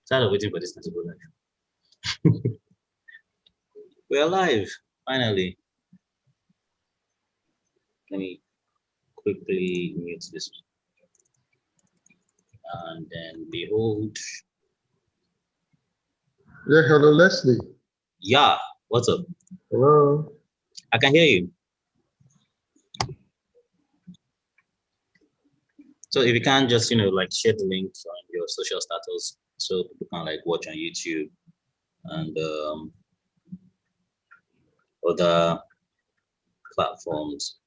Tired of waiting for this thing to go live. We're live, finally. Let me quickly mute this. And then behold. Yeah, hello, Leslie. Yeah, what's up? Hello. I can hear you. So if you can just, like share the link on your social status so people can like watch on YouTube and other platforms.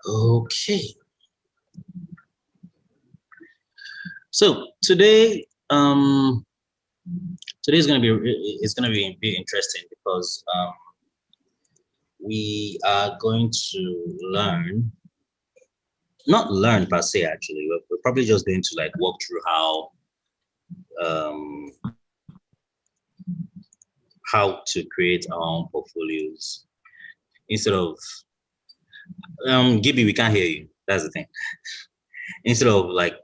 Okay. So today, today's gonna be interesting because we are going to not learn per se actually. We're probably just going to like walk through how to create our own portfolios instead of Gibby, we can't hear you. That's the thing. Instead of like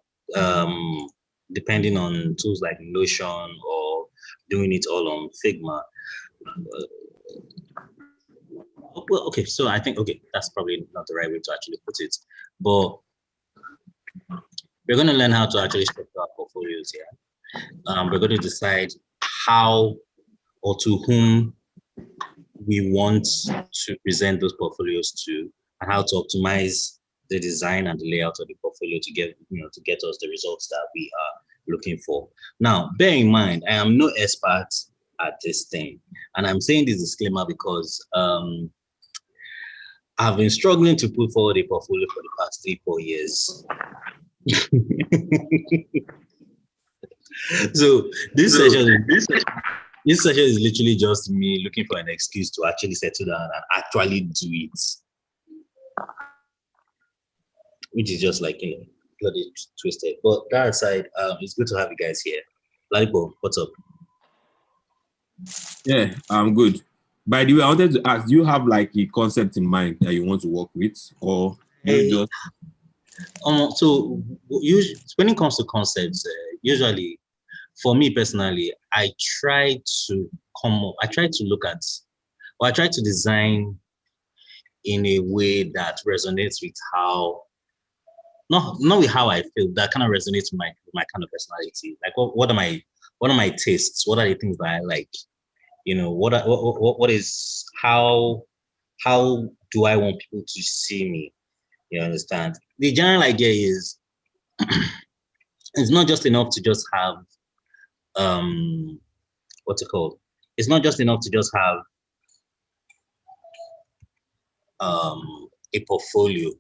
depending on tools like Notion or doing it all on Figma. Well, okay, so I think that's probably not the right way to actually put it, but we're going to learn how to actually structure our portfolios here. We're going to decide how or to whom we want to present those portfolios to, and how to optimize the design and the layout of the portfolio to get us the results that we are looking for. Now, bear in mind, I am no expert at this thing, and I'm saying this disclaimer because I've been struggling to put forward a portfolio for the past 3-4 years. So this session is literally just me looking for an excuse to actually settle down and actually do it, which is just like bloody twisted. But that aside, it's good to have you guys here. Lalipo, what's up? Yeah, I'm good. By the way, I wanted to ask, do you have like a concept in mind that you want to work with, or you just? So when it comes to concepts, usually, for me personally, I try to look at, or I try to design in a way that resonates with how, not with how I feel, that kind of resonates with my kind of personality. Like what are my tastes? What are the things that I like? What is how do I want people to see me? You understand? The general idea is it's not just enough to just have what's it called? It's not just enough to just have a portfolio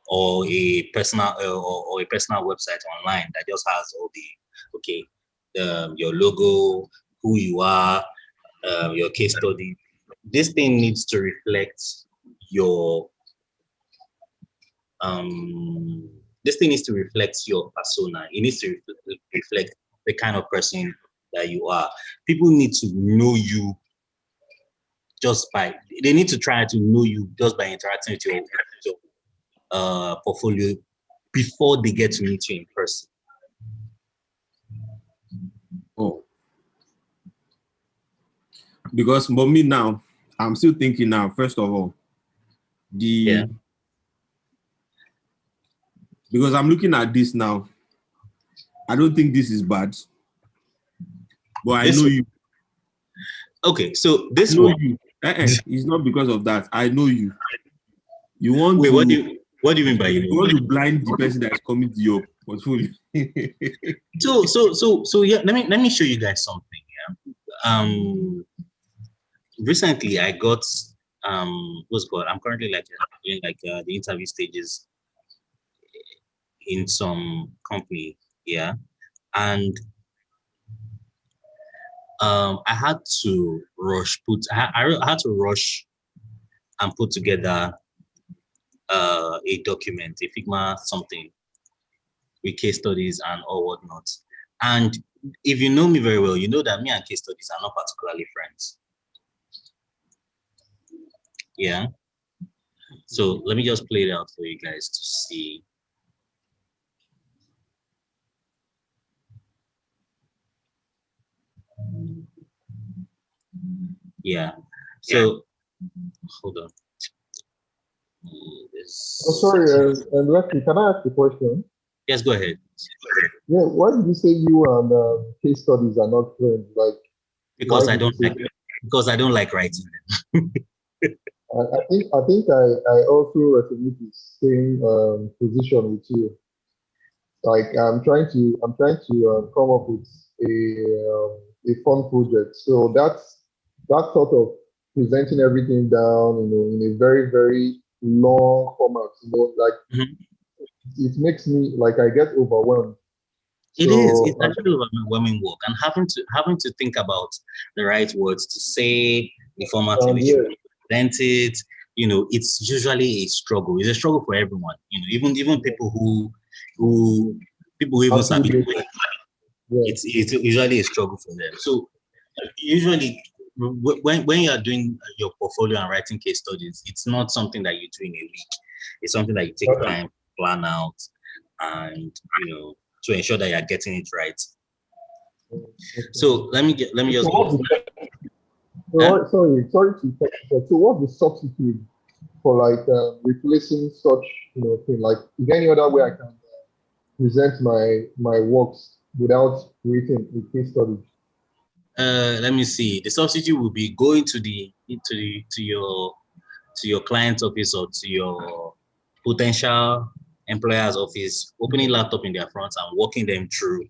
or a personal website online that just has all the your logo, who you are, your case study. This thing needs to reflect your persona. It needs to reflect the kind of person that you are. People need to know you they need to try to know you just by interacting with your portfolio before they get to meet you in person. Oh, because for me now, I'm still thinking now. First of all, because I'm looking at this now, I don't think this is bad, but I know you. Okay, so this one. You. It's not because of that. I know you. You want Wait, to. What do you mean by you? You want to blind the person that is coming to your portfolio. So yeah. Let me show you guys something. Yeah. Recently I got what's called. I'm currently doing the interview stages in some company. Yeah, and I had to I had to rush and put together a document, a Figma something with case studies and all whatnot. And if you know me very well, you know that me and case studies are not particularly friends. Yeah. So let me just play it out for you guys to see. Yeah. So hold on. Oh, sorry, and Leslie, can I ask a question? Yes, go ahead. Yeah, why did you say you and case studies are not friends? Like, why Because I did you don't say like that? because I don't like writing them. I think I also resonate the same position with you. Like, I'm trying to come up with a fun project. So that sort of presenting everything down, in a very, very long format. Like Mhm. it makes me like I get overwhelmed. It is. It's So actually overwhelming work, and having to think about the right words to say, the format in and which you yeah, present it. It's usually a struggle. It's a struggle for everyone. Even who people who even actually, sabi, yeah. it's usually a struggle for them. So usually when you are doing your portfolio and writing case studies, it's not something that you do in a week. It's something that you take time, plan out, and to ensure that you're getting it right. Okay. So let me So just go. what's the, Yeah? sorry to cut you short. So what's the substitute for like replacing such thing? Like, is there any other way I can present my works without creating a case study? Let me see. The substitute will be going to your client's office or to your potential employer's office, opening laptop in their front and walking them through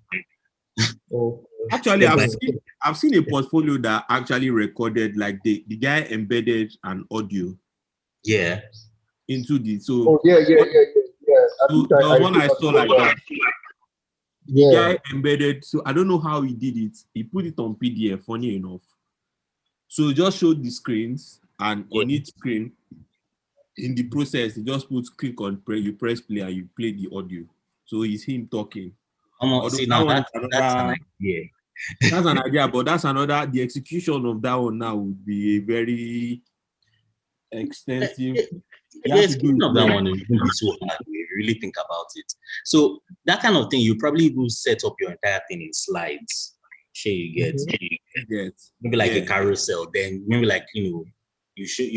Oh, Actually, step I've by okay. seen I've seen a portfolio that actually recorded, like the guy embedded an audio yeah. into the so Oh, yeah, yeah, what yeah, yeah, yeah. I so think there I was I one think I I saw saw like that. that. The Yeah. guy embedded, so I don't know how he did it. He put it on PDF, funny enough. So he just showed the screens, and Yeah. on each screen, in the process, he just puts click on play, you press play, and you play the audio. So it's him talking. Although See that now one is that's an another, idea. that's an idea, but that's another, the execution of that one now would be a very extensive. You The have to do execution it of that well. one is going to be so hard if you really think about it. So that kind of thing, you probably even set up your entire thing in slides. Sure, you get Mm-hmm. Get, maybe like a yeah. carousel. Then maybe like you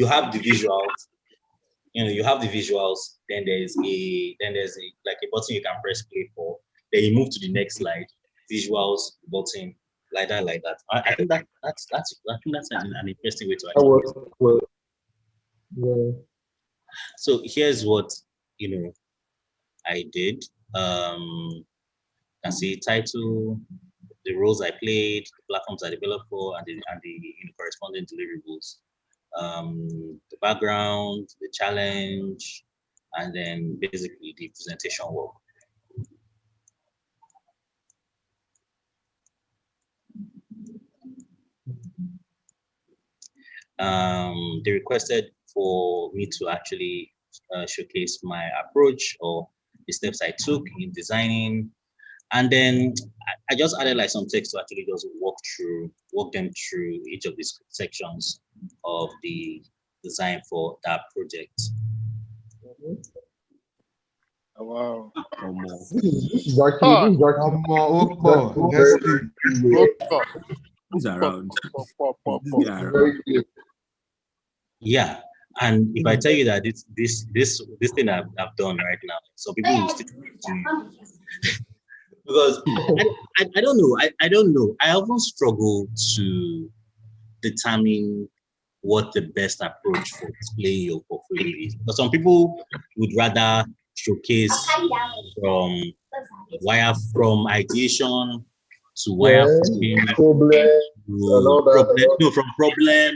have the visuals. You have the visuals. Then there's a like a button you can press play for. Then you move to the next slide. Visuals button like that. I think that's an interesting way to That actually. was well, yeah. So here's what you know I did. Can see title, the roles I played, the platforms I developed for, and the corresponding deliverables. The background, the challenge, and then basically the presentation work. They requested for me to actually showcase my approach or the steps I took in designing. And then I just added like some text to actually just walk them through each of these sections of the design for that project. Mhm. Oh, wow. This is actually very, Let's very see. clear. He's around. This This guy is around. very clear. Yeah. And if I tell you that this thing I've done right now, some people will still because I don't know. I don't know. I often struggle to determine what the best approach for displaying your portfolio is. But some people would rather showcase from from ideation to Yeah, wireframe problem and to all that and problem, all. no, from problem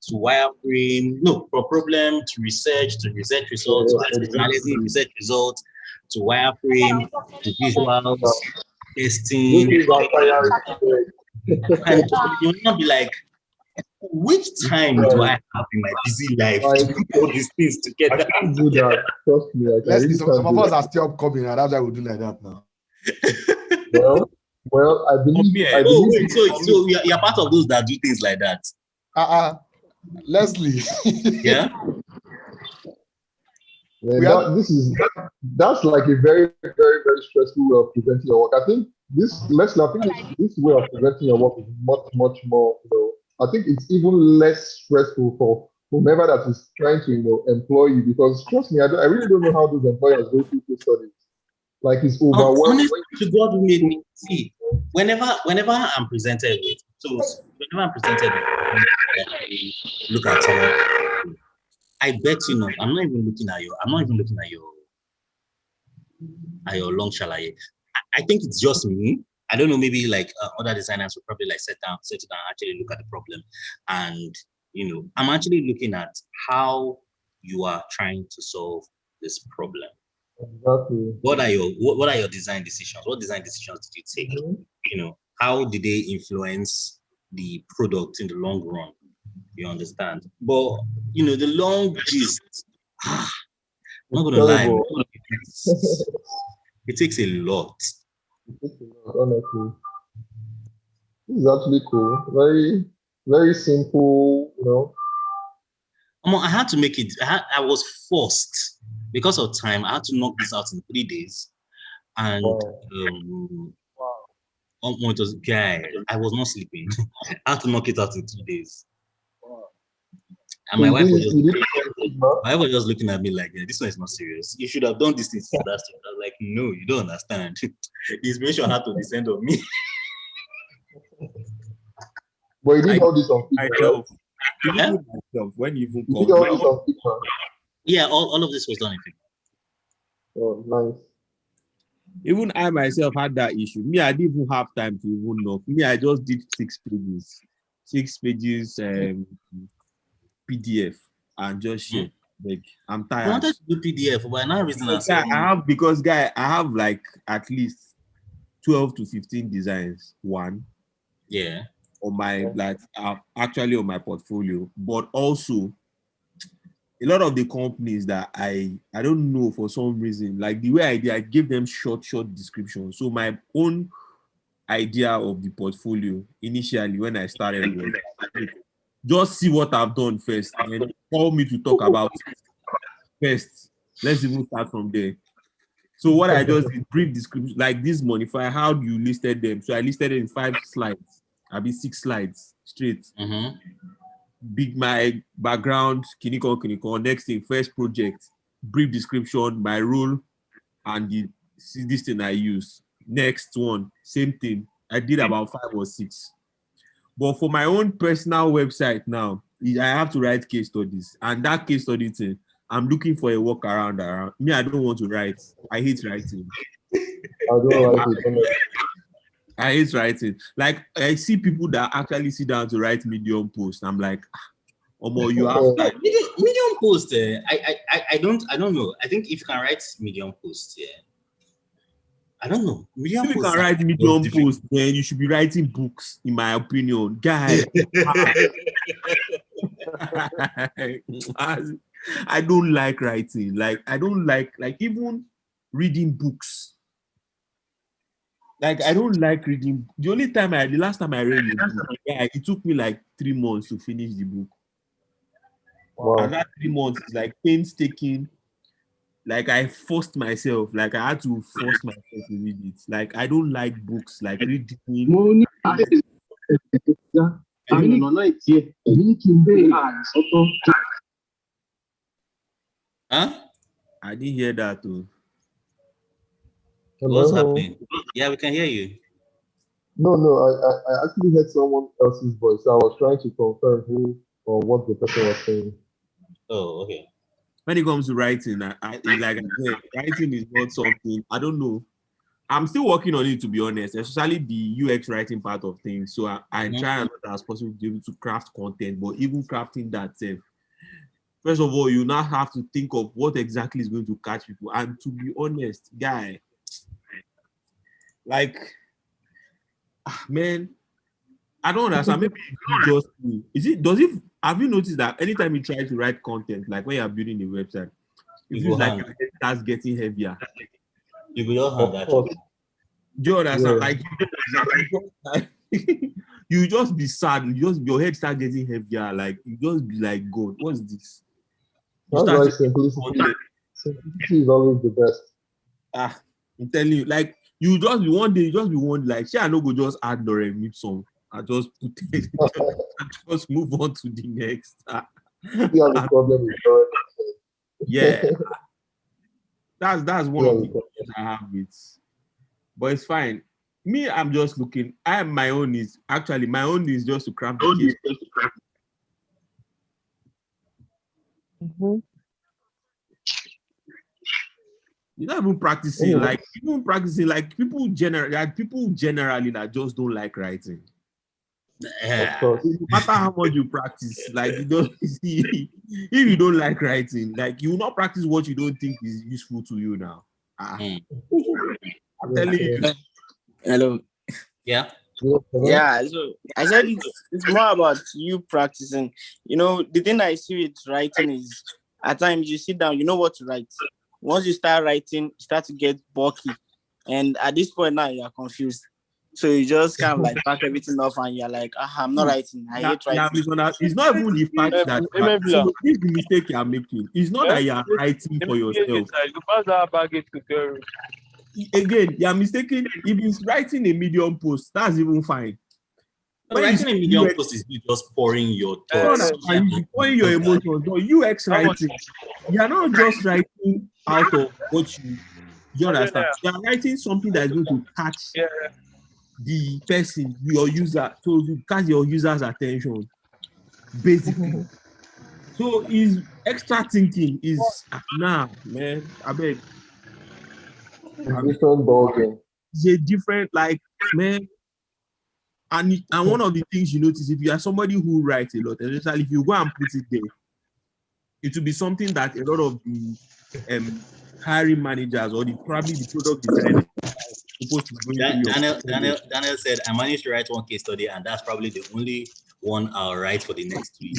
to wireframe, no, from problem to research results, Yeah, to analyzing exactly. research results, to wireframe, to visuals, Those testing, things are tiring. and you will not be like, which time do I Right. have in my busy life to Like, put all these things I together? can't do that. Trust me, I Leslie, really some can't of do us that. are still upcoming, and that's why we do like that now. Well, well, I For believe, me, I Oh, believe, wait, so for me, so you're part of those that do things like that, Uh-uh. Leslie, yeah? man, we are that's like a very, very, very stressful way of presenting your work. I think Leslie, I think this way of presenting your work is much more, I think it's even less stressful for whomever that is trying to, employ you, because trust me, I really don't know how those employers go through case studies. Like it's overwhelming. Honestly, to God who made me see. Whenever I'm presented with, whenever I'm presented with, look at it. I bet you know. I'm not even looking at your long shalaye. I think it's just me. I don't know. Maybe like other designers will probably like sit down, and actually look at the problem, and I'm actually looking at how you are trying to solve this problem. Exactly. What are your design decisions? What design decisions did you take? Mm-hmm. How did they influence the product in the long run? You understand? But the long gist, I'm not gonna lie, man. Terrible. It takes a lot. Honestly, this is actually cool. Very, very simple. I had to make it. I was forced because of time. I had to knock this out in 3 days, and Wow. it was guy. I was not sleeping. I had to knock it out in 2 days, and So my you wife did was it, just you did it on Sigma? my wife was just looking at me like, "This one is not serious. You should have done this thing since last year." I was like, "No, you don't understand. The inspiration had to descend on me." But you did I all this on Sigma, right? myself, Yeah, even myself, when you even You did called all my this own, on Sigma. yeah. All of this was done in Figma. Oh, nice. even I myself had that issue. Me, I didn't even have time to even knock. Me, I just did 6 pages, 6 pages PDF, and just share. Like, I'm I tired. wanted to do PDF, but another reason I said, Yeah, I have like at least 12 to 15 designs. One yeah. on my actually on my portfolio, but also a lot of the companies that I don't know for some reason, like the way I give them short descriptions. So my own idea of the portfolio initially when I started was just see what I've done first, then call me to talk about it first. Let's even start from there. So what I just did brief description like this modifier, how you listed them. So I listed it in 5 slides. I'll be 6 slides straight. Mm-hmm. Big my background, Kiniko. Next thing, first project, brief description, my role, and this thing I use. Next one, same thing. I did about 5 or 6. But for my own personal website now, I have to write case studies. And that case study thing, I'm looking for a workaround around. Me, I don't want to write. I hate writing. I don't like it. Honestly. I hate writing. Like I see people that actually sit down to write Medium posts. I'm like, Omo, you have No, medium post. I don't know. I think if you can write medium post, yeah. I don't know. Medium if you post can write was Medium difficult. posts, then you should be writing books, in my opinion. Guy, I don't like writing. Like I don't like even reading books. Like I don't like reading. The last time I read a book, yeah, it took me like 3 months to finish the book. And Wow. that 3 months is like painstaking. Like I forced myself, like I had to force myself to read it. Like I don't like books, like reading. Huh? I didn't hear that too. What's Hello. happening? Yeah, we can hear you. No. I actually heard someone else's voice. So I was trying to confirm who or what the person was saying. Oh, okay. When it comes to writing, like I said, writing is not something I don't know. I'm still working on it, to be honest, especially the UX writing part of things. So I Mm-hmm. try as much as possible to be able to craft content, but even crafting that self, first of all, you now have to think of what exactly is going to catch people. And to be honest, guy, like, man, I don't understand. Maybe it's just me. Have you noticed that anytime you try to write content, like when you're building a website, it You feels go like hand. your head starts getting heavier. You go your hand Of actually. course. Do you understand? Yeah. Like you just be sad. Your head start getting heavier. Like you just be like, God, what's this? You That's start why thinking, simplicity is always the best. I'm telling you, like You just be one day, you just be one like, I no go just add Lorem Ipsum and just put it and just move on to the next. You have a problem with Lorem. Yeah, that's one Yeah, of the issues I have with, but it's fine. Me, I'm just looking. My own is just to craft the case. You're not even practicing, like people generally that just don't like writing. of course. No matter how much you practice, like you don't see if you don't like writing, like you will not practice what you don't think is useful to you now. I'm telling you. Hello. Yeah. Yeah, so I said it's more about you practicing. You know, the thing I see with writing is at times you sit down, you know what to write. Once you start writing, you start to get bulky. And at this point now you're confused. So you just kind of like pack everything off and you're like, I'm not writing. I hate writing. It's not even the fact that so this is the mistake you're making. It's not that you're writing for yourself. Again, you're mistaken. If it's writing a Medium post, that's even fine. Writing a Medium post is you just pouring your thoughts. Pouring your emotions. But UX writing, you're not just writing out of what you understand. You're writing something that is going to catch the person, your user, so you catch your user's attention, basically. So is extra thinking is man. I beg. Different ballgame. It's a different, like, man. And one of the things you notice, if you are somebody who writes a lot, especially if you go and put it there, it will be something that a lot of the hiring managers or probably the product designers supposed to bring to you. Daniel said, I managed to write one case study, and that's probably the only one I'll write for the next week.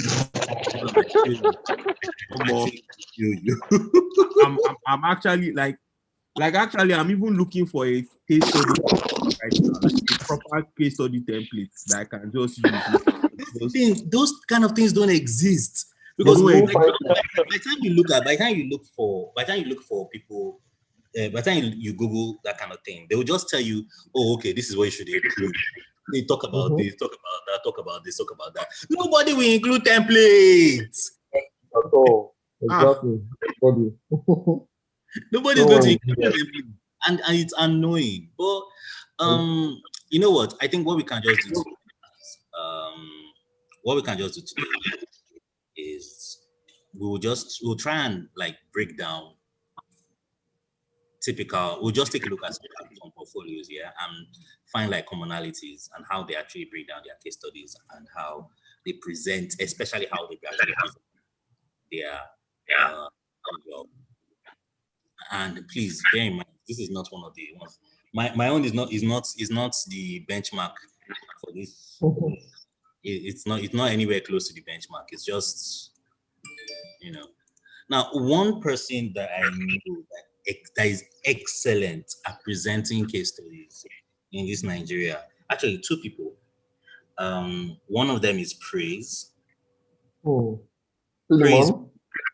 I'm actually actually, I'm even looking for a case study right now, like a proper case study template that I can just use. Those kind of things don't exist because by the time you look for people, by the time you Google that kind of thing, they will just tell you, oh, okay, this is what you should include. They talk about this, talk about that, talk about this, talk about that. Nobody will include templates. At all. Exactly. Nobody's going to include templates. And it's annoying. But you know what? I think what we can just do today is we'll try and like break down we'll just take a look at some portfolios here and find like commonalities and how they actually break down their case studies and how they present, especially how they actually present their well. And please bear in mind, this is not one of the ones. My own is not the benchmark for this. It's not anywhere close to the benchmark. It's just, Now, one person that I know that is excellent at presenting case studies in this Nigeria, actually two people. One of them is Praise. Philemon?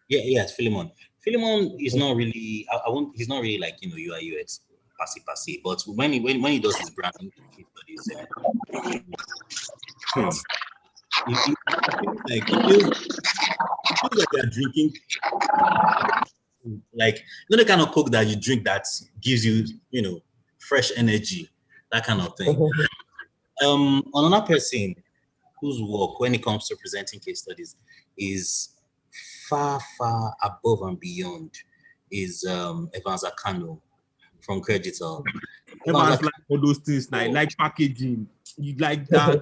Yes, Philemon. Philemon is not really. He's not really like UI UX passive. But when he does his branding case studies, it feels like they're drinking, like the kind of Coke that you drink that gives you, fresh energy, that kind of thing. Another person whose work, when it comes to presenting case studies, is far above and beyond is Evans Akano from Credital. Evans like all those things, like packaging. You like that,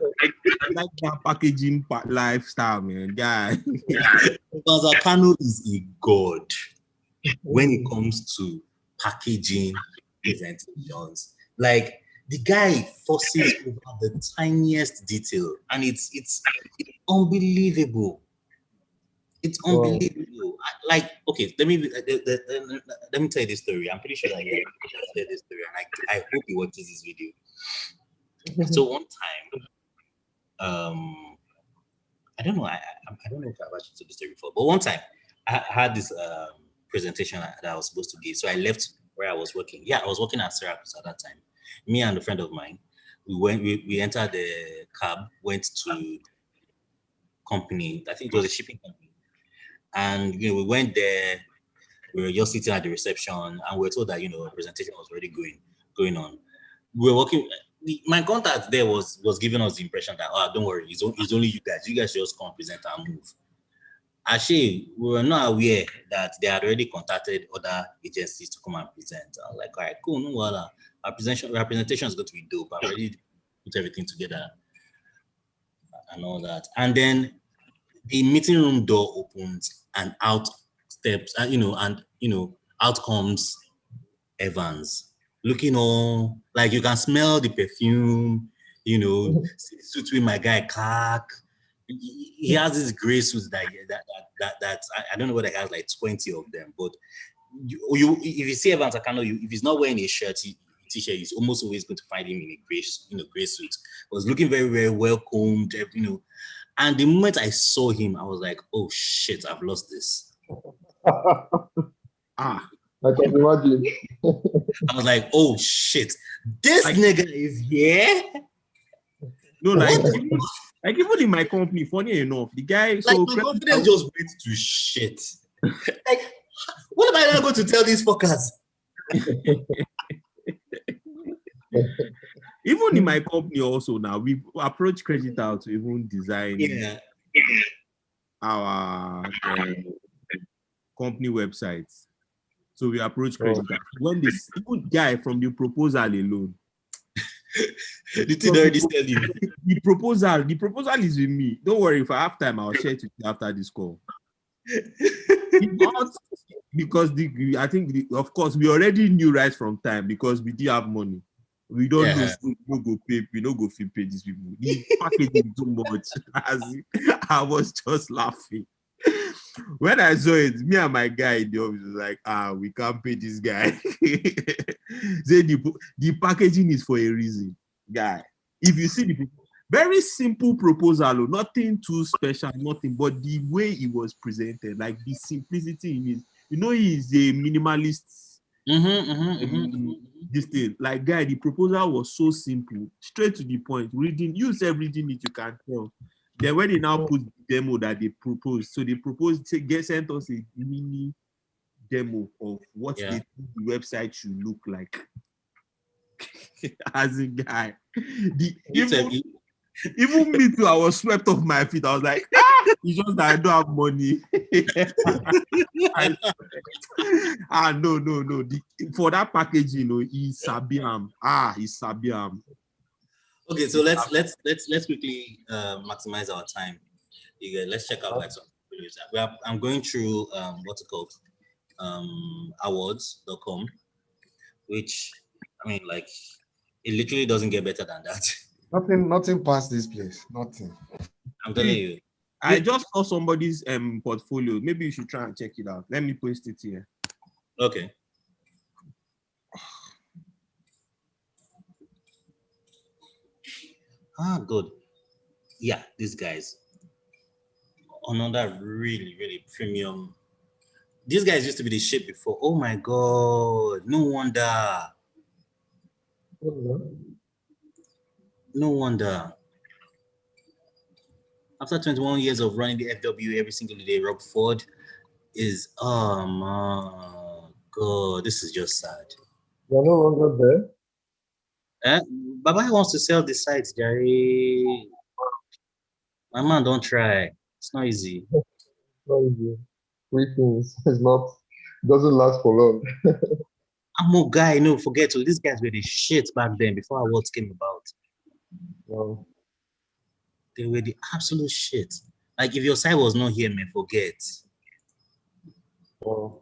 like that packaging lifestyle, man. Guy. Evans Akano is a god when it comes to packaging presentations. Like, the guy forces over the tiniest detail, and it's unbelievable. It's unbelievable. Like, okay, let me tell you this story. I'm pretty sure that you heard this story, and I hope he watches this video. So one time, I don't know. I don't know if I've actually told the story before, but one time I had this presentation that I was supposed to give. So I left where I was working. Yeah, I was working at Syracuse at that time. Me and a friend of mine, we entered the cab, went to company. I think it was a shipping company, and we went there. We were just sitting at the reception, and we were told that a presentation was already going on. We were working. My contact there was giving us the impression that, oh, don't worry, it's only you guys. You guys just come present and move. Actually, we were not aware that they had already contacted other agencies to come and present. I was like, all right, cool, no wala. Our presentation is going to be dope. I've already put everything together and all that. And then the meeting room door opens and out steps, out comes Evans, looking all like you can smell the perfume, suits with my guy Clark. He has this gray suits that I don't know whether he has like 20 of them, but if you see Evans Akano, if he's not wearing a t-shirt, he's almost always going to find him in a gray suit. Was looking very, very well combed, and the moment I saw him, I was like, oh shit, I've lost this. I can imagine. I was like, oh shit, this nigga is here. No, like even in my company, funny enough, the guy my confidence just went to shit. Like, what am I now going to tell these fuckers? Even in my company also now, we approach Credital to even design our company websites. So we approach Credital. When this good guy from the proposal alone, the thing already said you. The proposal is with me. Don't worry, if I have time, I'll share it with you after this call. Because I think of course we already knew right from time because we did have money. We don't know we don't go pay these people. The packaging too much. I was just laughing. When I saw it, me and my guy in the office was like, we can't pay this guy. Say the packaging is for a reason, guy. If you see the very simple proposal, nothing too special, nothing, but the way it was presented, like the simplicity in it. He's a minimalist. This thing, like guy, the proposal was so simple, straight to the point. Reading it, you can tell. Then when they now put the demo that they proposed, so they proposed sent us a mini demo of what they think the website should look like. As a guy, even me too, I was swept off my feet. I was like, it's just that I don't have money. No. For that packaging, he's Sabiam. He's Sabiam. Okay, so let's quickly maximize our time. Let's check out some. I'm going through what's it called, awards.com, which I mean, like, it literally doesn't get better than that. Nothing past this place. Nothing. I'm telling you. I just saw somebody's portfolio. Maybe you should try and check it out. Let me post it here. Okay. Good. Yeah, these guys. Another really, really premium. These guys used to be the shit before. Oh my God. No wonder. After 21 years of running the FW every single day, Rob Ford is, oh my God, this is just sad. You're no longer there? Baba wants to sell the site, Jerry. My man, don't try. It's not easy. Not easy. Three things. Doesn't last for long. I'm a guy, forget to. These guys were the shit back then before awards came about. Wow. They were the absolute shit. Like, if your site was not here, man, forget. Wow.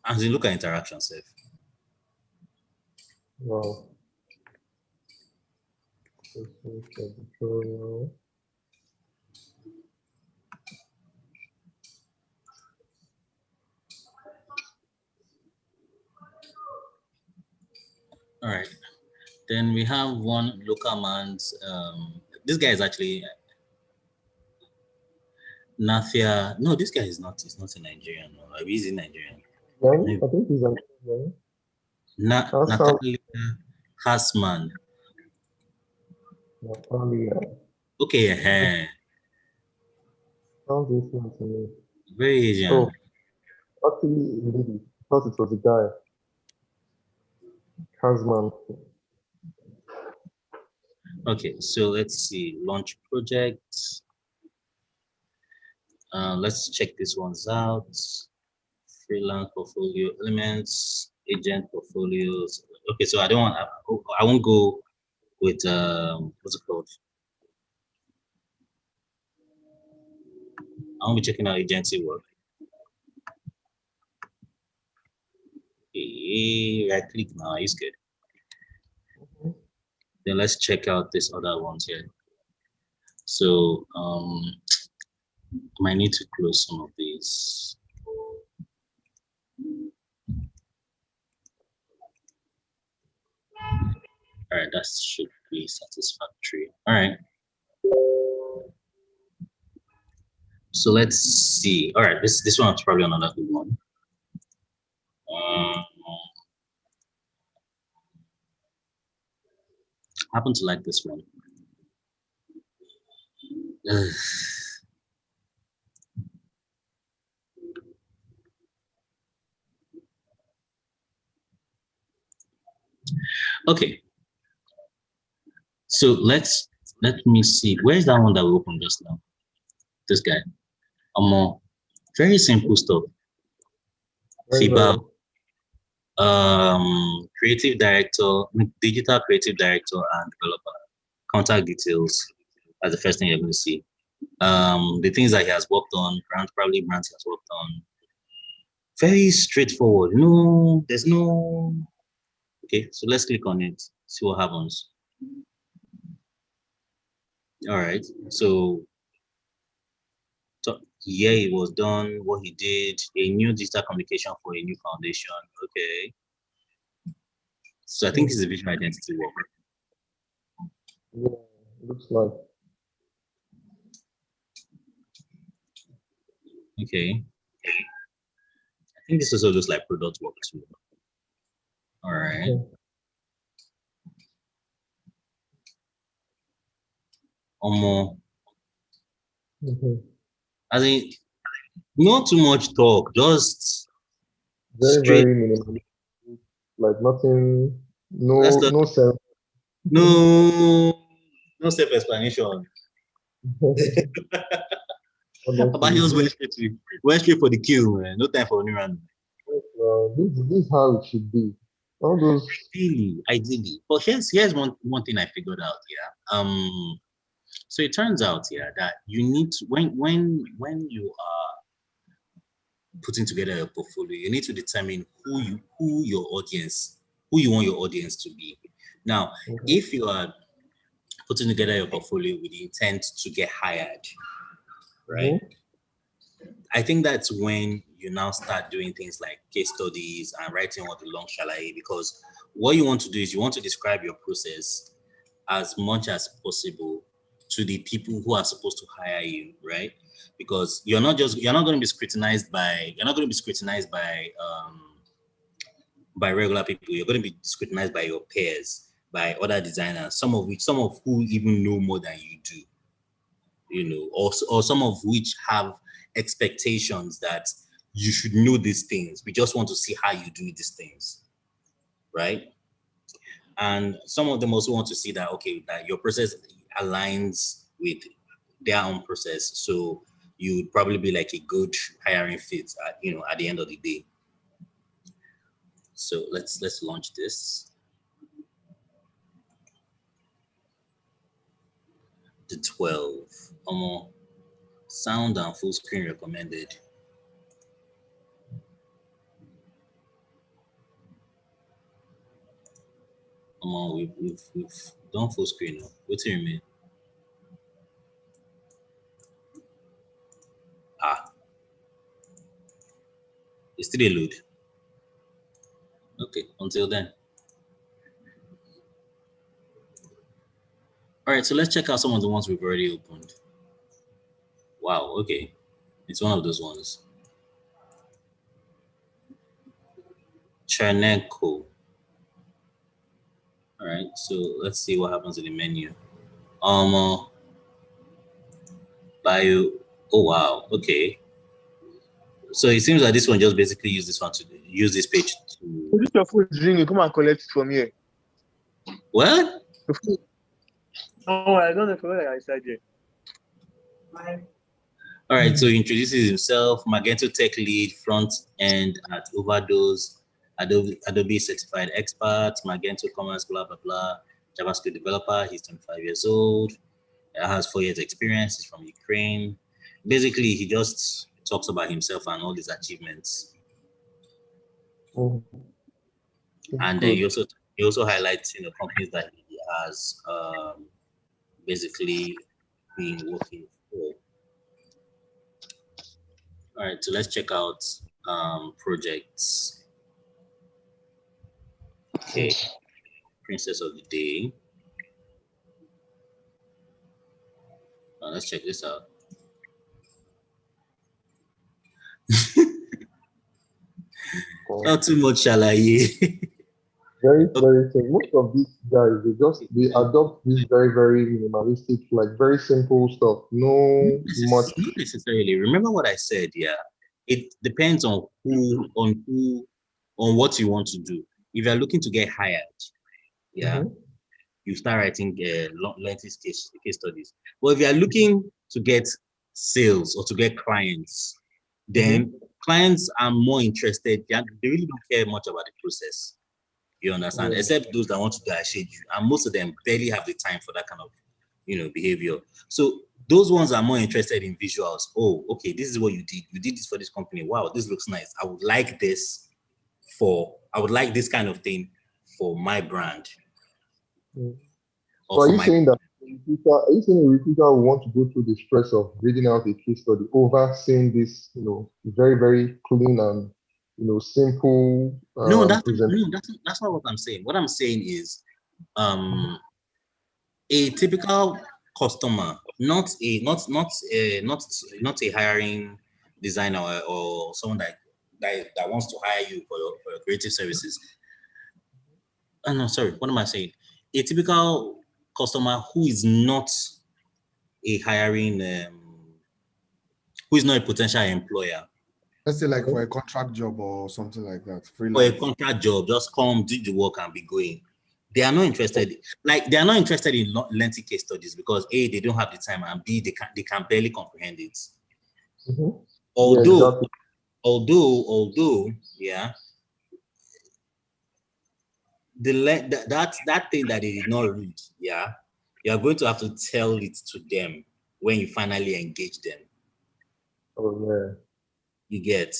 As you look at interaction, Seth. Wow. All right. Then we have one local man's. This guy is actually. Nafia. No, this guy is not. He's not a Nigerian. No, he's in Nigerian. Then I think he's a then. That sounds Natalia Hasman. Natalia. Okay, Sounds Asian to me. very Asian. Oh, actually, indeed, I thought it was a guy. Kazman. Okay, so let's see. Launch project. Let's check these ones out. Freelance portfolio elements, agent portfolios. Okay, so I won't go with what's it called? I won't be checking out agency work. Right click now, it's good. Then let's check out this other ones here. So might need to close some of these. All right, that should be satisfactory. All right. So let's see. All right, this one is probably another good one. I happen to like this one. Okay. So let me see. Where's that one that we opened just now? This guy. Very simple stuff. FIBA, creative director, digital creative director and developer. Contact details as the first thing you're going to see. The things that he has worked on, probably brands he has worked on. Very straightforward. No, there's no. Okay, so let's click on it, see what happens. All right, so yeah, it was done, what he did, a new digital communication for a new foundation. Okay. So I think this is a visual identity work. Yeah, looks like. Okay. I think this also looks like product work too. All right. Okay. I think not too much talk, just very minimal. Like nothing, no self. No self-explanation. But just went straight for the kill, man. No time for any random. This is how it should be. All those ideally. But here's one thing I figured out. Yeah. So it turns out, yeah, that you need to when you are putting together a portfolio, you need to determine who you want your audience to be. Now, if you are putting together your portfolio with the intent to get hired, right? I think that's when you now start doing things like case studies and writing what the long shall I, because what you want to do is you want to describe your process as much as possible to the people who are supposed to hire you, right? Because you're not going to be scrutinized by regular people. You're going to be scrutinized by your peers, by other designers, some of who even know more than you do, you know, or some of which have expectations that you should know these things. We just want to see how you do these things, right? And some of them also want to see that, okay, that your process aligns with their own process. So you would probably be like a good hiring fit at the end of the day. So let's launch this. The 12. Sound and full screen recommended. We've done full screen now. What do you mean? It's still a load. Okay, until then. All right, so let's check out some of the ones we've already opened. Wow, okay. It's one of those ones. Chernenko. All right, so let's see what happens in the menu. Bio. Oh wow. Okay. So it seems that this one just basically use this one to use this page to. This your food is ringing. Come and collect it from here. What? Oh, I don't know if I said it. All right. So he introduces himself. Magento Tech Lead, front end at Overdose. Adobe certified expert. Magento Commerce. Blah blah blah. JavaScript developer. He's 25 years old. Has 4 years experience. He's from Ukraine. Basically, he just talks about himself and all his achievements. And then he also highlights companies that he has basically been working for. All right, so let's check out projects. Okay, Princess of the Day. Let's check this out. Not too much, shalaye. Very, very simple. Most of these guys, they adopt this very, very minimalistic, like very simple stuff. No much. Not necessarily. Remember what I said, yeah. It depends on on what you want to do. If you're looking to get hired, yeah, you start writing lengthy case studies. But if you're looking to get sales or to get clients, then clients are more interested. They really don't care much about the process. You understand? Except those that want to shade you, and most of them barely have the time for that kind of, behavior. So those ones are more interested in visuals. Oh, okay, this is what you did. You did this for this company. Wow, this looks nice. I would like this kind of thing for my brand. So are you saying that a recruiter will want to go through the stress of reading out a case study over seeing this, very, very clean and simple? No, that's not what I'm saying. What I'm saying is, a typical customer, not a hiring designer or someone that wants to hire you for your creative services. Oh, no, sorry. What am I saying? A typical customer who is not a hiring, who is not a potential employer. Let's say like for a contract job or something like that. For a contract job, just come, do the work and be going. They are not interested. Like, they are not interested in lengthy case studies because A, they don't have the time, and B, they can barely comprehend it. Although, yeah, that thing that they did not read, yeah, you are going to have to tell it to them when you finally engage them. Oh yeah. You get.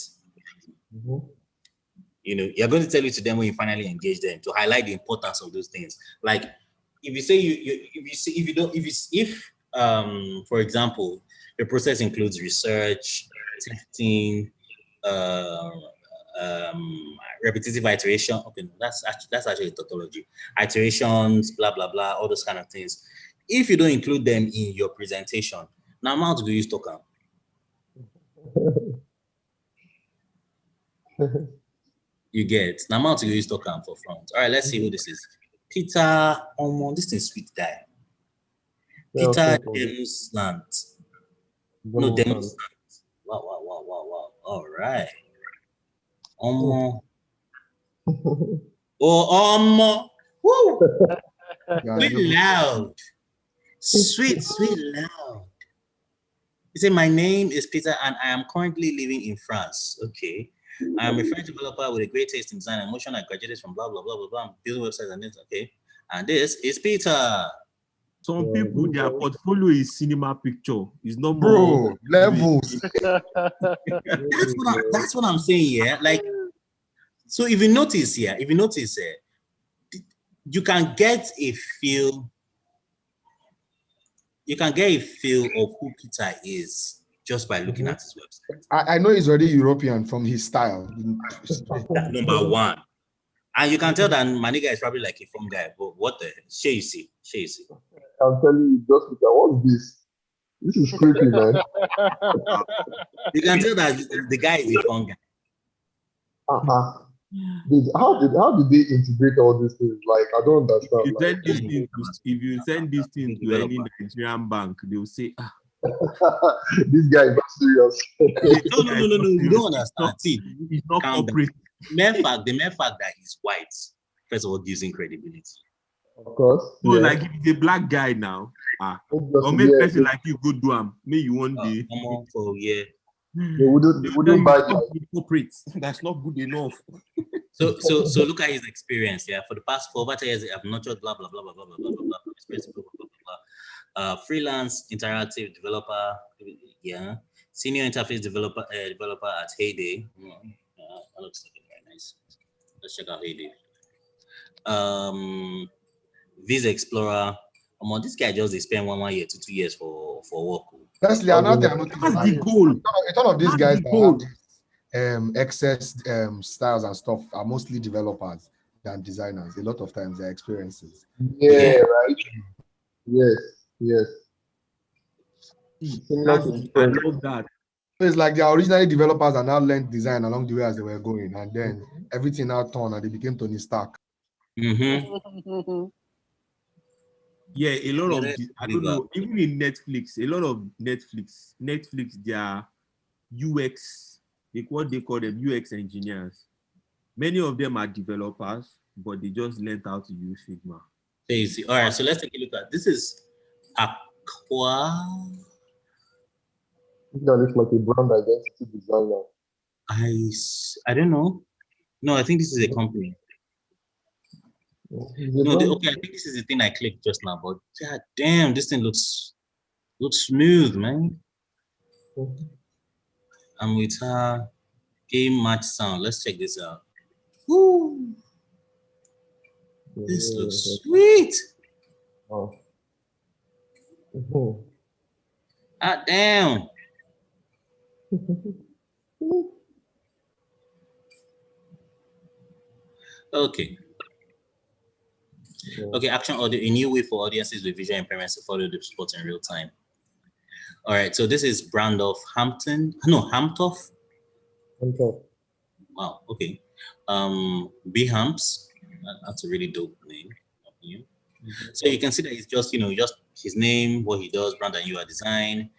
You're going to tell it to them when you finally engage them to highlight the importance of those things. Like, if you say for example, your process includes research, testing, repetitive iteration. Okay, that's actually tautology. Iterations, blah blah blah, all those kind of things. If you don't include them in your presentation, now how do you use token? You get now amount to use token for front. All right, let's see who this is. Peter, this is sweet guy. Peter Demslant. No, Demslant. Wow. All right. Woo. Sweet loud. Sweet loud. He said, my name is Peter and I am currently living in France. Okay. I am a French developer with a great taste in design and motion. I graduated from blah, blah, blah, blah, blah. I'm building websites and this. Okay. And this is Peter. Some people, their portfolio is cinema picture. It's not bro, levels. That's what I'm saying here. Like, so if you notice, you can get a feel. You can get a feel of who Peter is just by looking at his website. I know he's already European from his style. Number one. And you can tell that Maniga is probably like a fun guy, but what the share you see. I'm telling you, just look at all this. This is creepy, man. You can tell that the guy is a fun guy. Uh-uh. How did they integrate all these things? Like, I don't understand. If you send this thing to any Nigerian bank, they'll say, this guy is not serious. No. You don't understand. See, it's not corporate. The mere fact that he's white, first of all, gives him credibility. Of course. So, like, if he's a black guy now, or make person like you go do him, may you one day. Come on, for yeah. They wouldn't buy corporate. That's not good enough. So look at his experience. Yeah, for the past 4 over 10 years, I've nurtured blah blah blah blah blah blah blah blah blah. Freelance interactive developer. Yeah, senior interface developer at Heyday. That looks like very nice. Let's check out Heyday. Visa Explorer. This guy just spent 1 year to 2 years for work. Firstly, another thing that's the goal. All of these guys that have excess styles and stuff are mostly developers than designers. A lot of times their experiences. Yeah, right. Yes. I love that. So it's like they are originally developers and now learned design along the way as they were going, and then everything now turned and they became Tony Stark. Yeah, a lot of I don't know, even in Netflix, a lot of Netflix, their UX, what they call them UX engineers. Many of them are developers, but they just learned how to use Figma. Easy. All right, so let's take a look at this. Is Aqua. That looks like a brand identity designer. I don't know. No, I think this is a company. No, okay, I think this is the thing I clicked just now, but god damn, this thing looks smooth, man. And with her game match sound, let's check this out. Woo! This looks sweet. Ah, damn. Okay. Okay, action audio, a new way for audiences with visual impairments to follow the sports in real time. All right, so this is Brandolph Hampton. No, Hamptoff. Wow, okay. B-Hamps. That's a really dope name. So you can see that it's just, just his name, what he does, brand and UI design,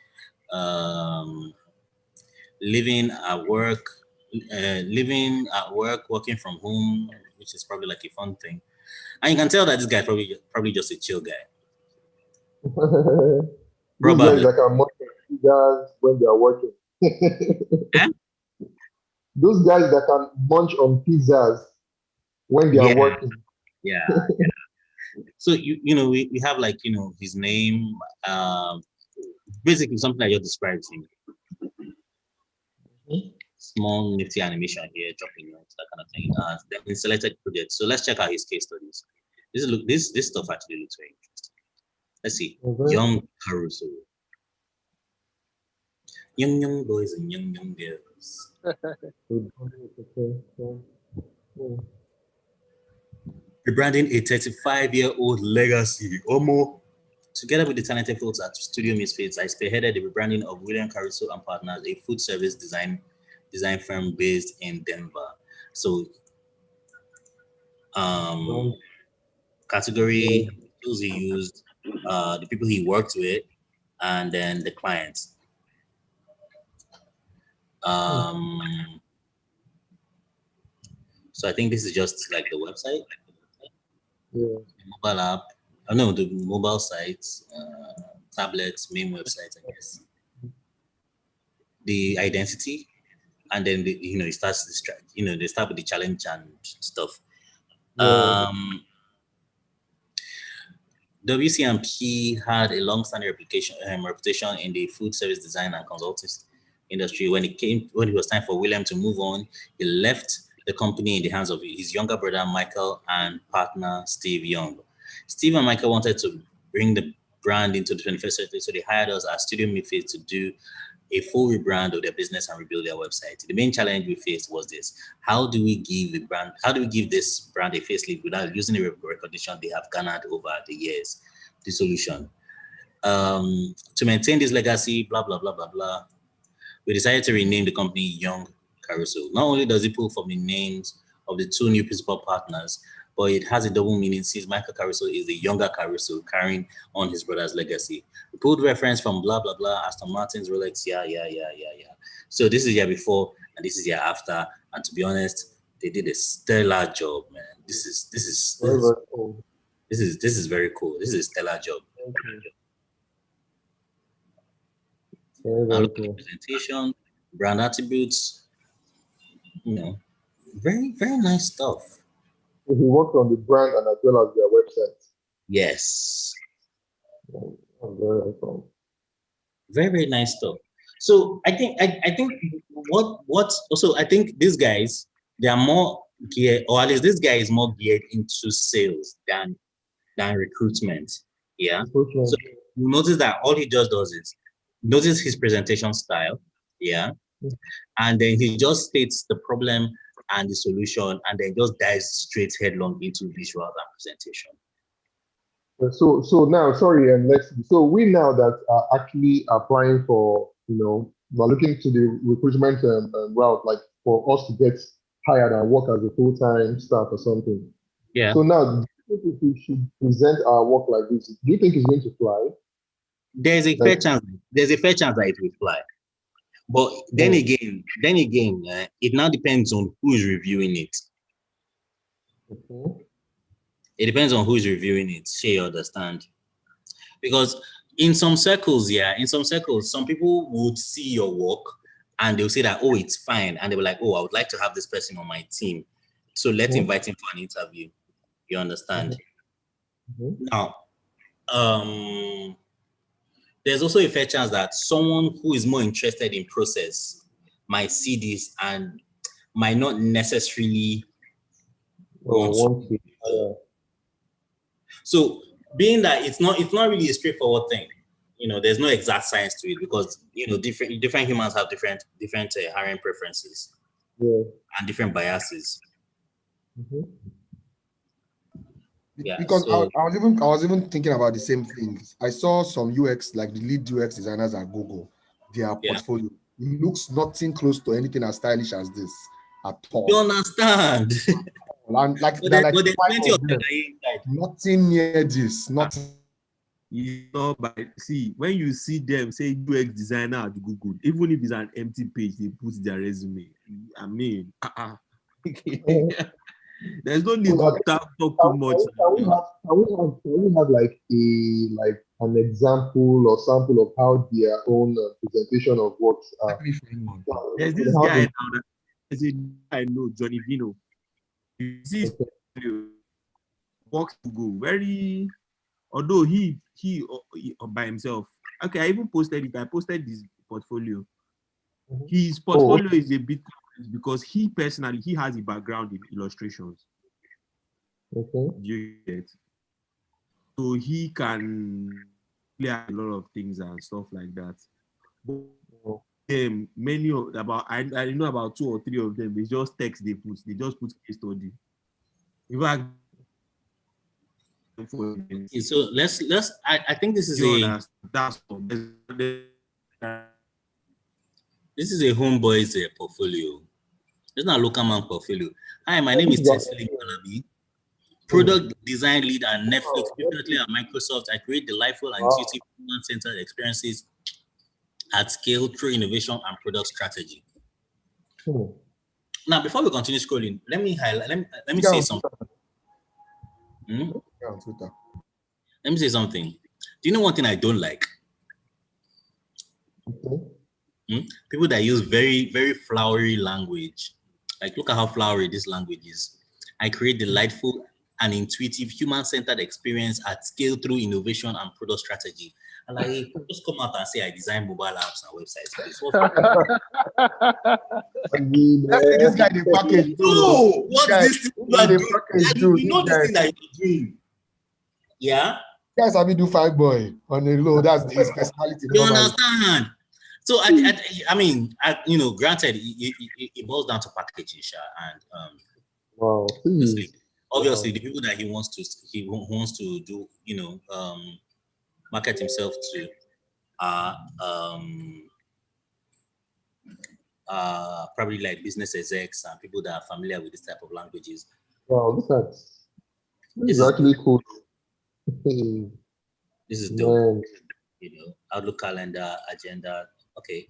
living at work, working from home, which is probably like a fun thing. And you can tell that this guy probably just a chill guy. Those guys that can munch on pizzas when they are working. Those guys that can munch on pizzas when they are working. Yeah. So we have like his name, basically something that just describes him. Small nifty animation here, dropping notes, that kind of thing. Then in selected projects. So let's check out his case studies. This stuff actually looks very interesting. Let's see. Young Caruso. Young boys and young girls. Rebranding a 35-year-old legacy. Omo. Together with the talented folks at Studio Misfits, I spearheaded the rebranding of William Caruso and Partners, a food service design firm based in Denver. So, category, tools he used, the people he worked with, and then the clients. So I think this is just like the website, the mobile app. No, the mobile sites, tablets, main website, I guess. The identity, and then it starts they start with the challenge and stuff. WCMP had a long-standing reputation in the food service design and consulting industry. When it was time for William to move on, he left the company in the hands of his younger brother Michael and partner Steve Young. Steve and Michael wanted to bring the brand into the 21st century, so they hired us as Studio Midfield to do a full rebrand of their business and rebuild their website. The main challenge we faced was this: how do we give this brand a facelift without losing the recognition they have garnered over the years? The solution: To maintain this legacy, blah, blah, blah, blah, blah, we decided to rename the company Young Carousel. Not only does it pull from the names of the two new principal partners, but it has a double meaning since Michael Caruso is the younger Caruso carrying on his brother's legacy. We pulled reference from blah, blah, blah, Aston Martin's, Rolex, yeah. So this is year before and this is year after. And to be honest, they did a stellar job, man. This is Very, very cool. this is very cool. This is a stellar job. Very, And very look at the cool. presentation, brand attributes, very, very nice stuff. So he worked on the brand and as well as their website. Yes. Very, very cool. Very, very nice stuff. So I think what also I think these guys, they are more geared, or at least this guy is more geared into sales than recruitment. Yeah. Recruitment. So you notice that all he just does is notice his presentation style. Yeah. And then he just states the problem and the solution and then just dives straight headlong into visuals and presentation. So now, sorry, and so we now that are actually applying for, we're looking to the recruitment route, like for us to get hired and work as a full-time staff or something. Yeah. So now, do you think if we should present our work like this, do you think it's going to fly? There's a fair chance. There's a fair chance that it will fly. But then again, it now depends on who is reviewing it. It depends on who's reviewing it. So you understand? Because in some circles, some people would see your work and they'll say that, oh, it's fine. And they were like, oh, I would like to have this person on my team. So let's invite him for an interview. You understand? Now, there's also a fair chance that someone who is more interested in process might see this and might not necessarily want to. So being that it's not really a straightforward thing, there's no exact science to it because different humans have different hiring preferences and different biases. Yeah, because so, I was even thinking about the same things. I saw some UX, like the lead UX designers at Google, their portfolio looks nothing close to anything as stylish as this at all. You understand? And like, but there's plenty of them inside. Nothing near this. Nothing. But see, when you see them say UX designer at Google, even if it's an empty page, they put their resume. I mean, there's no need to talk too much. Can we have like an example or sample of how their own presentation of works are? There's this guy now I know, Johnny Vino. You see, works to go very. Although he by himself. Okay, I even posted it. I posted his portfolio. His portfolio is a bit because he personally has a background in illustrations. You get, so he can play a lot of things and stuff like that. But many of I know about 2 or 3 of them. They just text they just put case study. In fact, so let's I think this is this is a homeboy's portfolio. It's not a local man portfolio. Hi, my name is Tesli Kalabi, product design lead at Netflix, currently at Microsoft. I create delightful and intuitive human-centered experiences at scale through innovation and product strategy. Now, before we continue scrolling, let me say something. Let me say something. Do you know one thing I don't like? People that use very, very flowery language. Like, look at how flowery this language is. I create delightful and intuitive human-centered experience at scale through innovation and product strategy. And like, just come out and say I design mobile apps and websites. This guy the package. No, what's this thing you know this thing that you're doing? Yeah. You guys have me do 5 boy on the low. That's his personality. You understand? So I mean, granted, it boils down to packaging, and obviously the people that he wants to do, market himself to probably like business execs and people that are familiar with this type of languages. Wow, this This is is actually cool. this is dope. Man. You know, Outlook calendar, agenda. Okay.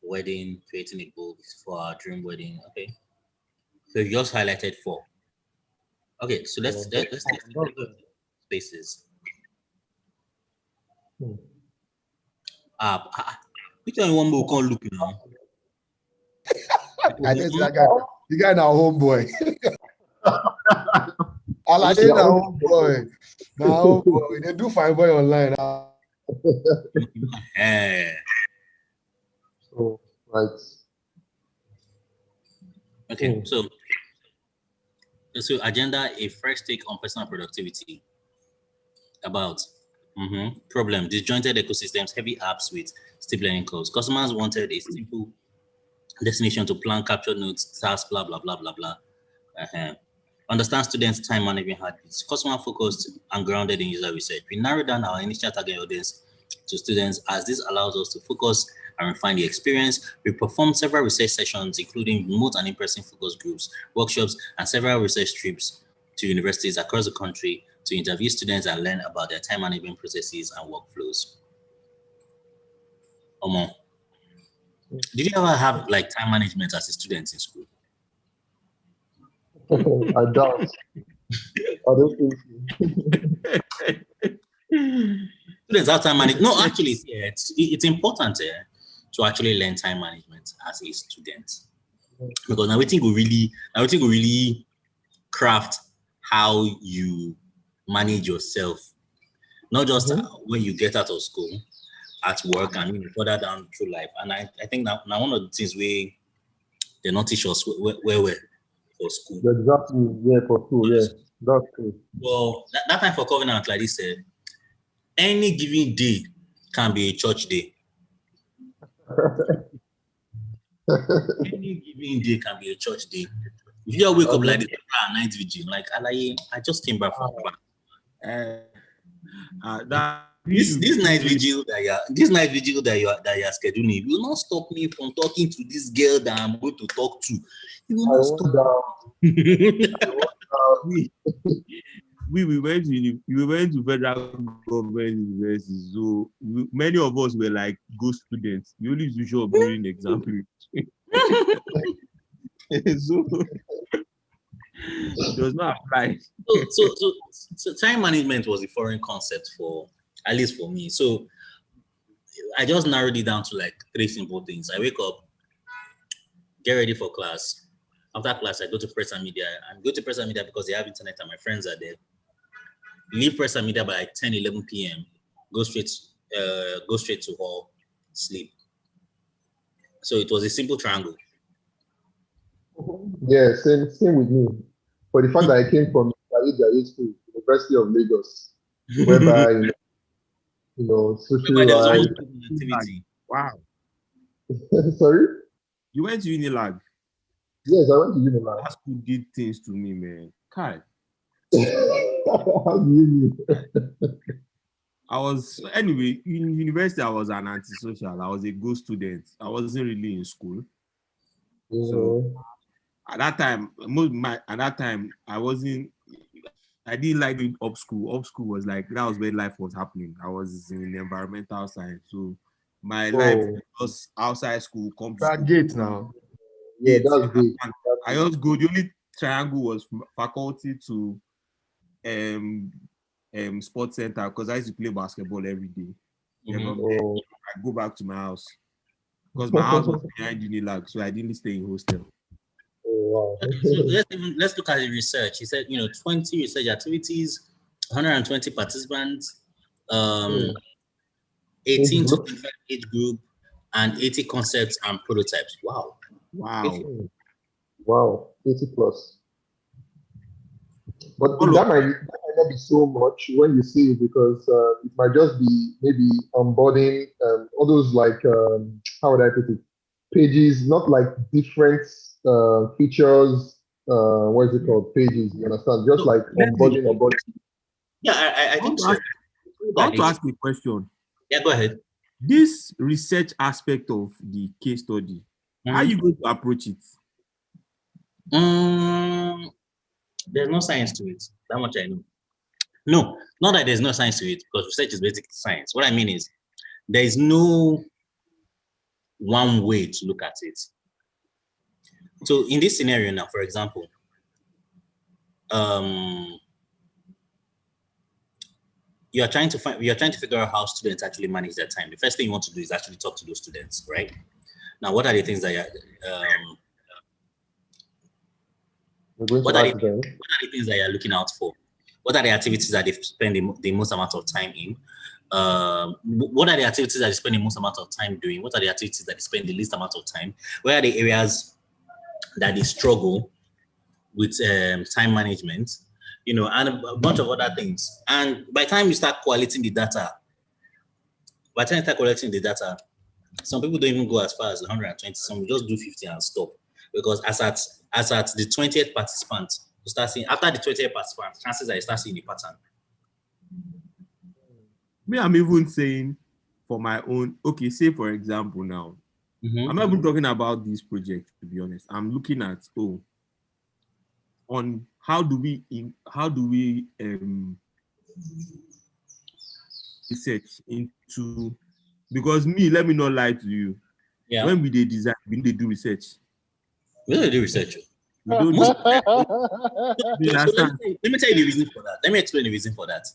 Wedding, creating a book for our dream wedding. Okay. So you just highlighted 4. Okay, so let's take spaces. Which one you want me to look now? I think that guy, the guy now homeboy. I like it now homeboy. Now homeboy. They do fine boy online. So right. Okay, so agenda, a fresh take on personal productivity. About problem, disjointed ecosystems, heavy apps with steep learning curves. Customers wanted a simple destination to plan, capture notes, tasks, blah, blah, blah, blah, blah. Understand students' time management habits. Customer focused and grounded in user research. We narrowed down our initial target audience to students as this allows us to focus and refine the experience. We performed several research sessions, including remote and in-person focus groups, workshops, and several research trips to universities across the country to interview students and learn about their time management processes and workflows. Omo, did you ever have like time management as a student in school? I doubt. I don't think so. Students have time management. No, actually, yeah, it's important to actually learn time management as a student, because now we think we really craft how you manage yourself, not just when you get out of school, at work, and further down through life. And I think now one of the things they not teach us where for school. Exactly, yeah, for school, yeah. That's true. Well, that time for covenant, like this said, any given day can be a church day. Any given day can be a church day. If you wake up like this night vigil, like I just came back from class. This night vigil that you are scheduling will not stop me from talking to this girl that I'm going to talk to. You will not stop. We went to federal government university, so many of us were like good students. We only used to show up during exam period. So it does not apply. So time management was a foreign concept for, at least for me. So I just narrowed it down to like 3 simple things. I wake up, get ready for class. After class, I go to press and media. I go to press and media because they have internet and my friends are there. Leave press and media by like 10, 11 p.m. Go straight to hall, sleep. So it was a simple triangle. Yeah, same with me. For the fact that I came from School, University of Lagos, whereby social life. Wow. Sorry? You went to Unilag? Yes, I went to Unilag. That school did things to me, man. Kai. How do you mean? Anyway, in university, I was an antisocial. I was a good student. I wasn't really in school. So at that time, I didn't like doing up school. Up school was like, that was where life was happening. I was in environmental science. So my life was outside school. That gate now. Yeah, that's good. I just go, the only triangle was faculty to sports center, because I used to play basketball every day. I go back to my house because my house was behind Unilag, so I didn't stay in hostel. Oh, wow. Let's look at the research. He said, 20 research activities, 120 participants, 18 to 25 age group, and 80 concepts and prototypes. Wow. 80 plus. But that might not be so much when you see it, because it might just be maybe onboarding all those, like, how would I put it, pages, not like different features what is it called, pages, you understand? Just So, like onboarding. yeah, I think so. I want to ask you a question. Yeah, go ahead. This research aspect of the case study, how are you going to approach it? There's no science to it. That much I know. No, not that there's no science to it, because research is basically science. What I mean is there is no one way to look at it. So in this scenario now, for example, you're trying to figure out how students actually manage their time. The first thing you want to do is actually talk to those students, right? Now, what are the things that what are the things that you're looking out for? What are the activities that they spend the most amount of time in? What are the activities that they spend the most amount of time doing? What are the activities that they spend the least amount of time? Where are the areas that they struggle with time management? You know, and a bunch of other things. And by the time you start collecting the data, some people don't even go as far as 120. Some will just do 50 and stop. Because as at the 20th participant, you start seeing, after the 20th participant, chances are you start seeing the pattern. Me, I'm even saying for my own, okay, say for example now, I'm not even talking about this project, to be honest. I'm looking at, on how do we research into, because me, let me not lie to you. Yeah. When we design, we need to do research. We don't do research. We don't let me tell you the reason for that. Let me explain the reason for that.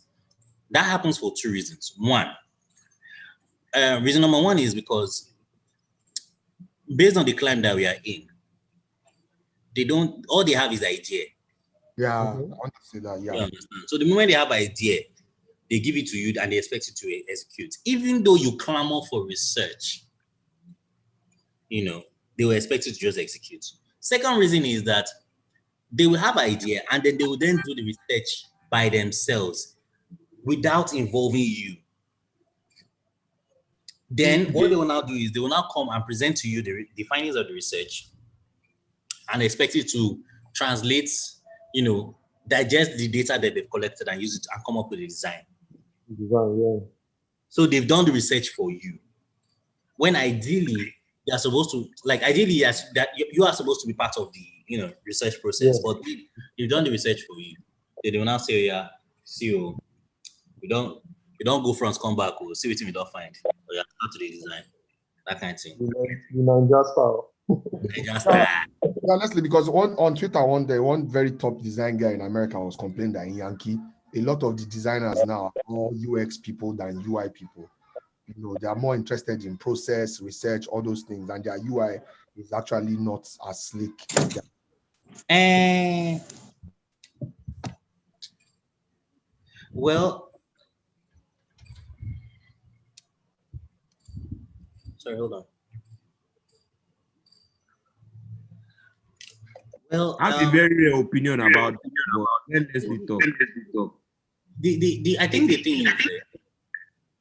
That happens for two reasons. One, reason number one is because based on the climate that we are in, all they have is idea. Yeah, I want to say that. Yeah. You understand? So the moment they have idea, they give it to you and they expect you to execute. Even though you clamor for research, you know, they will expect you to just execute. Second reason is that they will have idea and then they will then do the research by themselves without involving you. Then what they will now do is they will now come and present to you the findings of the research and expect you to translate, you know, digest the data that they've collected and use it and come up with a design. Yeah. So they've done the research for you. When ideally you are supposed to, that you are supposed to be part of the, you know, research process, but they've done the research for you. They will now say, yeah, see you. We don't go front, come back, we'll see what we don't find. Or you have to the design. That kind of thing. You know, just style. Honestly, because on Twitter one day, one very top design guy in America was complaining that in Yankee, a lot of the designers now are more UX people than UI people. You know, they are more interested in process, research, all those things, and their UI is actually not as slick as that. Well, sorry, hold on. Well, I have a very opinion about let's talk. I think the thing is,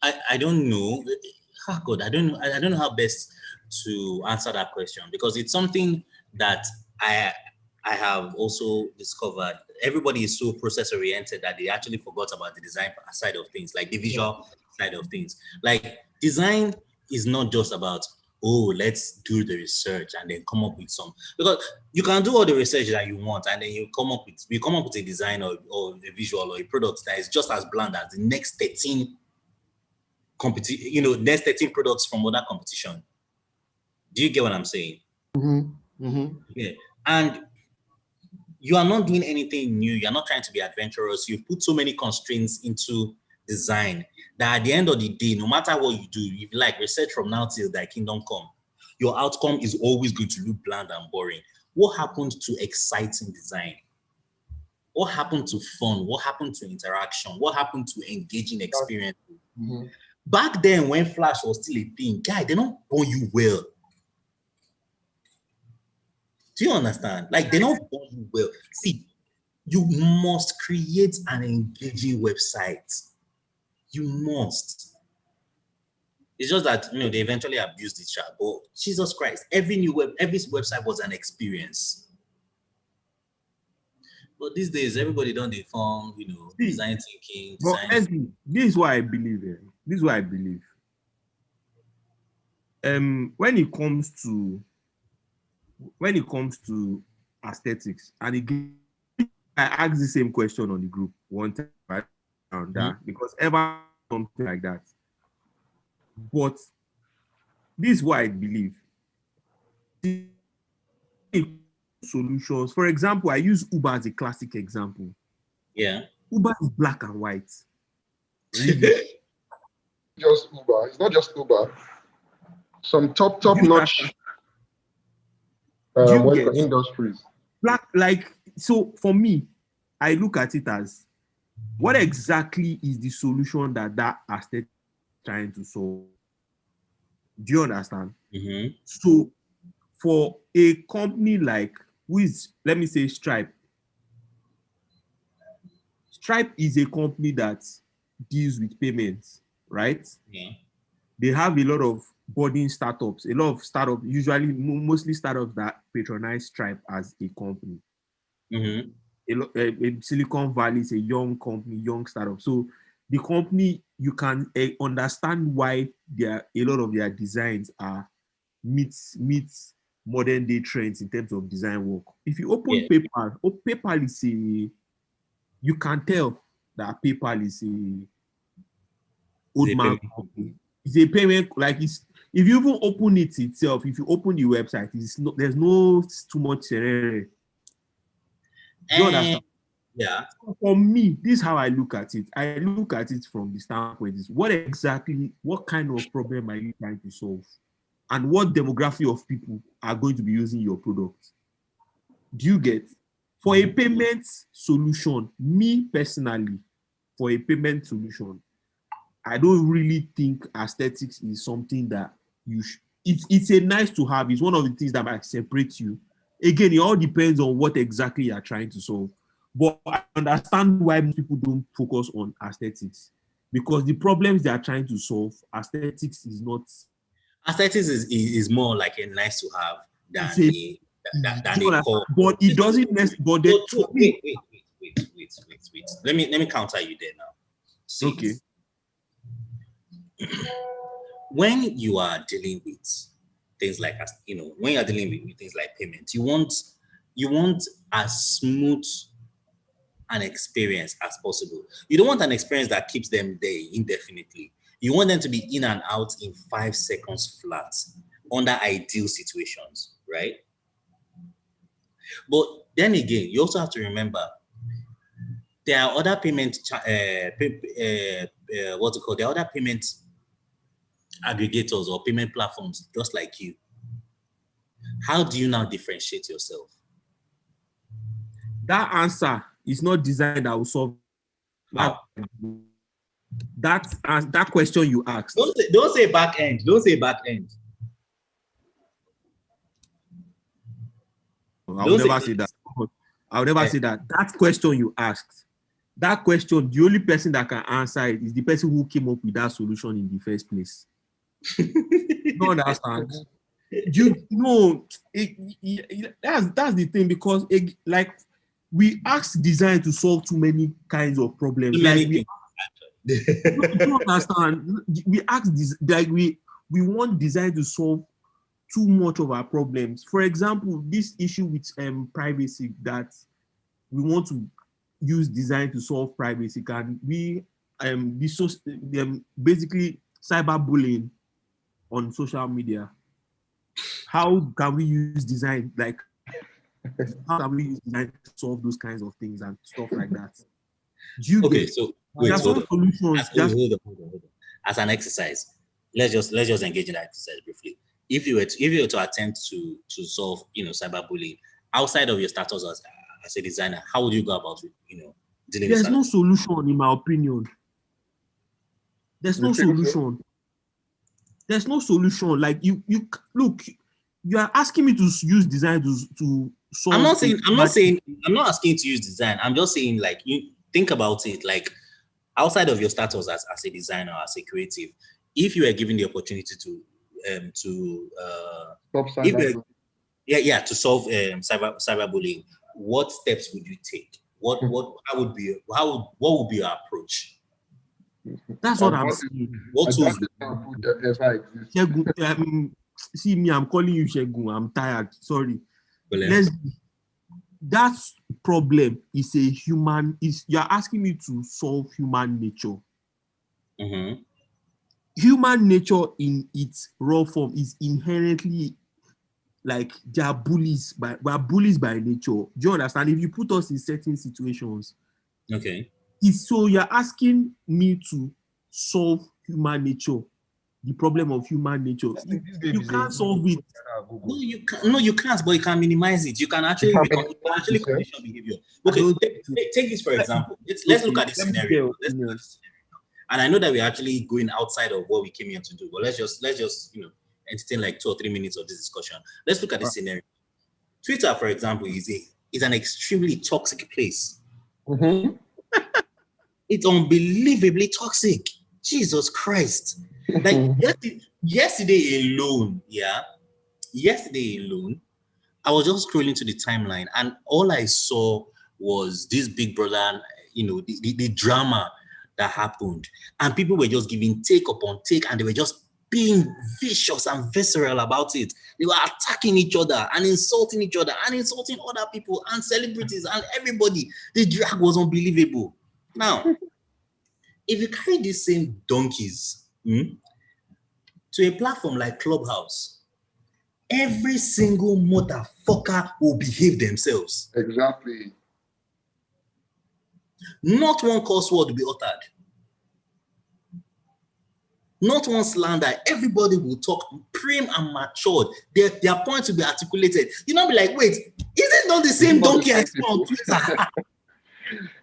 I don't know. Oh God, I don't know how best to answer that question, because it's something that I have also discovered. Everybody is so process oriented that they actually forgot about the design side of things, like the visual side of things. Like design is not just about, oh, let's do the research and then come up with some, because you can do all the research that you want and then you come up with a design or a visual or a product that is just as bland as the next 13 next 13 products from other competition. Do you get what I'm saying? Yeah. And you are not doing anything new. You're not trying to be adventurous. You've put so many constraints into design that at the end of the day, no matter what you do, if you like research from now till thy kingdom come, your outcome is always going to look bland and boring. What happened to exciting design? What happened to fun? What happened to interaction? What happened to engaging experience? Back then, when Flash was still a thing, guy, they don't born you well. Do you understand? Like, they don't born you well. See, you must create an engaging website. You must. It's just that, you know, they eventually abused the chat. But Jesus Christ, every website was an experience. But these days, everybody don't form, design thinking, But design. this is what I believe. This is what I believe. When it comes to aesthetics, and I asked the same question on the group one time, right? Because ever something like that. But this is what I believe. Solutions. For example, I use Uber as a classic example. Yeah. Uber is black and white. Really? Just Uber. It's not just Uber. Some top-notch industries. Black, like, so for me, I look at it as what exactly is the solution that aesthetic is trying to solve? Do you understand? Mm-hmm. So for a company like, let me say Stripe. Stripe is a company that deals with payments, right? Yeah. They have a lot of budding startups, usually mostly startups that patronize Stripe as a company. Mm-hmm. Silicon Valley is a young company, young startup. So the company, you can understand why a lot of their designs are meets modern day trends in terms of design work. If you open PayPal is you can tell that PayPal is a old man company. It's a payment, like if you even open it itself, if you open the website, there's no too much serere. Do you understand? Yeah. For me, this is how I look at it. I look at it from the standpoint is what kind of problem are you trying to solve? And what demographic of people are going to be using your product? Do you get? For a payment solution, me personally, for a payment solution, I don't really think aesthetics is something that it's a nice to have. It's one of the things that might separate you. Again, it all depends on what exactly you're trying to solve. But I understand why most people don't focus on aesthetics, because the problems they are trying to solve, aesthetics is not. Aesthetics is more like a nice to have than a core. But it doesn't necessarily. Wait. Let me counter you there now. See, okay. When you are dealing with things like, when you're dealing with things like payments, you want as smooth an experience as possible. You don't want an experience that keeps them there indefinitely. You want them to be in and out in 5 seconds flat under ideal situations, right? But then again, you also have to remember there are other payment, there are other payment aggregators or payment platforms just like you. How do you now differentiate yourself? That answer is not designed that will solve that question you asked. Don't say back end. Don't say back end. I will never say that. I will never say that. That question you asked, that question, the only person that can answer it is the person who came up with that solution in the first place. You don't understand? That's the thing, because we ask design to solve too many kinds of problems. You don't understand. We ask this, we want design to solve too much of our problems. For example, this issue with privacy, that we want to use design to solve privacy, can we basically cyberbullying on social media. How can we use design, how can we use design to solve those kinds of things and stuff like that? So wait, hold on. As an exercise, let's just engage in that exercise briefly. If you were to attempt to solve cyberbullying outside of your status as a designer, how would you go about dealing with There's no solution, in my opinion. There's no solution. There's no solution. Like you look, you are asking me to use design to solve. I'm not asking you to use design. I'm just saying, like, you think about it, like, outside of your status as a designer, as a creative, if you were given the opportunity to solve cyberbullying, what steps would you take? what would be your approach? That's what I'm saying. What tools? Ever exist? Shegun, see me, I'm calling you Shegun. I'm tired. Sorry. That problem is you're asking me to solve human nature. Mm-hmm. Human nature in its raw form is inherently like we are bullies by nature. Do you understand? If you put us in certain situations, okay, so you're asking me to solve human nature, the problem of human nature. You can't solve it. No, you can't, but you can minimize it. You can actually condition behavior. Okay, take this for example. Let's look at this scenario. And I know that we're actually going outside of what we came here to do, but let's just entertain like 2 or 3 minutes of this discussion. Let's look at this scenario. Twitter, for example, is an extremely toxic place. Mm-hmm. It's unbelievably toxic. Jesus Christ. Like yesterday alone, I was just scrolling to the timeline and all I saw was this Big Brother, the drama that happened. And people were just giving take upon take and they were just being vicious and visceral about it. They were attacking each other and insulting each other and insulting other people and celebrities and everybody. The drag was unbelievable. Now, if you carry these same donkeys to a platform like Clubhouse, every single motherfucker will behave themselves. Exactly. Not one curse word will be uttered. Not one slander. Everybody will talk prim and matured. Their points will be articulated. You not be like, wait, is it not the same donkey I saw on Twitter?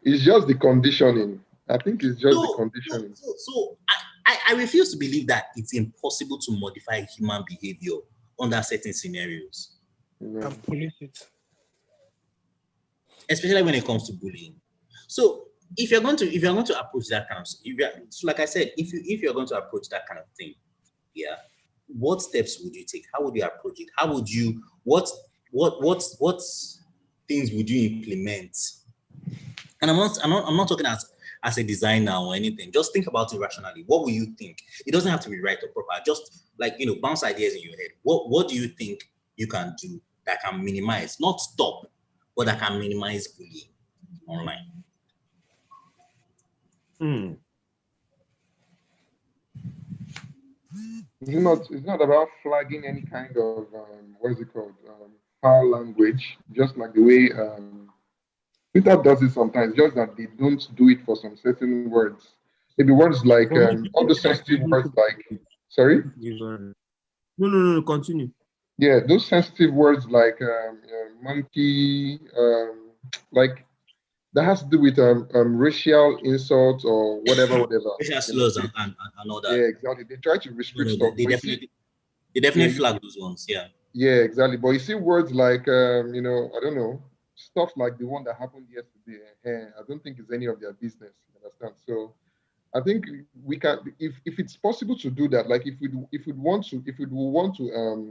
It's just the conditioning. I think it's just the conditioning. So I refuse to believe that it's impossible to modify human behavior under certain scenarios. Yeah. And police it. Especially when it comes to bullying. So if you're going to approach that kind of, so like I said, if you're going to approach that kind of thing, what steps would you take? How would you approach it? How would you what things would you implement? And I'm not talking as a designer or anything. Just think about it rationally. What will you think? It doesn't have to be right or proper. Just like bounce ideas in your head. What do you think you can do that can minimize, not stop, but that can minimize bullying online? It's not about flagging any kind of what's it called, foul language, just like the way Twitter does it sometimes, just that they don't do it for some certain words. Maybe words like all the sensitive words like, sorry? No, continue. Yeah, those sensitive words like monkey, like that has to do with racial insults or whatever. Racial slurs and all that. Yeah, exactly. They try to restrict stuff. They definitely flag those ones, yeah. Yeah, exactly. But you see words like, I don't know, stuff like the one that happened yesterday. I don't think it's any of their business. You understand? So I think we can, if it's possible to do that, like if we want to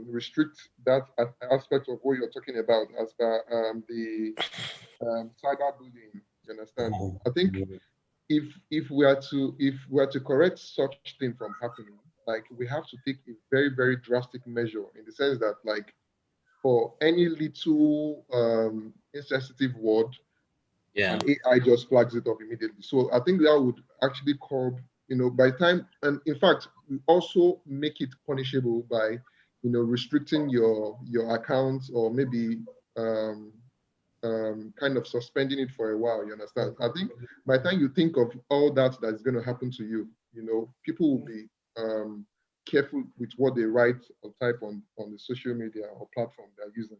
restrict that aspect of what you're talking about as per the cyberbullying. You understand? I think if we are to correct such thing from happening, like we have to take a very, very drastic measure in the sense that, like, for any little insensitive word, and AI just flags it up immediately. So I think that would actually curb, by time, and in fact, we also make it punishable by, restricting your account or maybe kind of suspending it for a while. You understand? I think by the time you think of all that is going to happen to you, people will be careful with what they write or type on the social media or platform they're using.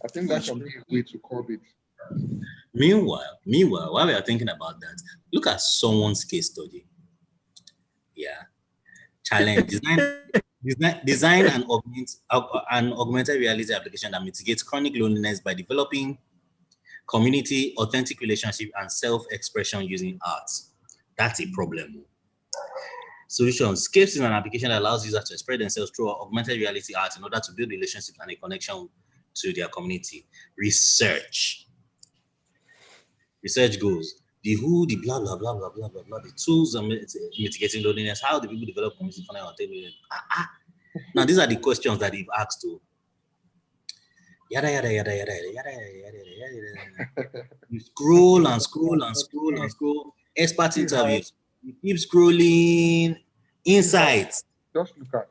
I think that can be a way to curb it. Meanwhile, while we are thinking about that, look at someone's case study. Yeah. Challenge. Design and augmented reality application that mitigates chronic loneliness by developing community, authentic relationship, and self-expression using art. That's a problem. Solution. Scapes is an application that allows users to express themselves through augmented reality art in order to build relationships and a connection to their community. Research. research goals, the who, the blah, blah, blah, blah, blah, blah, blah, the tools of mitigating loneliness, how do people develop community funnel on television? Now, these are the questions that they've asked to. Yada, yada, yada, yada, yada, yada, yada, yada, yada. You scroll and scroll and scroll and scroll. Expert interviews. You keep scrolling. Insights. Just look at.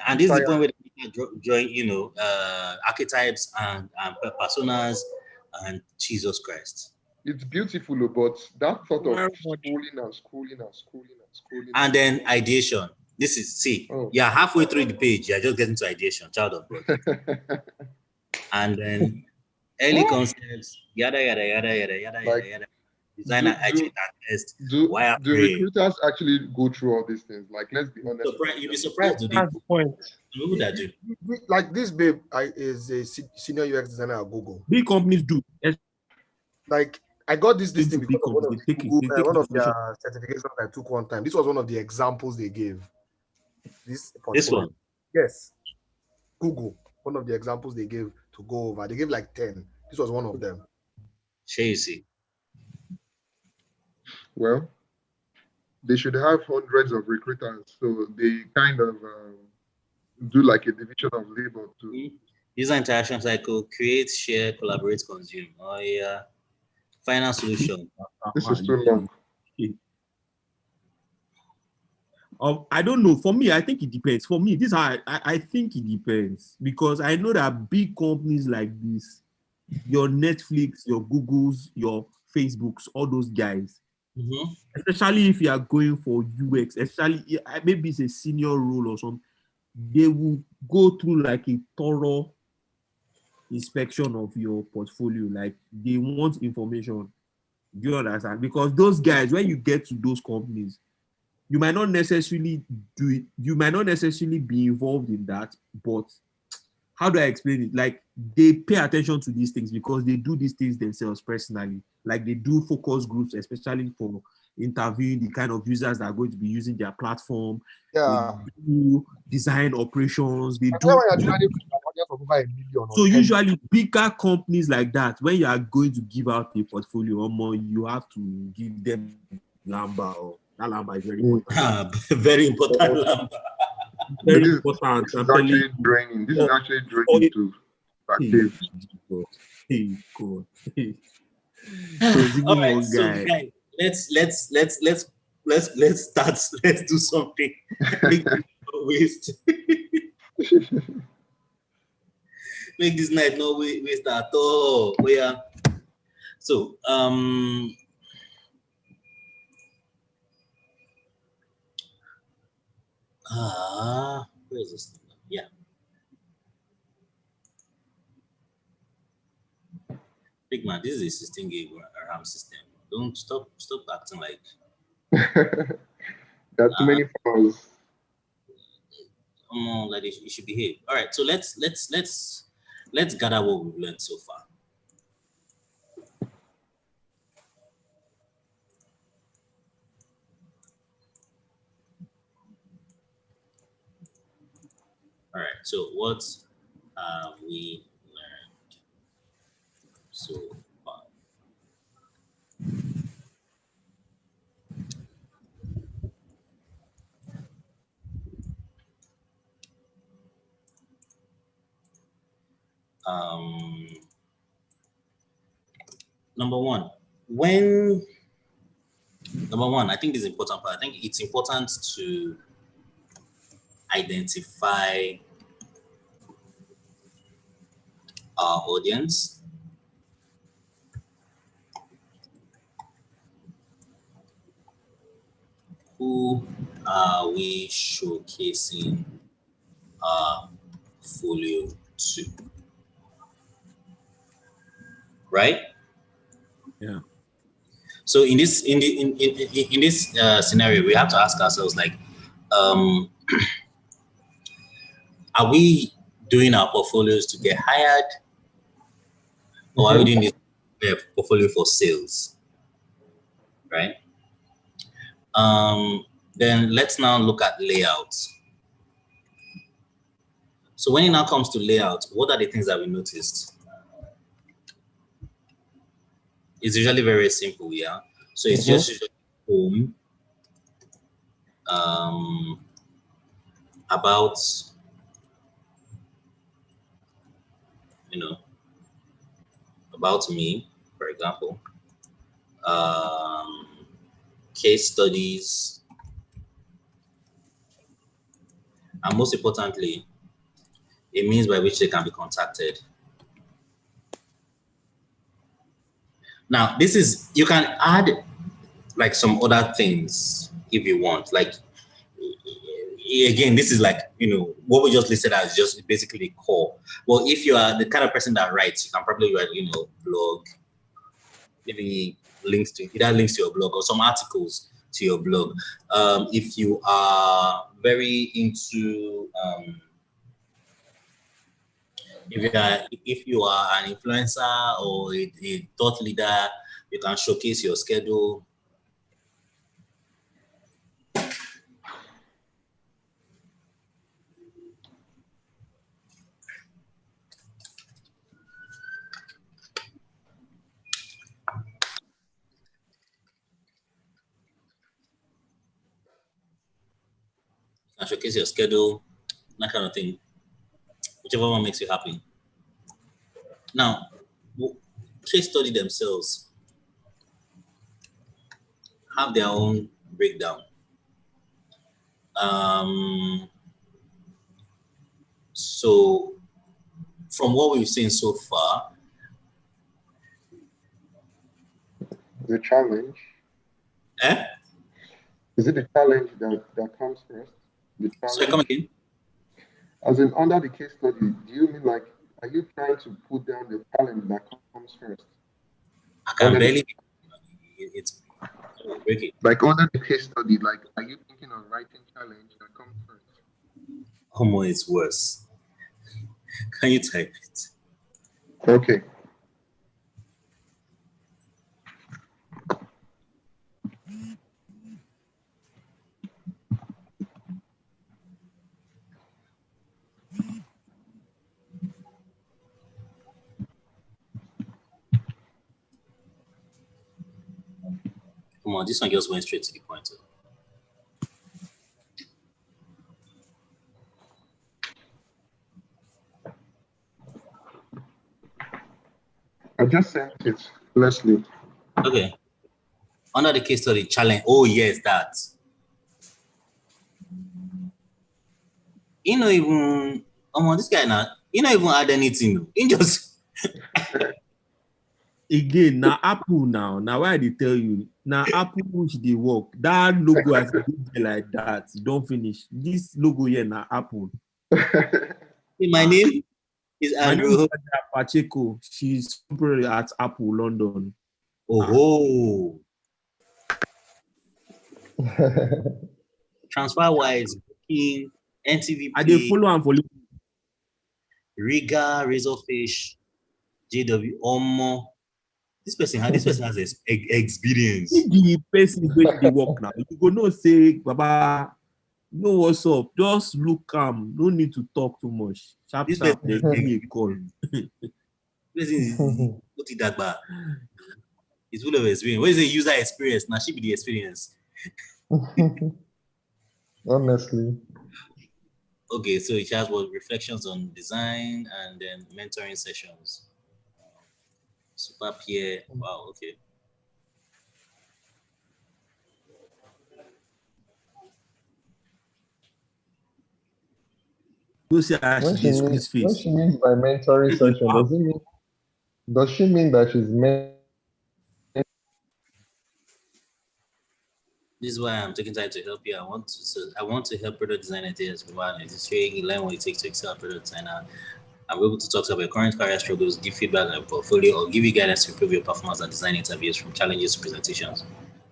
And this is the point where they join, archetypes and personas and Jesus Christ. It's beautiful, but that sort of scrolling and scrolling and scrolling and scrolling. And then ideation. This is, you're halfway through the page, you're just getting to ideation, child of God. And then early concepts, yada, yada, yada, yada, yada, yada, yada. Designer, agent, test. Do recruiters actually go through all these things? Like, let's be honest. You'll be surprised. That's the point. Who that do? Like this babe is a senior UX designer at Google. Big companies do. Like, I got this thing because of one of their certifications I took one time. This was one of the examples they gave. This one? Yes. Google. One of the examples they gave to go over. They gave like 10. This was one of them. Chasey. Well, they should have hundreds of recruiters, so they kind of do like a division of labor to user interaction cycle, create, share, collaborate, consume. Oh yeah. Final solution. This is too long. I don't know. For me, I think it depends. For me, I think it depends, because I know that big companies like this, your Netflix, your Googles, your Facebooks, all those guys, especially if you are going for UX, especially maybe it's a senior role or something, they will go through like a thorough inspection of your portfolio. Like, they want information. Do you understand? Because those guys, when you get to those companies, you might not necessarily do it. You might not necessarily be involved in that, but how do I explain it? Like, they pay attention to these things because they do these things themselves personally. Like, they do focus groups, especially for interviewing the kind of users that are going to be using their platform. Yeah. They do design operations. They do. So usually bigger companies like that, when you are going to give out a portfolio or more, you have to give them Lamba, or that Lamba is very important. Very important Lamba. Very important. This is actually draining. This is actually draining to active. Hey, God. So it's even right, one guy. Let's start. Let's do something. Make this no waste. Make this night no waste at all. Yeah. So where is this? Yeah. Big man, this is a 16 gig RAM system. Don't stop acting like there are too many files. Like it should behave. All right, so let's gather what we've learned so far. All right, so what have we learned so far? Number one, I think this is important, but I think it's important to identify our audience. Who are we showcasing our portfolio to? Right? Yeah. So in this scenario, we have to ask ourselves, like, are we doing our portfolios to get hired, or are we doing this portfolio for sales? Right? Then let's now look at layouts. So when it now comes to layout, what are the things that we noticed? It's usually very simple, yeah. So it's just usually home, about, about me, for example, case studies, and most importantly, a means by which they can be contacted. Now, this is, you can add like some other things if you want. Like, again, this is like, what we just listed as just basically core. Well, if you are the kind of person that writes, you can probably write, blog, maybe links to your blog or some articles to your blog. If you are very into, if you are an influencer or a thought leader, you can showcase your schedule. And showcase your schedule, that kind of thing, whichever one makes you happy. Now, case study themselves have their own breakdown. So, from what we've seen so far, the challenge. Is it the challenge that comes first? The challenge? Sorry, come again. As in, under the case study, do you mean like, are you trying to put down the challenge that comes first? I can barely. It's breaking. Like under the case study, like, are you thinking of writing challenge that comes first? Oh, it's worse. Can you type it? Okay. Come on, this one just went straight to the point. I just sent it, Leslie. Okay. Under the case study, challenge. Oh, yes, that. Even, this guy now, even add anything. He just. Again, now Apple now why they tell you now Apple which they work that logo has been like that. Don't finish this logo here now Apple. My name is Andrew Pacheco. She's at Apple London. Oh. TransferWise, Booking, NTV. I they follow and follow. Riga, Razorfish, JW, Omo. This person has experience. The person where they work now, you go no say, Baba, know what's up. Just look calm. No need to talk too much. Sharp, they give me a call. This is it's full of experience. What is the user experience? Now she be the experience. Honestly. Okay, so it has what reflections on design and then mentoring sessions. Super peer. Wow, okay. When she means by mentoring session, does she mean that she's This is why I'm taking time to help you. I want to help product design ideas provide necessary, learn what it takes to excel at product designer. I'm able to talk about your current career struggles, give feedback on your portfolio, or give you guidance to improve your performance at design interviews from challenges to presentations.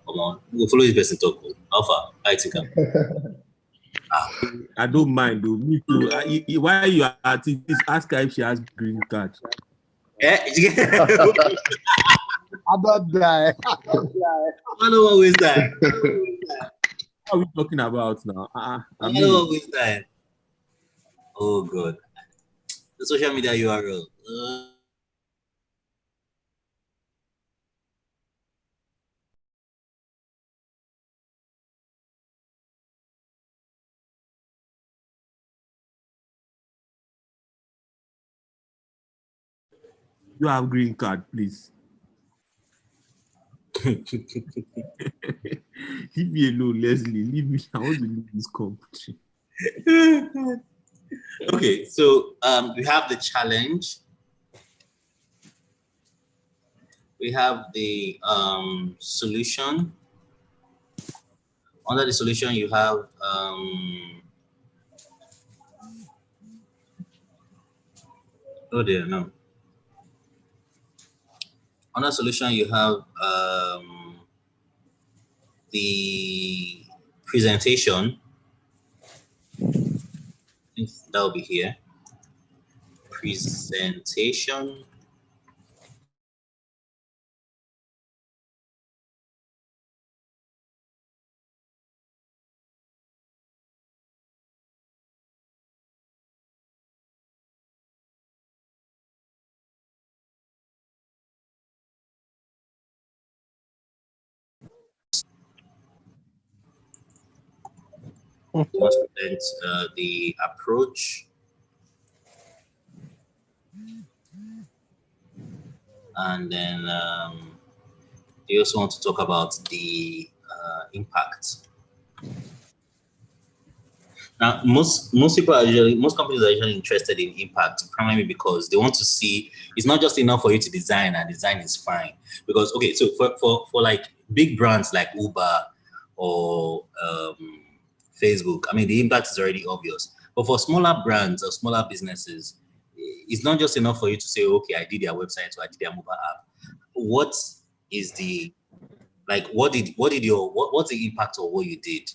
Come on, we'll follow this person talk. Alpha, I think. I don't mind though. Me too. Why you are at it? Ask her if she has green card. I don't die. I don't know what that. What are we talking about now? I don't know what that. Oh God. The social media URL. You have green card, please. Leave me alone, Leslie. Leave me. I want to leave this country. Okay, so we have the challenge. We have the solution. Under the solution, you have oh dear, no. Under solution, you have the presentation. I think that will be here. Presentation. Present the approach, and then they also want to talk about the impact. Now, most companies are usually interested in impact primarily because they want to see it's not just enough for you to design and design is fine. Because okay, so for like big brands like Uber or Facebook, I mean the impact is already obvious. But for smaller brands or smaller businesses, it's not just enough for you to say, okay, I did their website or I did their mobile app. What is the like? What's the impact of what you did?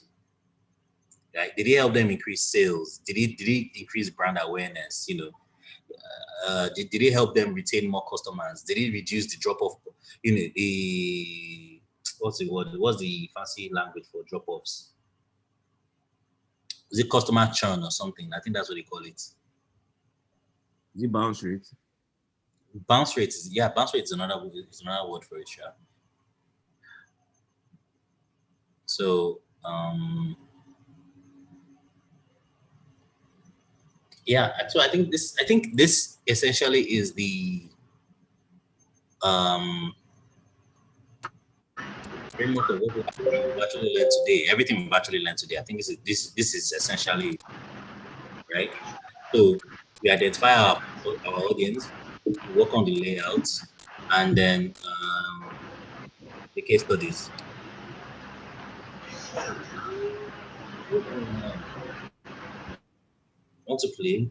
Right? Did it help them increase sales? Did it increase brand awareness? You know, did it help them retain more customers? Did it reduce the drop off? You know, the what's the word? What's the fancy language for drop offs? Is it customer churn or something? I think that's what they call it. Is it bounce rate? Bounce rate is bounce rate is another word for it, sure. So yeah, so I think this essentially is the framework of what we've actually learned today. Everything we've actually learned today, I think this is essentially right. So we identify our audience, we work on the layouts, and then the case studies. Want to play?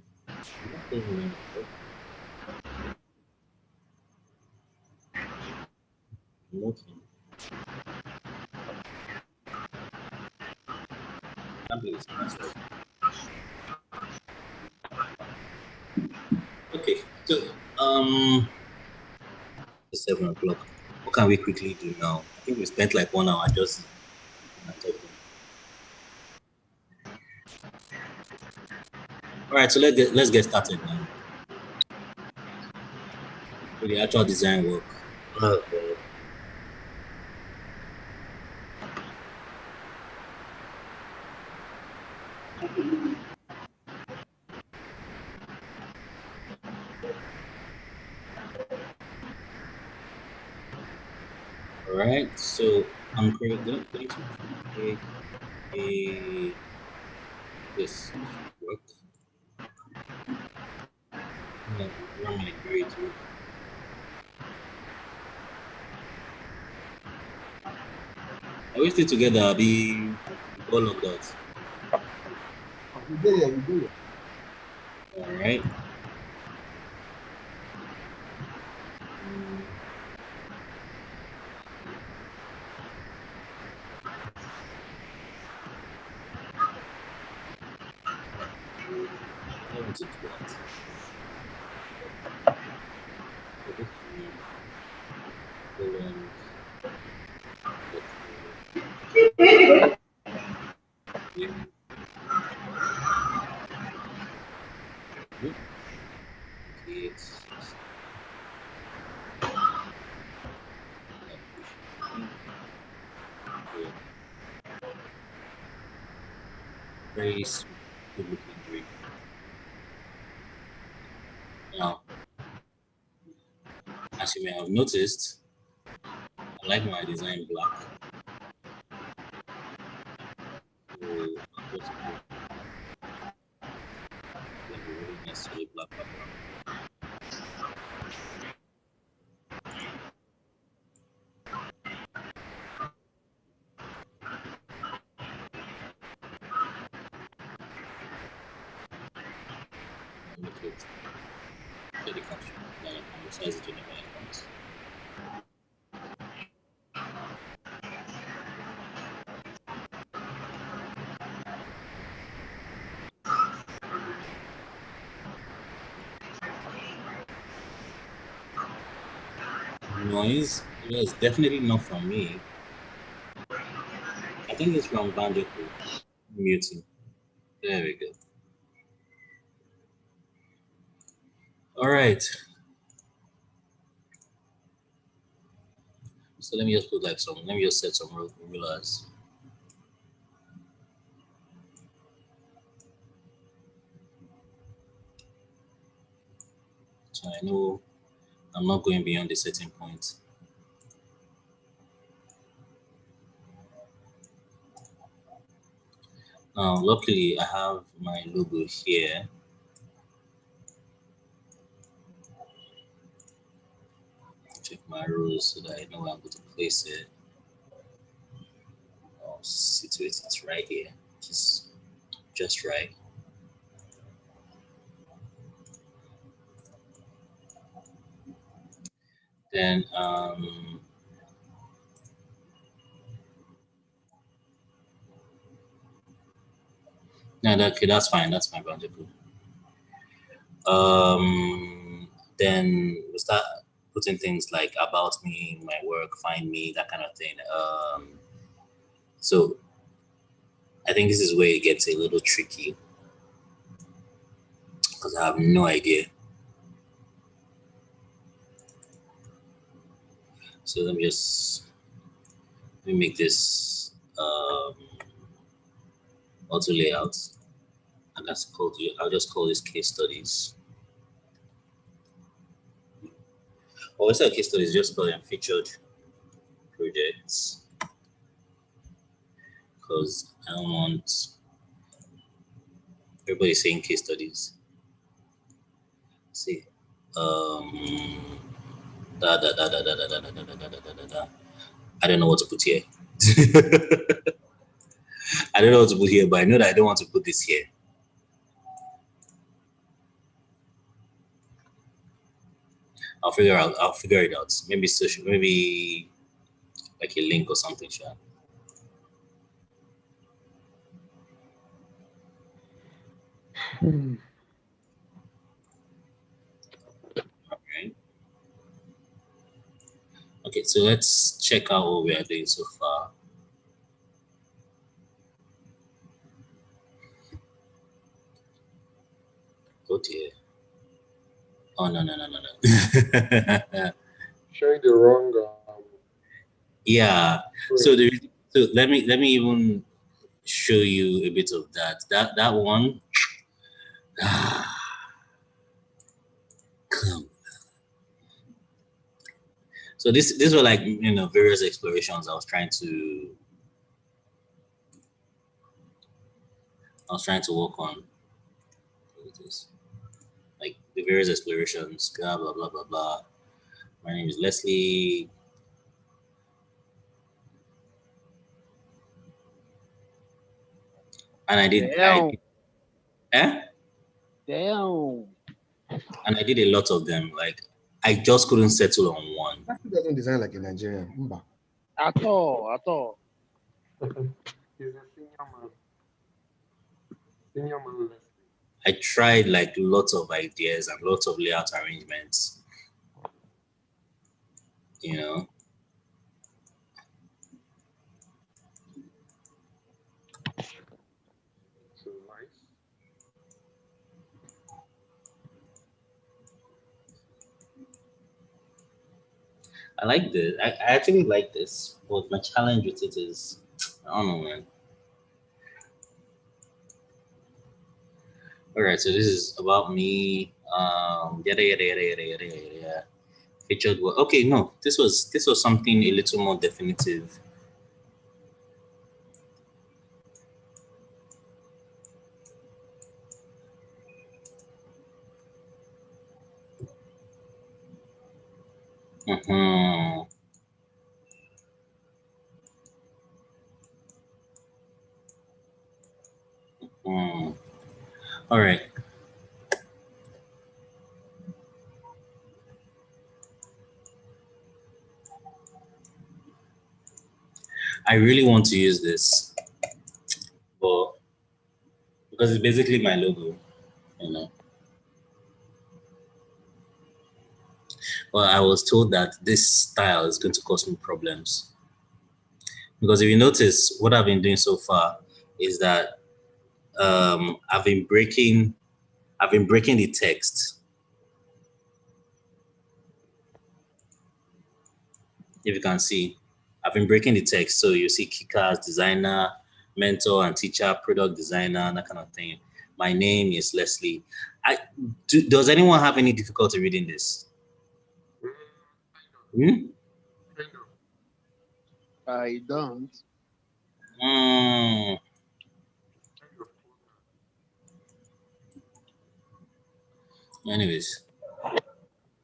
Nothing. Okay, so it's 7 o'clock. What can we quickly do now? I think we spent like 1 hour just talking. All right, so let's get started now. With the actual design work. Oh, God. All right, so I'm going to create this work. Run my grade too. Are we still together? I'll be all of that. We do it. All right. I want to do that. Very good looking grade. Now, As you may have noticed, I like my design black. So I'll just put like a really nice solid black background. Make it get the caption, then I can resize it whenever I want. Noise? Yes, definitely not from me. I think it's from Banjo. Muting. There we go. All right. So let me just put like let me just set some rulers. So I know I'm not going beyond a certain point. Now, luckily, I have my logo here. Check my rules so that I know where I'm going to place it. I'll situate it right here, just right. Then no, okay, that's fine. That's my boundary. Then we start putting things like about me, my work, find me, that kind of thing. So I think this is where it gets a little tricky because I have no idea. So let me make this auto layout, and that's called I'll just call this case studies. Or instead of case studies, just call them featured projects, because I don't want everybody saying case studies. See, I don't know what to put here. I don't know what to put here, but I know that I don't want to put this here. I'll figure it out. Maybe social, maybe like a link or something, sure. Okay. Okay, so let's check out what we are doing so far. Oh dear. Oh no. Showing the wrong. Yeah. So let me even show you a bit of that. That one. So these were like various explorations I was trying to work on. Like the various explorations, blah blah blah blah blah. My name is Leslie. And I did. Damn. And I did a lot of them. Like I just couldn't settle on one. That doesn't design like a Nigerian. At all. He's a senior man. Senior man. I tried like lots of ideas and lots of layout arrangements. So nice. I like this. I actually like this, but my challenge with it is, I don't know, man. All right, so this is about me. Yada. Featured work. Okay, no, this was something a little more definitive. Mm-hmm. Mm. All right. I really want to use this, but because it's basically my logo, you know. Well, I was told that this style is going to cause me problems. Because if you notice, what I've been doing so far is that I've been breaking the text. If you can see, I've been breaking the text. So you see kickers, designer, mentor and teacher, product designer, that kind of thing. My name is Leslie. Does anyone have any difficulty reading this? Hmm? I don't. Anyways,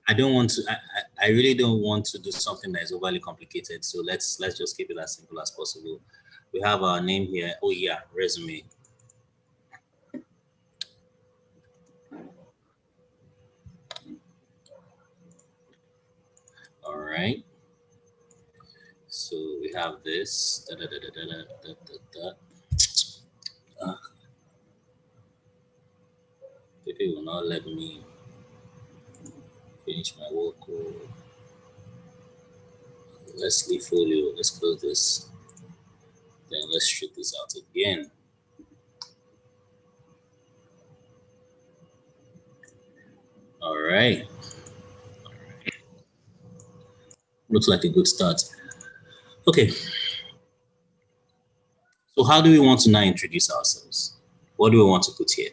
I don't want to. I really don't want to do something that is overly complicated. So let's just keep it as simple as possible. We have our name here. Oh yeah, resume. All right. So we have this. Da, da, da, da, da, da, da, da. People will not let me finish my work. Let's leave folio. Let's close this. Then let's shoot this out again. All right. Looks like a good start. Okay. So how do we want to now introduce ourselves? What do we want to put here?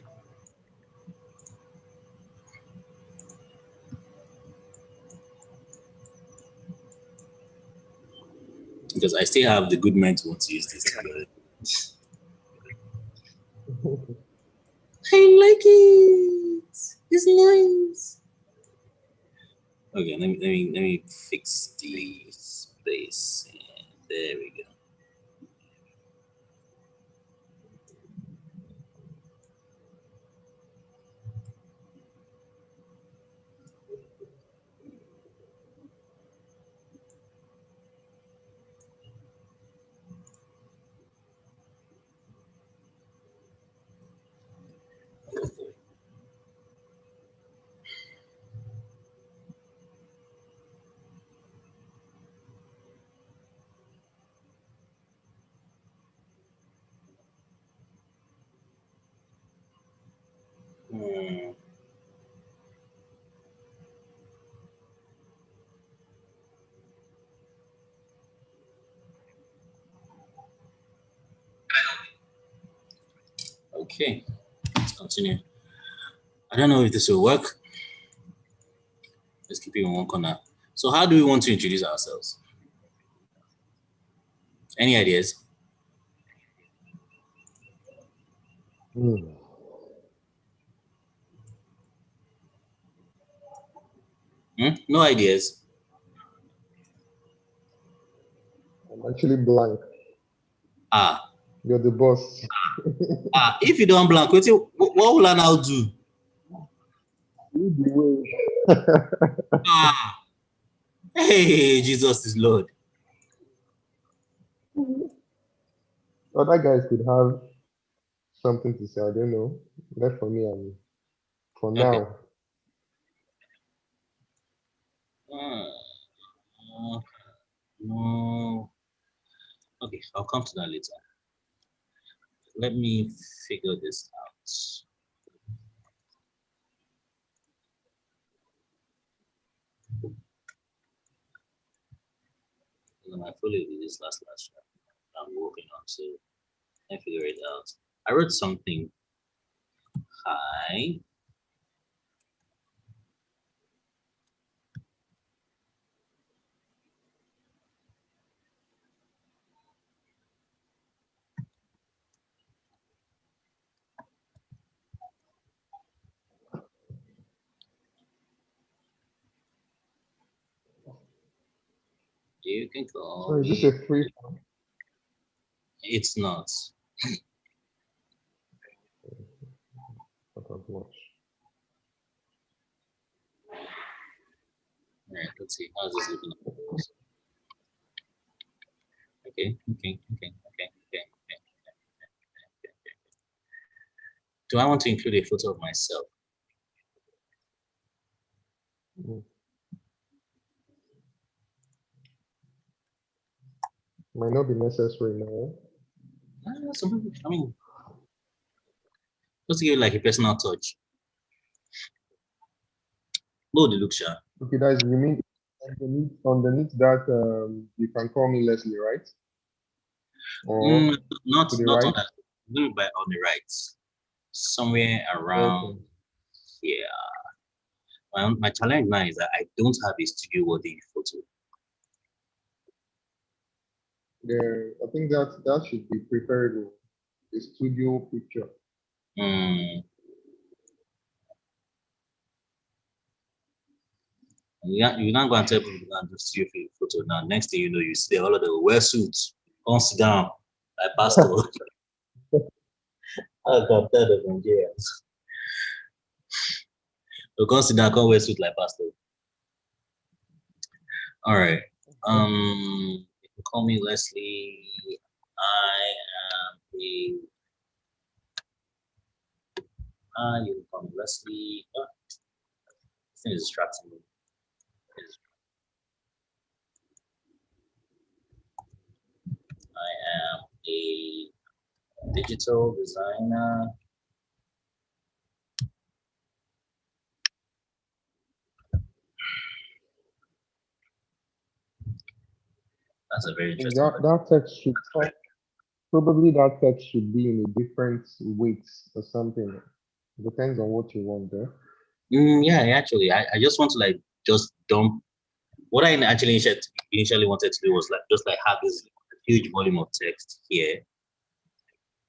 Because I still have the good mind to want to use this. I like it. It's nice. Okay, let me fix the space. There we go. Okay, let's continue. I don't know if this will work. Let's keep it in one corner. So how do we want to introduce ourselves? Any ideas? No ideas? I'm actually blank. You're the boss. If you don't blank, what will I now do? Lead the way. Hey, Jesus is Lord. Other guys could have something to say. I don't know. Left for me and for now. No. Okay, I'll come to that later. Let me figure this out. I fully did this last I'm working on, so I figure it out. I wrote something. Hi. You can call So is me. this a free? It's not. Watch. All right, let's see. How's this looking? Okay. Do I want to include a photo of myself? Might not be necessary now. I mean, just to give like a personal touch. Oh, the look sharp. Okay, guys, you mean underneath that you can call me Leslie, right? Or not to the not right? on that. Maybe by on the right, somewhere around here. My challenge now is that I don't have a studio worthy photo. Yeah, I think that should be preferable. A studio picture. You're not going to tell people to go and do studio photo now. Next thing you know, you see all of the wear suits. Come sit down, like pastor. I got tired of Nigerians. So come sit down, come wear suit like pastor. All right. You can call me Leslie. I am a. You can call me Leslie. This thing is distracting me. I am a digital designer. That's a very interesting. That text should probably that text should be in a different weight or something. Depends on what you want there. Yeah, actually, I just want to like just dump. What I actually initially wanted to do was like just like have this huge volume of text here.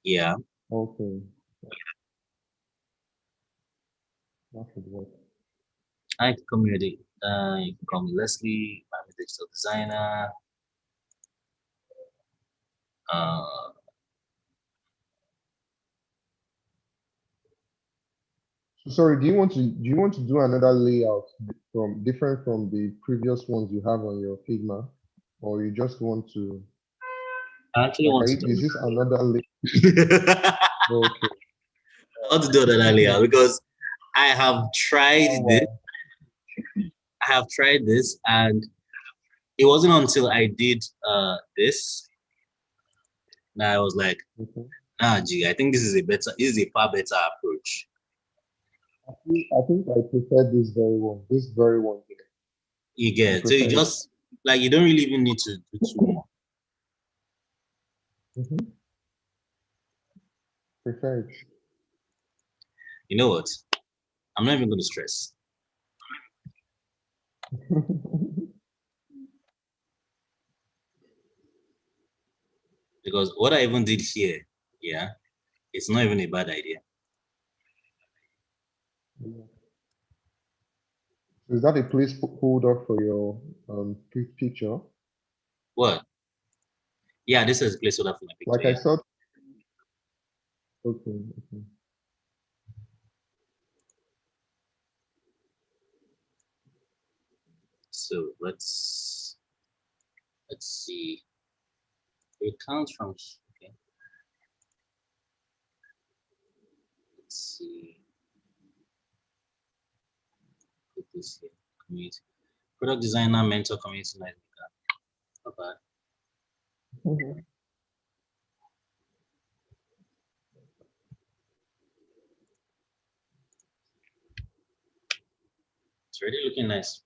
Yeah. Okay. That should work. Hi, community. You can call me Leslie. I'm a digital designer. Sorry, do you want to do another layout from different from the previous ones you have on your Figma, or you just want to? I actually want to do. Is this another layout? Okay. I want to do another layout because I have tried this. I have tried this, and it wasn't until I did this that I was like, gee, I think this is a far better approach. I think I prefer this very one. This very one here. You get so you just like you don't really even need to do too much. Prefer it. You know what? I'm not even going to stress. Because what I even did here, yeah, it's not even a bad idea. Is that a placeholder for your picture? What? Yeah, this is a placeholder for my picture. Like I saw. Okay. So let's see. It counts from okay. Let's see. Put this here. Community. Product designer, mentor, community manager. Not bad. It's already looking nice.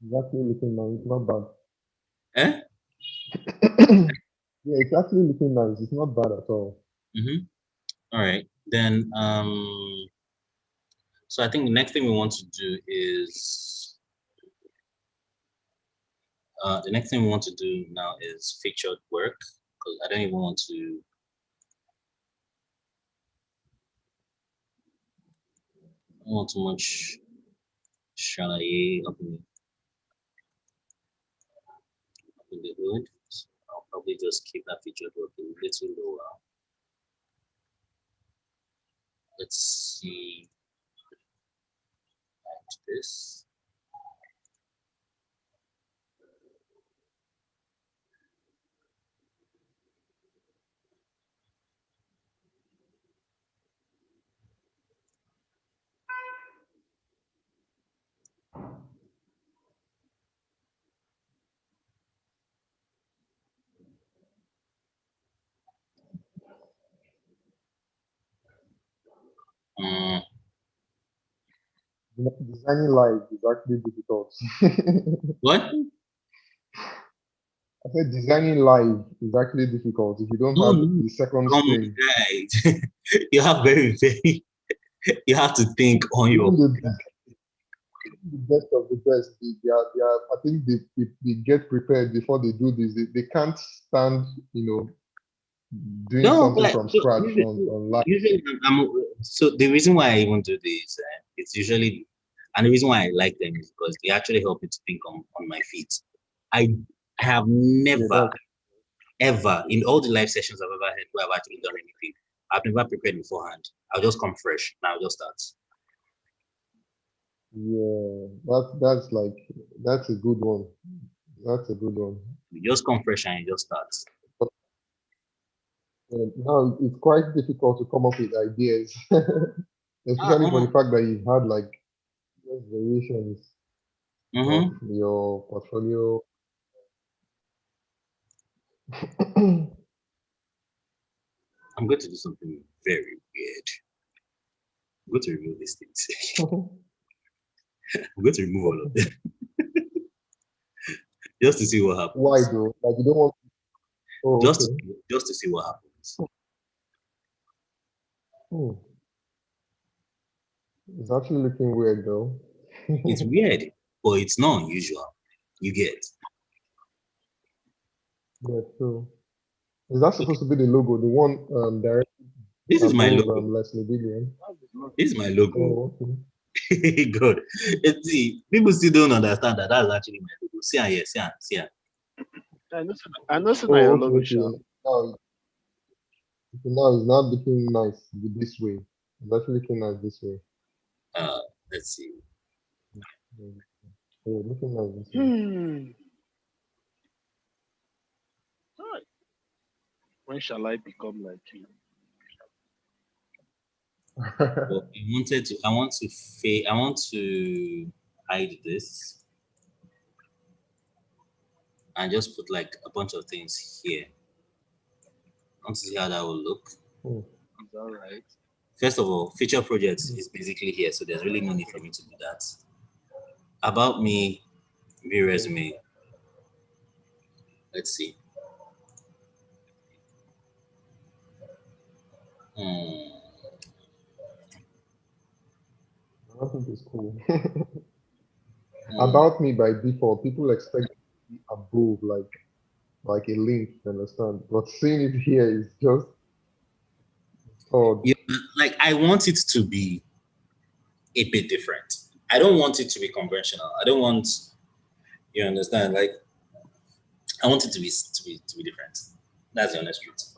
It's actually looking nice. It's not bad. Eh? Yeah, it's actually looking nice. It's not bad at all. All right. Then so I think the next thing we want to do is the next thing we want to do now is featured work, because I don't even want to too much shalaye of me. in the hood. So I'll probably just keep that featured work a little lower. Let's see. This. Designing live is actually difficult. What? I said designing live is actually difficult if you don't No, have no. the second Come string. right. You have very you have to think on your. Even the best of the best, I think they get prepared before they do this. They can't stand, doing No, something but from so scratch on live. usually so the reason why I even do this, it's usually, and the reason why I like them is because they actually help me to think on my feet. I have Yeah, never, ever, in all the live sessions I've ever had where I've actually done anything, I've never prepared beforehand. I'll just come fresh and I'll just start. that's a good one. That's a good one. You just come fresh and you just start. But now it's quite difficult to come up with ideas, especially for the fact that you've had like variations of your portfolio. I'm going to do something very weird. I'm going to remove these things. I'm going to remove all of them just to see what happens. Why though? Like you don't want. Oh, just okay. just to see what happens. Hmm. It's actually looking weird though. It's weird, but it's not unusual. You get. Yeah, true. Is that supposed to be the logo? The one directly This is my above logo. Leslie Billion? This is my logo. Oh, okay. Good. See, people still don't understand that that's actually my logo. See here, see here. I know it's Oh, not your okay, logo, okay. Sha. Now it's not looking nice this way. It's actually looking nice this way. Let's see. Yeah, looking nice this way. Alright. When shall I become like you? Well, I want to hide this and just put like a bunch of things here. I want to see how that will look. Is that right? First of all, feature projects is basically here, so there's really no need for me to do that. About me, view resume. Let's see. I think it's cool. About me by default, people expect it to be above, like a link, you understand? But seeing it here is just odd. Yeah, like I want it to be a bit different. I don't want it to be conventional. I don't want, you understand, like I want it to be different. That's the honest truth.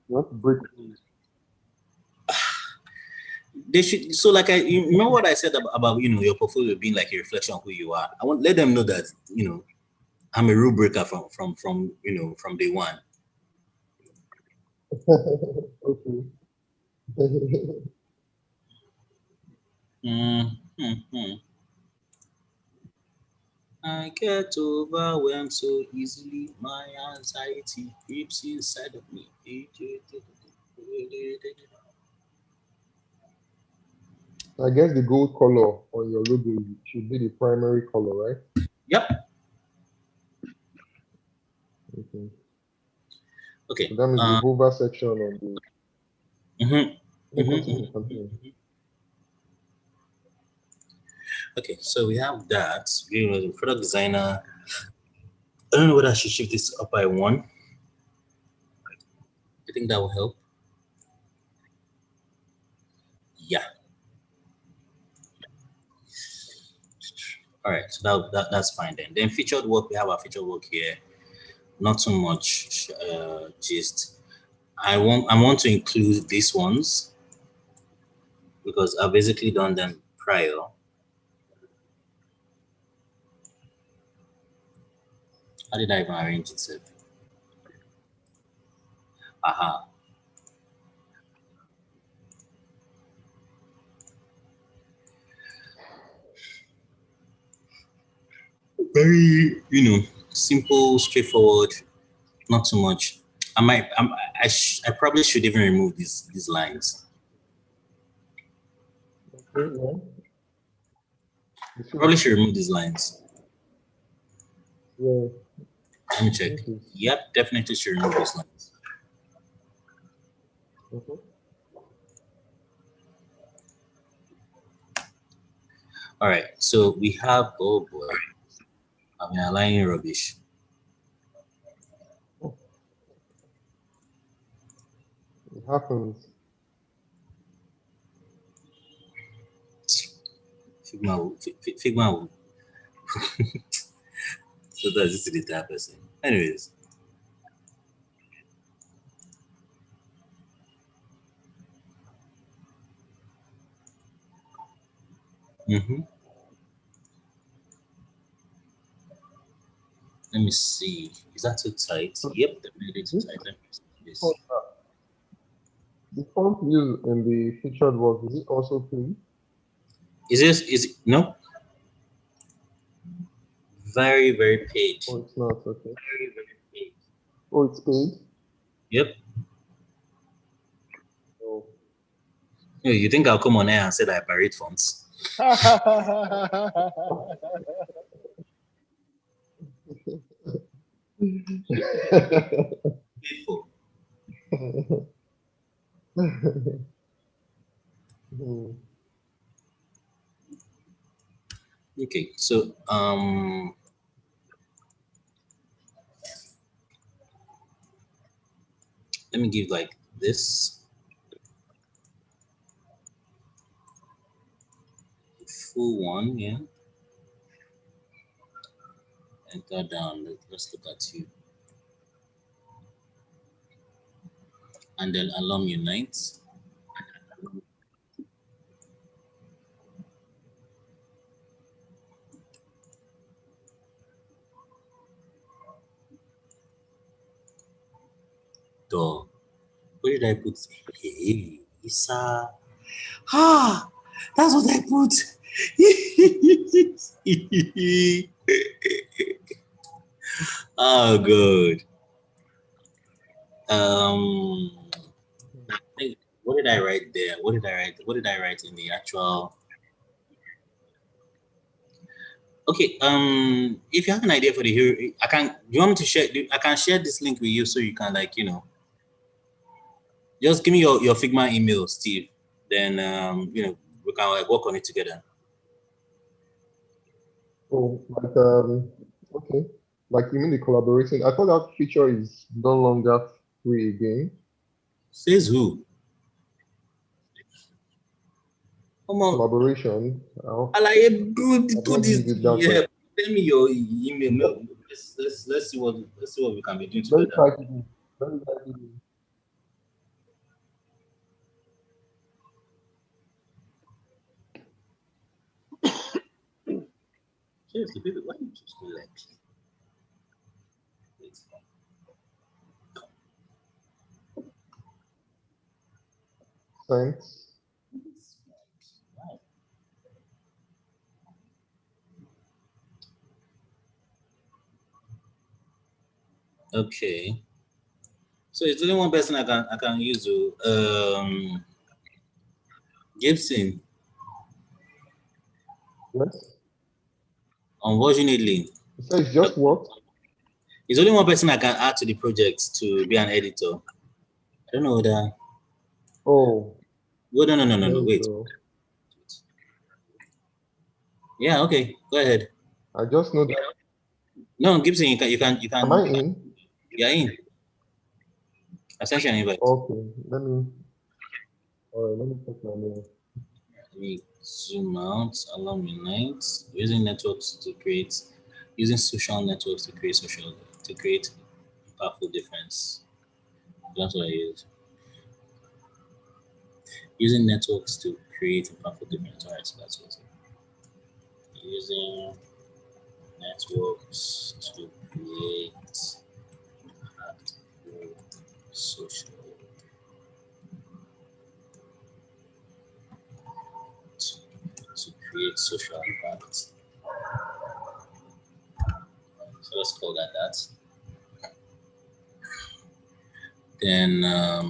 What break? They should, so like you remember what I said about your portfolio being like a reflection of who you are. I want let them know that I'm a rule breaker from from day one. Okay. I get overwhelmed so easily. My anxiety creeps inside of me. I guess the gold color on your logo should be the primary color, right? Yep. Okay. Okay. So that means the hover section on the. Continue. Okay, so we have that. The product designer. I don't know whether I should shift this up by one. I think that will help. Yeah. All right, so that's fine then. Then featured work, we have our featured work here. not too much gist. I want to include these ones because I've basically done them prior. How did I even arrange it? Aha. Very, simple, straightforward, not too much. I probably should even remove these lines. Okay, yeah. Probably should remove these lines. Yeah. Let me check. Yep, definitely should remove these lines. All right, so we have, oh boy, I've been aligning rubbish. It happens. Figma. So that's just the type person. Anyways. Let me see. Is that too tight? Yep, definitely too tight. Let me see this. The font used in the featured work, is it also paid? Is it no? Very, very paid. Oh, it's not, okay. Very, very paid. Oh, it's paid? Yep. Oh. You think I'll come on air and say that I pirate fonts? Painful. Okay, so let me give like this full one, yeah. Enter down. Let's look at you. And then alum unites. Dog. Where did I put? Hey, Isa. Ah, that's what I put. Oh, good. What did I write there? What did I write? What did I write in the actual? Okay. If you have an idea for the hero, I can. Do you want me to share? I can share this link with you so you can just give me your Figma email, Steve. Then we can work on it together. Oh, like okay. Like you mean the collaborating? I thought that feature is no longer free again. Says who? Come on. Collaboration. I like good. Put this. Yeah. Tell me your email. Let's see what we can be doing together. Let me try to do. Seriously, baby, why you just do like? Thanks. Okay. So it's only one person I can use. Gibson. Yes. Unfortunately. So it's just what? It's only one person I can add to the project to be an editor. I don't know whether. Oh. Well, no. Wait. Yeah. Okay. Go ahead. I just know that. No, Gibson, you can. Am I in? You're in. I sent you an invite. Okay. Let me check my mail. Let me zoom out. Allow me nights. Using social networks to create impactful difference. That's what I use. Using networks to create impactful difference. All right, so that's what it is. Using networks to create impactful social to create social impact. So let's call that that. Then let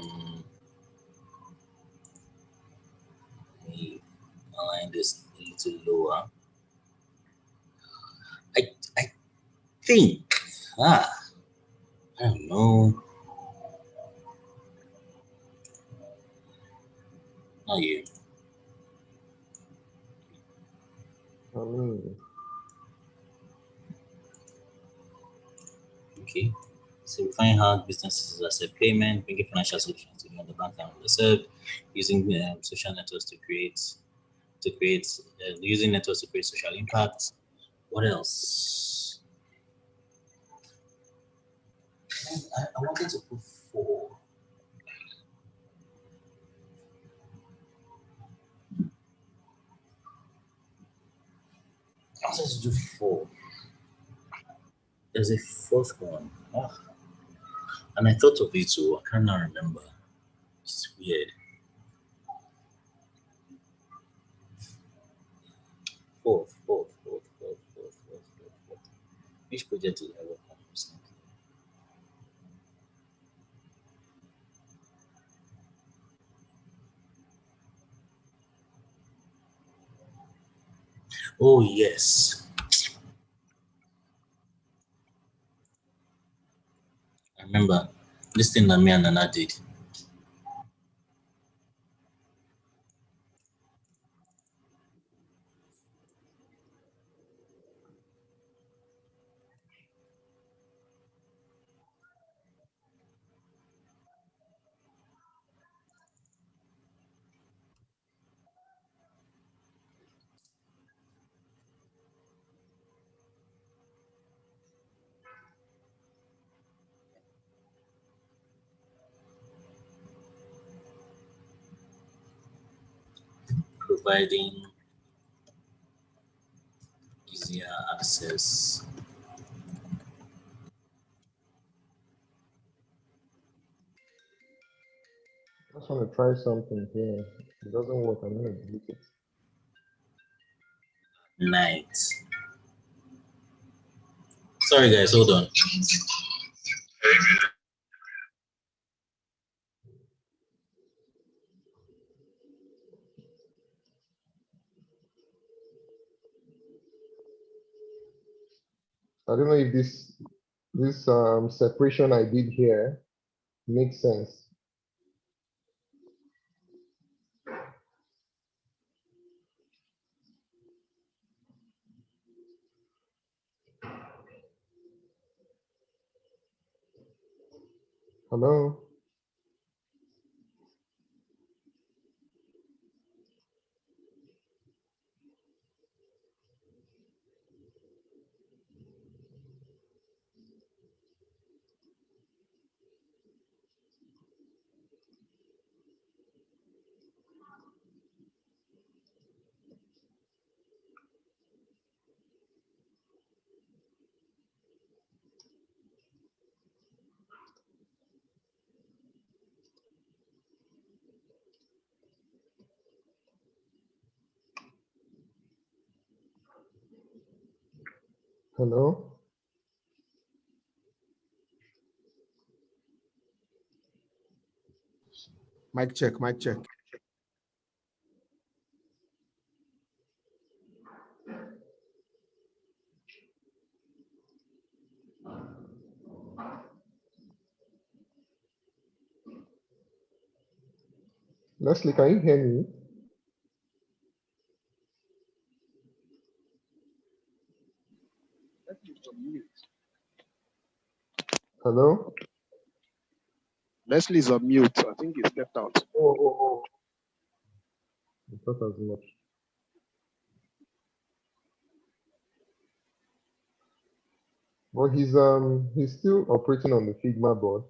me align this a little lower. I think I don't know. Not you. Okay. So refine how businesses accept payment, bringing financial solutions to the bank and underserved, using social networks to create using networks to create social impact. What else? I wanted to put 4. I wanted to do 4. There's a 4th one. And I thought of it too. I cannot remember. It's weird. 4th. Which project did I work on recently? Oh yes. I remember this thing that me and Nana did. Providing easier access. I just want to try something here. It doesn't work. I'm going to delete it. Night. Sorry guys, hold on. I don't know if this separation I did here makes sense. Hello? Hello? Mic check. Leslie, can you hear me? Hello? Leslie's on mute. I think he stepped out. Oh. I thought as much. Well, he's still operating on the Figma board.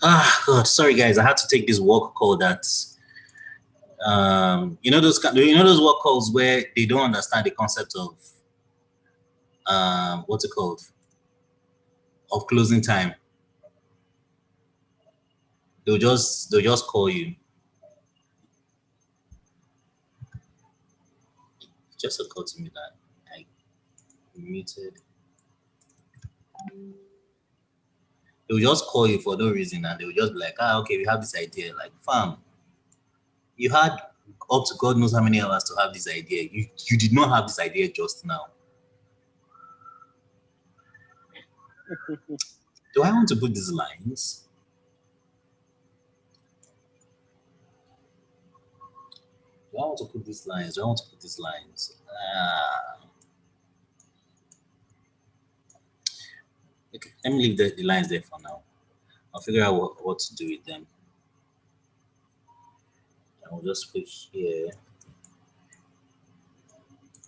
Ah, God, sorry guys, I had to take this work call that you know those work calls where they don't understand the concept of what's it called? Of closing time. They'll just call you. just occurred to me that I muted. They will just call you for no reason and they will just be like, okay, we have this idea. Like, fam, you had up to God knows how many hours to have this idea. You did not have this idea just now. Do I want to put these lines? Do I want to put these lines? Do I want to put these lines? Okay, let me leave the lines there for now. I'll figure out what to do with them. I'll just put here.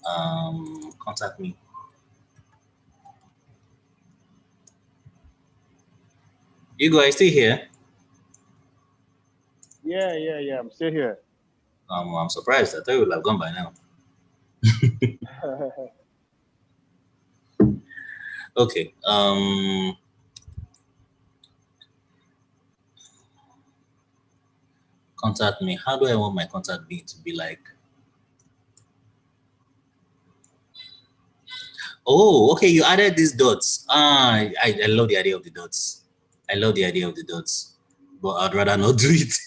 Contact me. You guys still here? Yeah. I'm still here. I'm surprised. I thought you would have gone by now. Okay. Contact me. How do I want my contact be to be like? Oh, okay. You added these dots. I love the idea of the dots. I love the idea of the dots, but I'd rather not do it.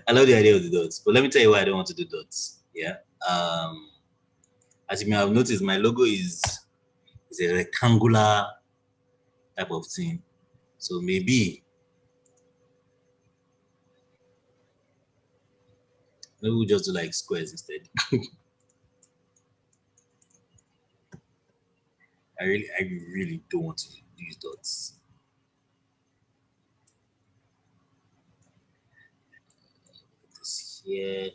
I love the idea of the dots, but let me tell you why I don't want to do dots. Yeah. As you may have noticed, my logo is a rectangular type of thing. So maybe we'll just do like squares instead. I really don't want to use dots. Put this here,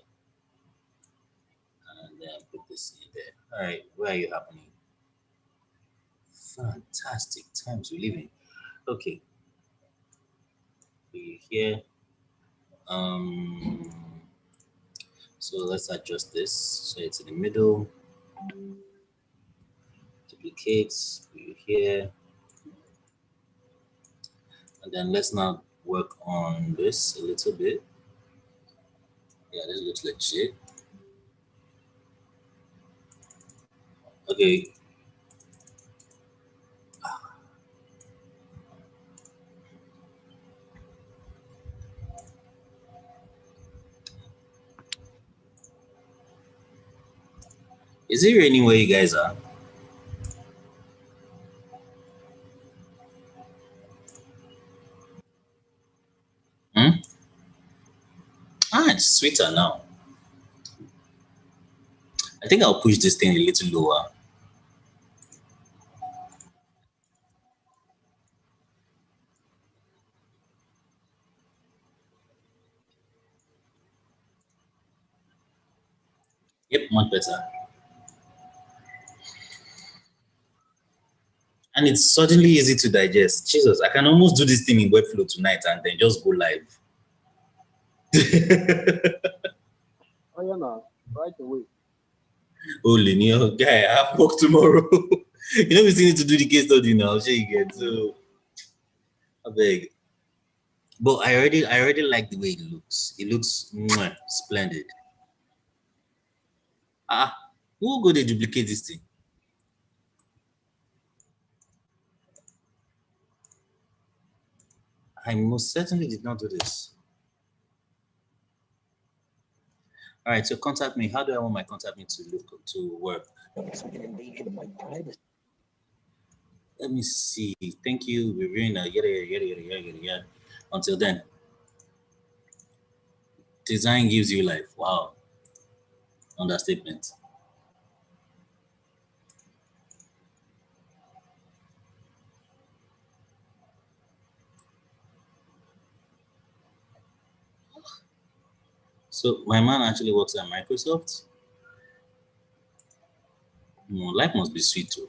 and then put this in there. All right, where are you happening? Fantastic times we live in. Okay, we're here. So let's adjust this so it's in the middle. Duplicates, we're here. And then let's now work on this a little bit. Yeah, this looks legit. Okay. Is it raining where you guys are? It's sweeter now. I think I'll push this thing a little lower. Yep, much better. And it's suddenly easy to digest. Jesus, I can almost do this thing in Webflow tonight and then just go live. Oh yeah, no, right away. Oh, linear guy, I have work tomorrow. You know we still need to do the case study now. I'll show you again. So I beg. But I already like the way it looks. It looks splendid. Who go to duplicate this thing? I most certainly did not do this. All right, so contact me. How do I want my contact me to work? Let me see. Thank you. Reviewing yada. Until then, design gives you life. Wow. Understatement. So my man actually works at Microsoft. Life must be sweet too.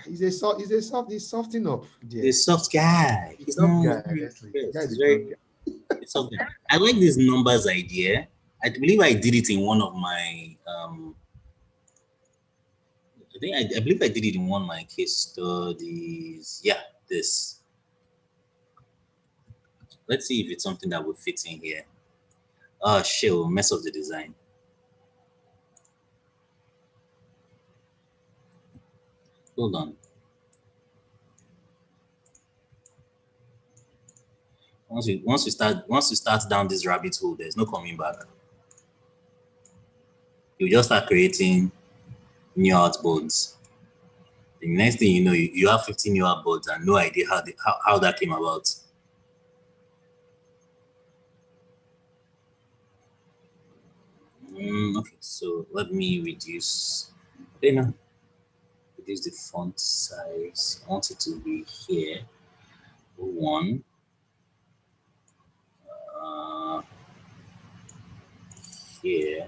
He's softening up. Yeah. He's a soft guy. He's not guy. It's soft guy. I like this numbers idea. I believe I did it in one of my I believe I did it in one of my case studies. Yeah, this. Let's see if it's something that would fit in here. Oh shit, we'll mess up the design. Hold on. Once you start down this rabbit hole, there's no coming back. You just start creating new outboards. The next thing you know, you have 15 new outboards and no idea how that came about. Okay, so let me reduce. Reduce the font size. I want it to be here. One. Here.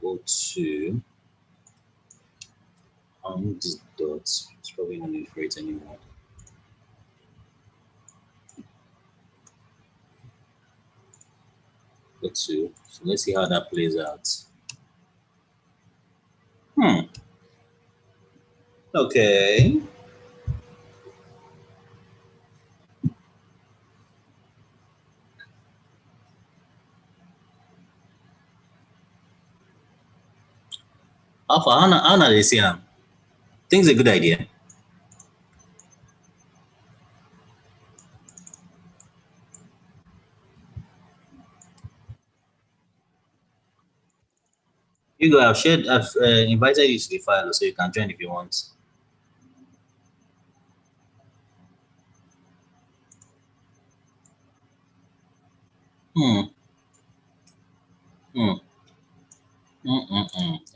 Go to. These dots. It's probably not need for it anymore. Go to. So let's see how that plays out. Okay. How now they see him? Think it's a good idea. You go. I've invited you to the file so you can join if you want.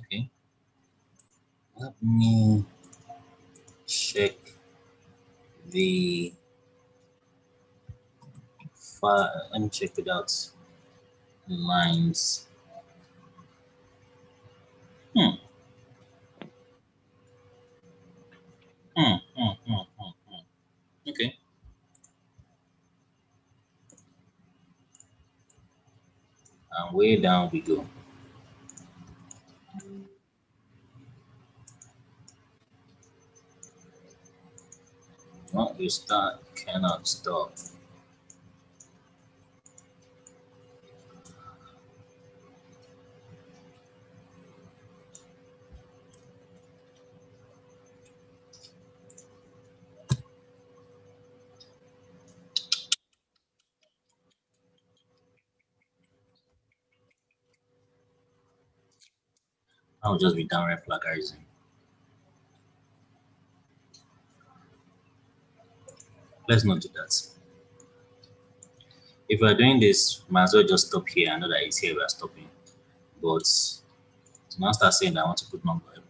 Okay. Let me check the file. Let me check without lines. Okay. And way down we go. What you start cannot stop. I'll just be downright plagiarizing. Let's not do that. If we're doing this, might as well just stop here. I know that it's here we're stopping. But to now start saying that I want to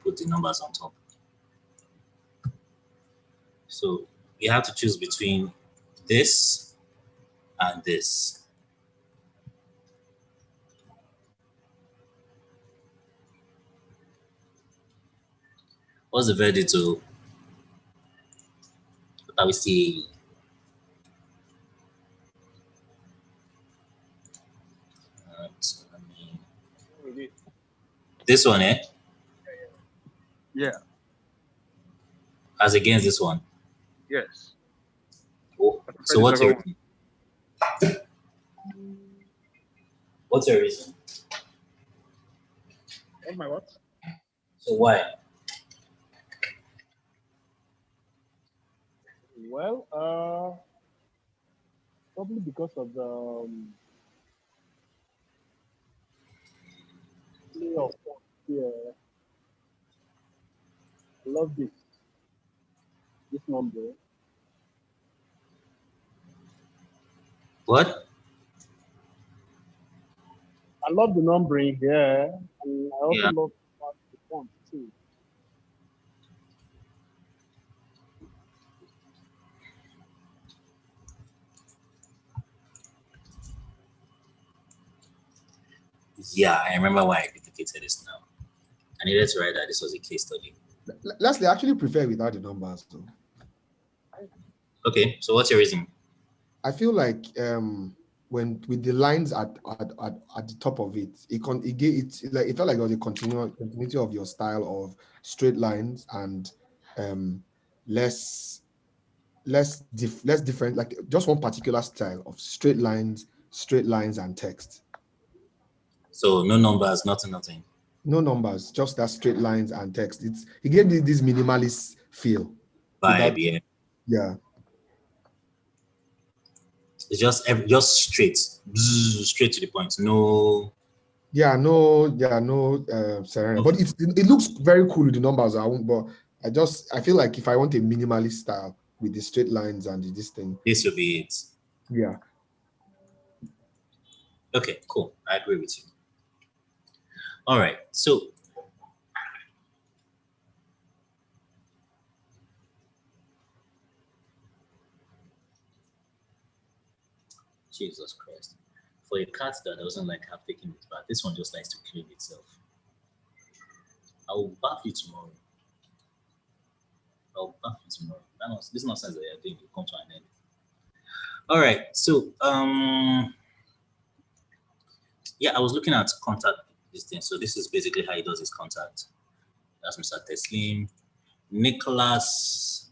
put the numbers on top. So you have to choose between this and this. What's the verdict? So what are we seeing? So this one, eh? Yeah. As against this one? Yes. Oh, so what's your reason? What's your reason? Oh my what? So why? Well, probably because of the play of yeah. I love this number. What? I love the numbering, yeah, and I also love the font too. Yeah, I remember why I duplicated this now. I needed to write that this was a case study. Lastly, I actually prefer without the numbers though. Okay, so what's your reason? I feel like when with the lines at the top of it, it felt like there was a continuity of your style of straight lines and less different, like just one particular style of straight lines and text. So no numbers, nothing. No numbers, just that straight lines and text. He gave me this minimalist feel. Vibe, yeah. It's just straight to the point. No. No ceremony. But it looks very cool with the numbers. I feel like if I want a minimalist style with the straight lines and this thing, this will be it. Yeah. Okay, cool. I agree with you. All right, so Jesus Christ. For a cat that doesn't like have taken its bath, this one just likes to clean itself. I will bath you tomorrow. This nonsense that you're doing will come to an end. All right, so yeah, I was looking at contact this thing. So this is basically how he does his contact. That's Mr. Teslim. Nicholas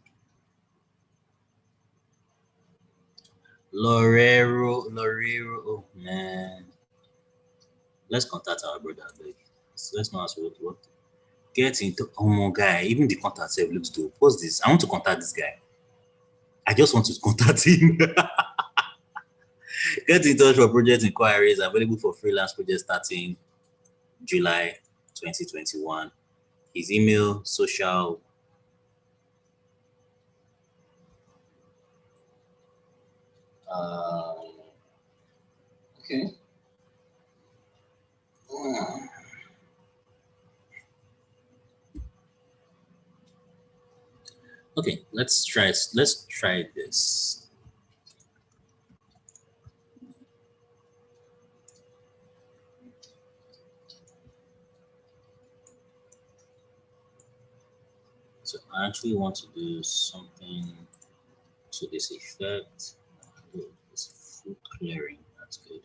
Lorero. Oh man. Let's contact our brother. Let's not ask what. Get into guy. Even the contact self looks dope. What's this? I want to contact this guy. I just want to contact him. Get in touch for project inquiries available for freelance projects starting July 2021. His email, social. Okay. Okay, let's try this. So I actually want to do something to this effect. It's full clearing, that's good.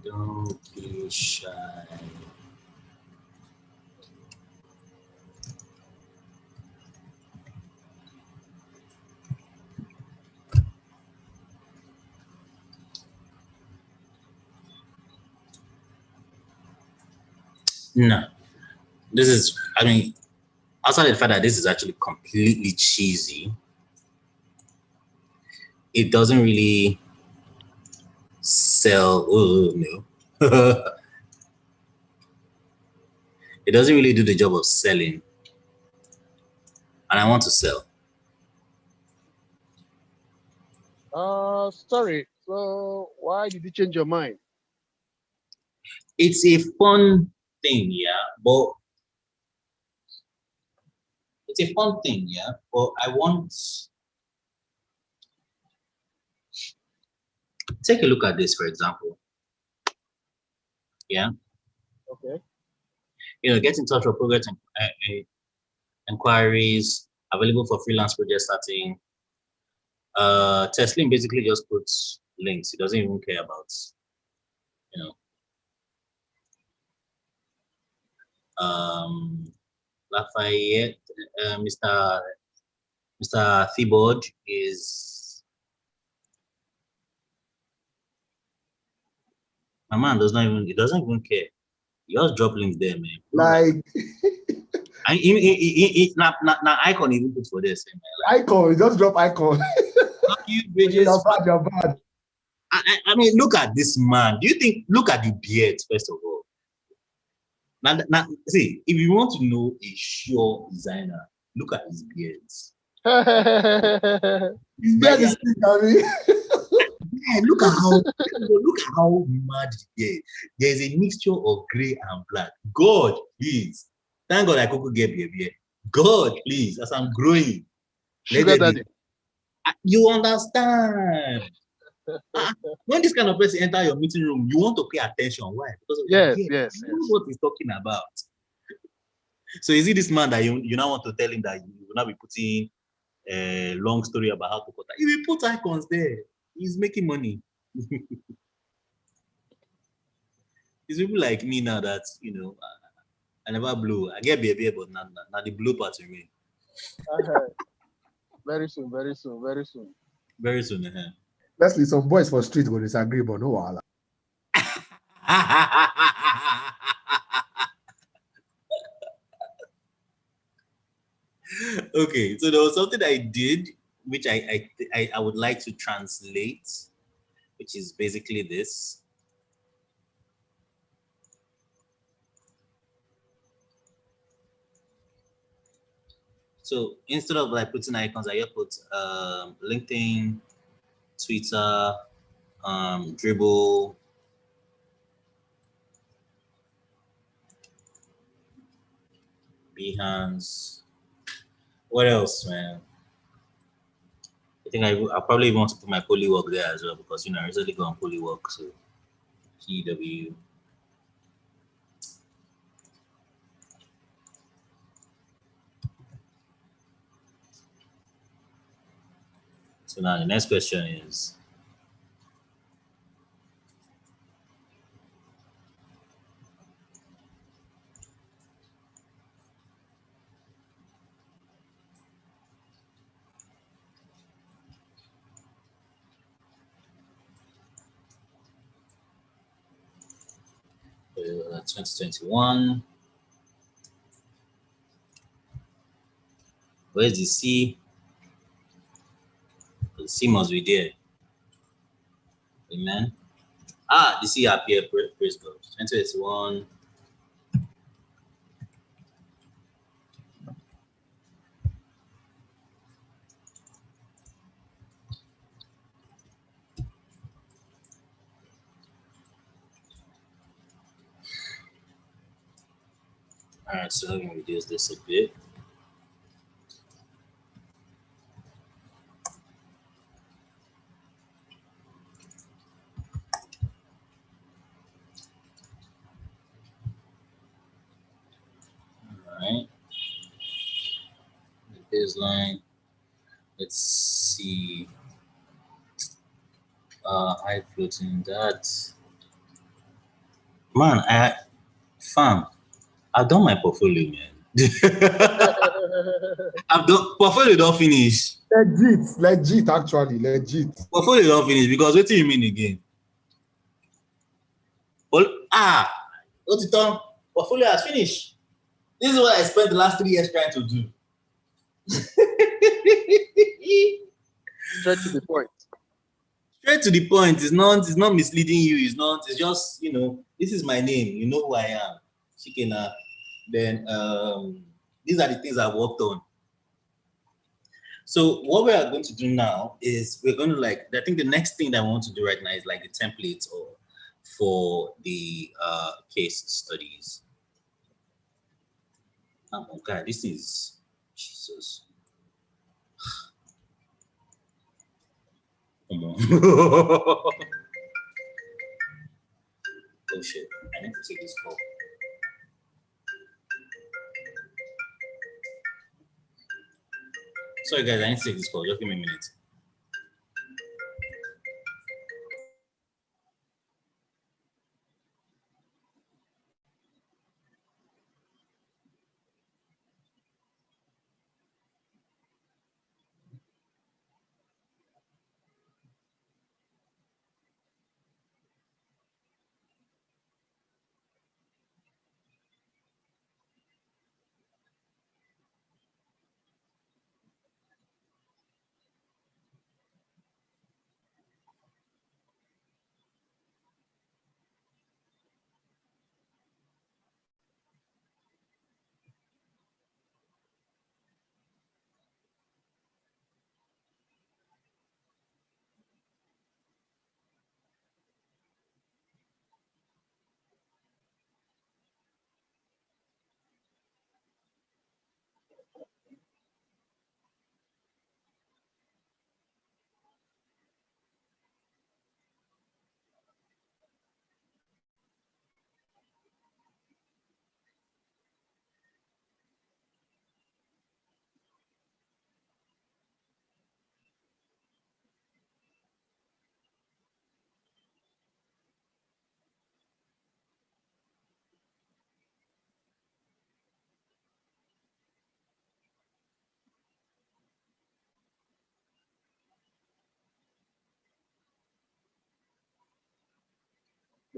Don't be shy. No, this is, outside of the fact that this is actually completely cheesy, it doesn't really sell. Oh, no. It doesn't really do the job of selling. And I want to sell. Sorry. So why did you change your mind? It's a fun thing, but it's a fun thing, but I want. Take a look at this, for example. Yeah. Okay. Get in touch with project inquiries available for freelance project starting. Teslim basically just puts links. He doesn't even care about, Lafayette, Mr. Thibaud is. My man doesn't even care. You just drop links there, man. Like, now icon even put for this, man. Like, icon, just drop icon. You're bad, you're bad. I mean, look at this man. Look at the beard, first of all. Now, see, if you want to know a sure designer, look at his beards. His beard is thick, Yeah, look at how mad he is. There's a mixture of gray and black. God, please. Thank God I could get beard. God, please, as I'm growing. Sugar daddy. You understand? When this kind of person enter your meeting room, you want to pay attention. Why? Because yes. You know what he's talking about. So is it this man that you now want to tell him that you will not be putting a long story about how to cut? If you put icons there, he's making money. It's people like me now that I never blew. I get beer, but not the blue part remain. Very soon, very soon, very soon. Very soon. Leslie, some boys for street will disagree, but no wahala. Okay, so there was something I did, which I would like to translate, which is basically this. So instead of like putting icons, I just put LinkedIn, Twitter, Dribble, Behance. What else, man? I think I probably even want to put my Polywork there as well because I recently go on Polywork, so PW. So now the next question is, uh, 2021. Where's the C? The C must be there. Amen. The C appear. Praise God. 2021. All right, so let me reduce this a bit. All right. The baseline. Let's see. High floating that. Man, I've done my portfolio, man. I've done portfolio don't finish. Legit, actually, legit. Portfolio don't finish because what do you mean again? Well, what's it done? Portfolio has finished. This is what I spent the last 3 years trying to do. Straight to the point. Straight to the point. It's not misleading you. It's just, this is my name. You know who I am. Chikena. Then these are the things I've worked on. So what we are going to do now is we're going to I think the next thing that I want to do right now is like the templates for the case studies. Oh God, this is Jesus. Come on. Oh shit, I need to take this call. Sorry guys, I need to take this call. Just give me a minute.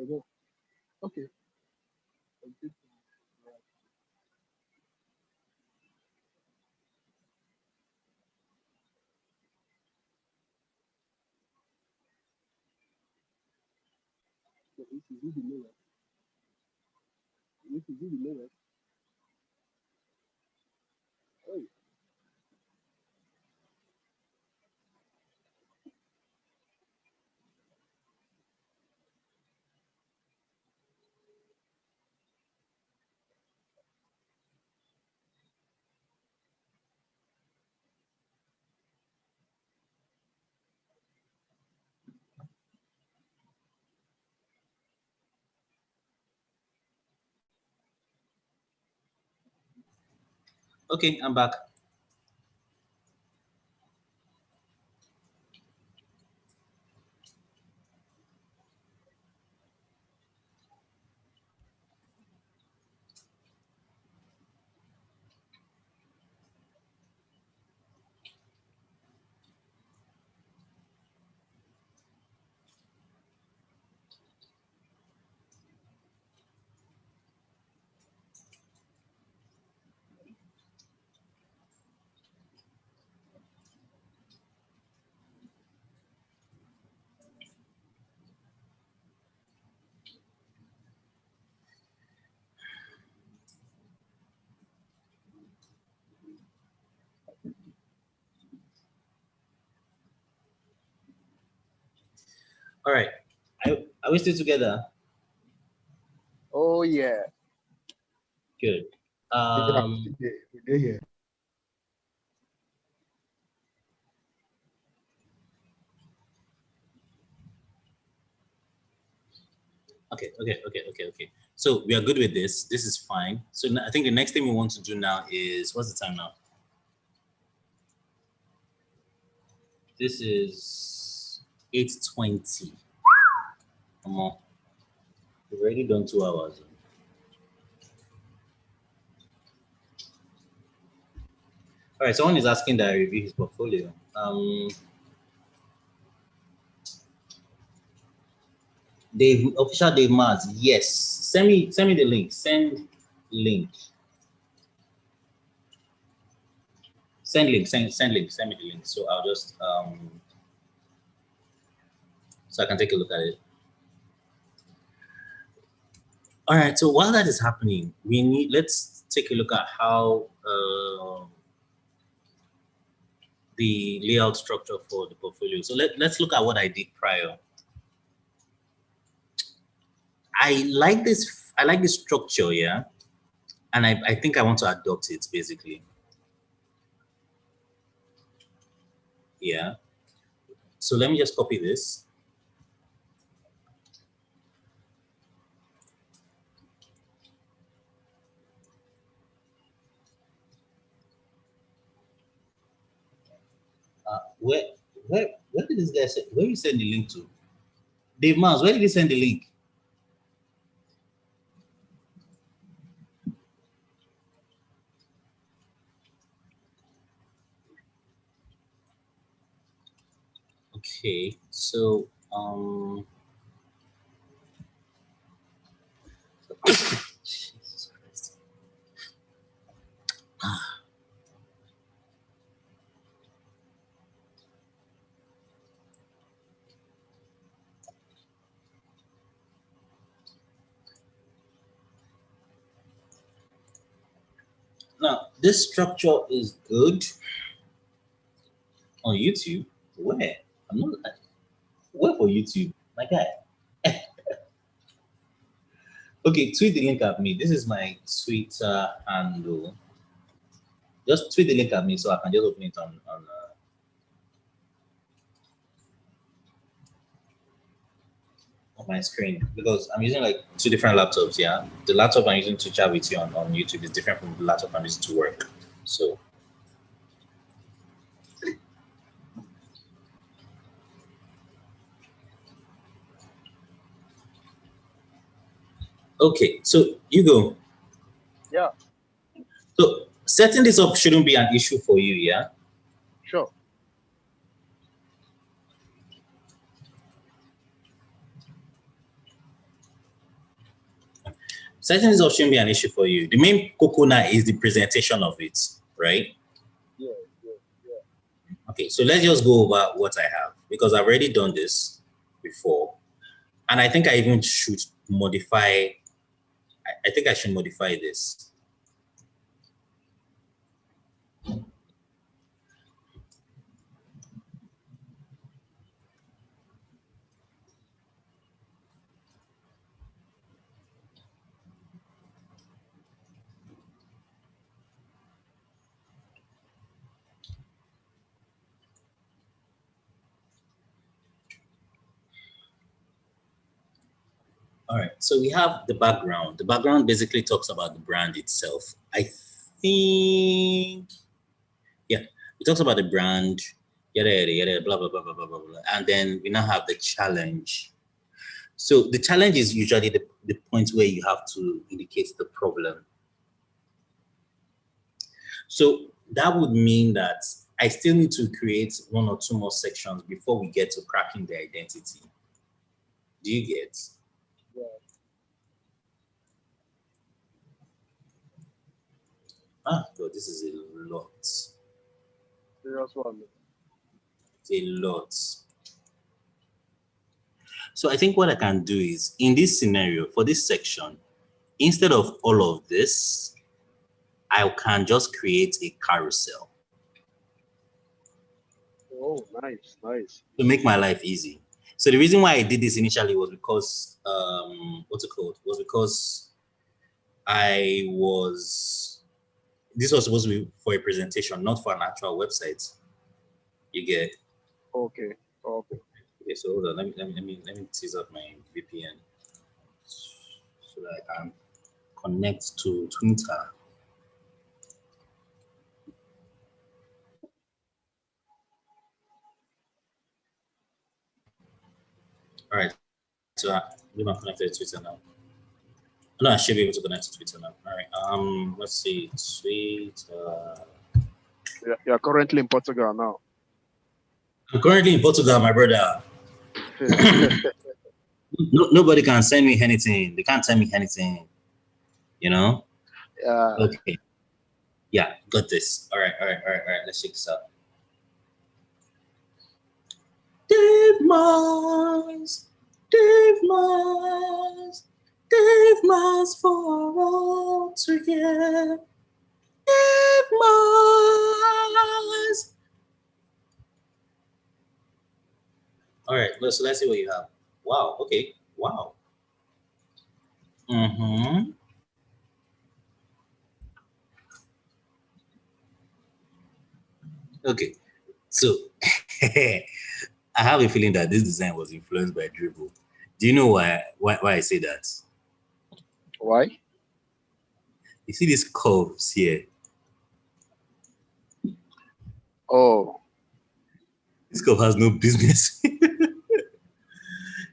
Okay. So this is the lowest. This is the lowest. Oh, Okay, I'm back. All right. Are we still together? oh yeah. Good. We're here. Okay. So we are good with this. This is fine. So I think the next thing we want to do now is, what's the time now? This is 8:20. Come on. We've already done 2 hours. All right, someone is asking that I review his portfolio. Official Dave Mars, yes. Send me the link. Send link. Send link. Send link. Send me the link. So I'll just so I can take a look at it. All right. So while that is happening, let's take a look at how the layout structure for the portfolio. So let's look at what I did prior. I like this structure, yeah. And I think I want to adopt it basically. Yeah. So let me just copy this. Where did this guy say? Where you send the link to? Dave Mars, where did he send the link? Okay, so Jesus Christ. Now this structure is good on YouTube. Where? I'm not. Where for YouTube, my guy? Okay, tweet the link at me. This is my Twitter handle. Just tweet the link at me so I can just open it on my screen, because I'm using like 2 different laptops. Yeah, the laptop I'm using to chat with you on YouTube is different from the laptop I'm using to work. So okay, so you go. Yeah. So setting this up shouldn't be an issue for you, yeah? Sure. Certain results shouldn't be an issue for you. The main coconut is the presentation of it, right? Yeah. Okay, so let's just go over what I have because I've already done this before. And I think I even should modify, I think I should modify this. All right, so we have the background. The background basically talks about the brand itself. I think, yeah, it talks about the brand, yada, yada, yada, blah, blah, blah, blah, blah, blah, blah. And then we now have the challenge. So the challenge is usually the point where you have to indicate the problem. So that would mean that I still need to create one or two more sections before we get to cracking the identity. Do you get? Yeah. Ah, God, this is a lot. Serious one. It's a lot. So I think what I can do is, in this scenario, for this section, instead of all of this, I can just create a carousel. Oh, nice. To make my life easy. So the reason why I did this initially was because, what's it called? Was because this was supposed to be for a presentation, not for an actual website. You get? Okay. Okay, so hold on. Let me tease up my VPN so that I can connect to Twitter. All right, so I'm connected to Twitter now. No, I should be able to connect to Twitter now. All right. Let's see. Twitter. You're currently in Portugal now. I'm currently in Portugal, my brother. Nobody can send me anything. They can't tell me anything. You know? Yeah. Okay. Yeah, got this. All right. Let's check this out. Dave Mars for all to hear. Dave Mars. All right, let's see what you have. Wow. Okay. Wow. Mm-hmm. Okay. So I have a feeling that this design was influenced by Dribble. Do you know why I say that? Why? You see these curves here. Oh. This curve has no business.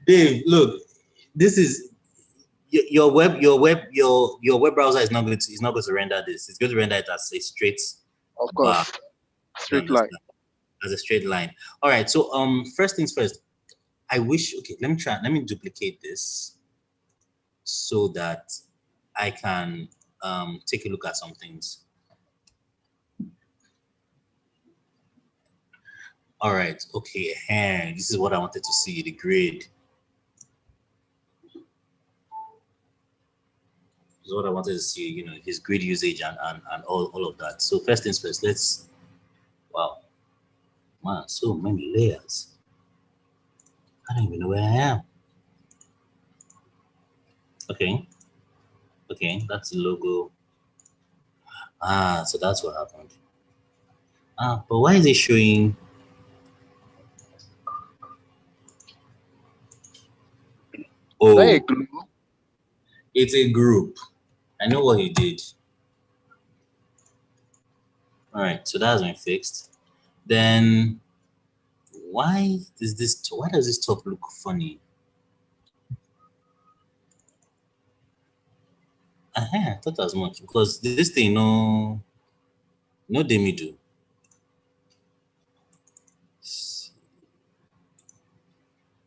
Dave, look, this is your web browser is not going to render this. It's going to render it as a straight Of course. bar. Straight line. As a straight line. All right. So first things first. Let me duplicate this so that I can take a look at some things. All right. Okay. And this is what I wanted to see, the grid. This is what I wanted to see, you know, his grid usage and all of that. So first things first, wow. Man, so many layers. I don't even know where I am. Okay, that's the logo. Ah, so that's what happened. Ah, but why is it showing? Oh, it's a group. I know what he did. All right, so that's been fixed. Then why does this top look funny? I thought as much because this thing no demi do.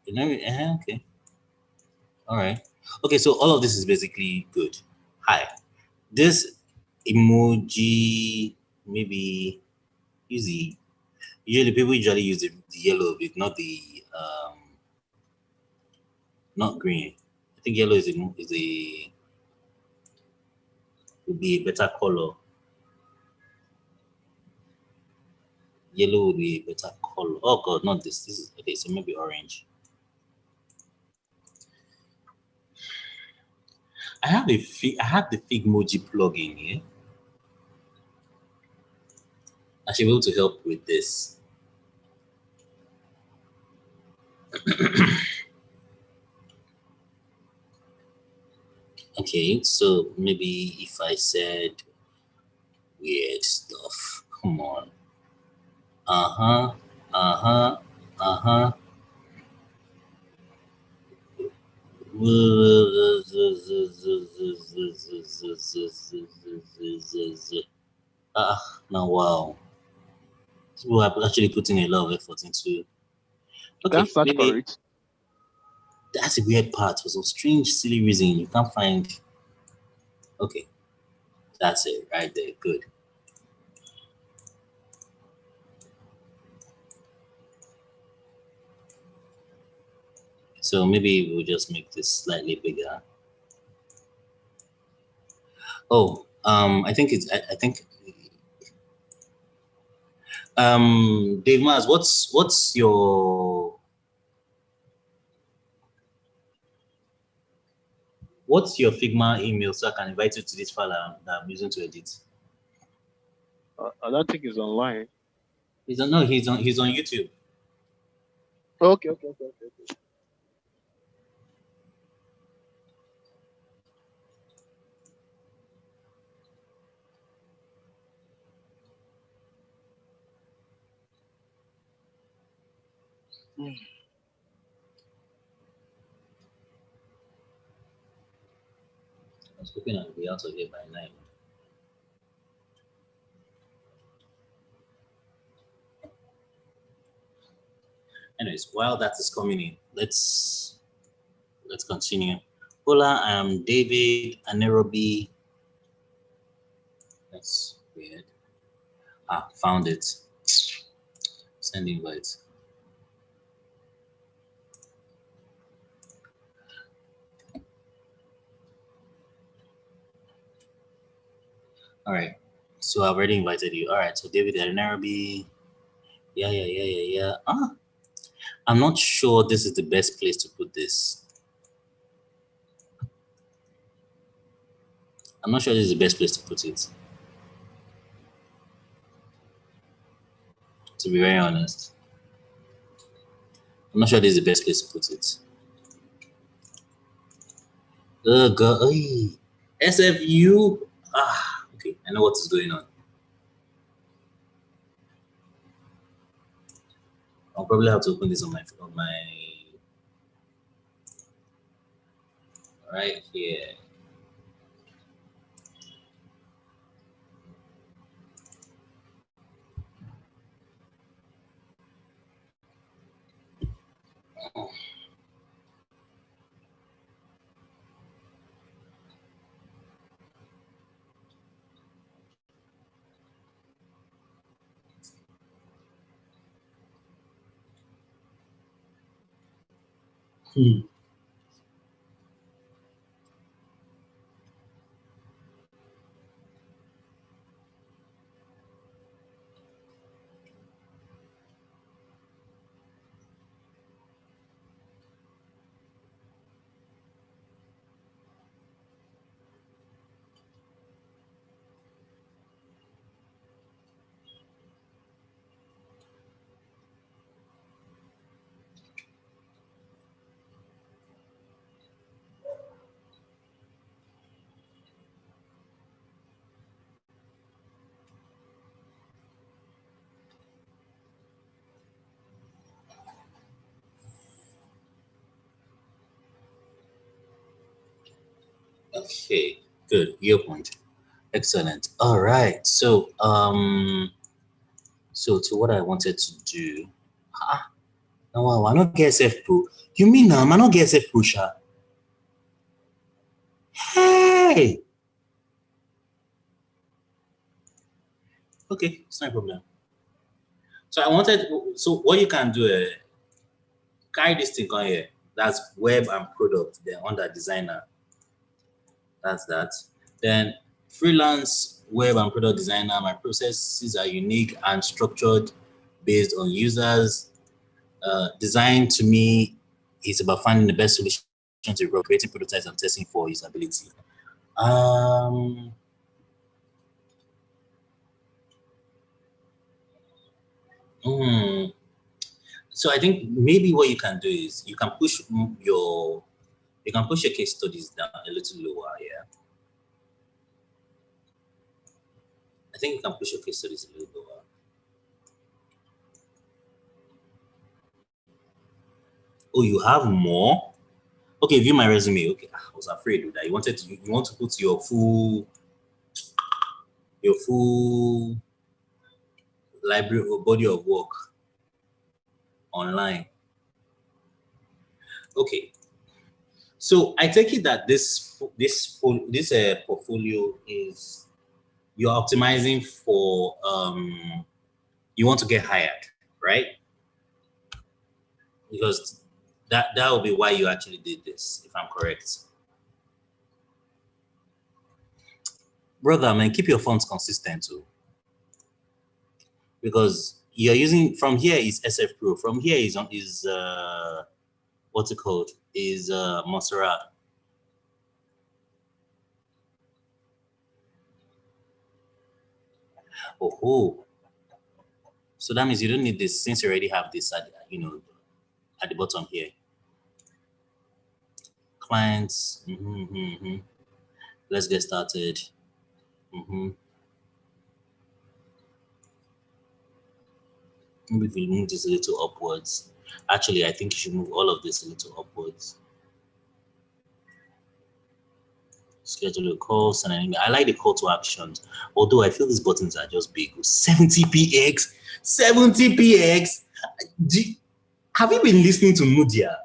You know, okay. All right. Okay, so all of this is basically good. Hi. This emoji maybe easy. Usually people usually use the yellow bit, not the not green. I think yellow would be a better color. Yellow would be a better color. Oh god, not this. This is okay, so maybe orange. I have the Figmoji plugin here. I should be able to help with this. Okay, so maybe if I said weird stuff, come on. Uh-huh, uh-huh, uh-huh. Now wow. People are actually putting a lot of effort into. Okay, Can't search for maybe it. that's a weird part. For some strange, silly reason, you can't find. Okay, that's it right there. Good. So maybe we'll just make this slightly bigger. Oh, I think Dave Mars, what's your Figma email so I can invite you to this file that I'm using to edit? I don't think it's online. He's on YouTube. Okay. I was hoping I'll be out of here by 9. Anyways, while that is coming in, let's continue. Hola, I'm David Anerobi. That's weird. Found it. Send invite. All right. So I've already invited you. All right. So David Anerobi. Yeah. I'm not sure this is the best place to put this. I'm not sure this is the best place to put it. To be very honest. I'm not sure this is the best place to put it. Oh god. SFU. Okay. I know what is going on. I'll probably have to open this on my right here. Okay, good. Your point. Excellent. All right. So so to what I wanted to do. Now I not get SF Pro. You mean I not get SF Pro, sha? Hey! Okay, it's no problem. So so what you can do, carry this thing on here. That's web and product. Then under designer, that's that. Then freelance web and product designer. My processes are unique and structured based on users. Design to me is about finding the best solution to creating prototypes and testing for usability. So I think maybe what you can do is you can push your case studies down a little lower. Yeah, I think you can push your case studies a little lower. Oh, you have more? Okay, view my resume. Okay, I was afraid of that. You want to put your full library or body of work online. Okay, so I take it that this portfolio is you're optimizing for you want to get hired, right? Because that will be why you actually did this, if I'm correct. Brother, man, keep your fonts consistent too. Because you're using from here is SF Pro. From here is what's it called? Is Montserrat. Oh. So that means you don't need this since you already have this at the bottom here. Clients. Let's get started. Maybe if we move this a little upwards. Actually, I think you should move all of this a little upwards. Schedule a call, send an email. I like the call to actions, although I feel these buttons are just big. 70px, 70px. Have you been listening to Mudia?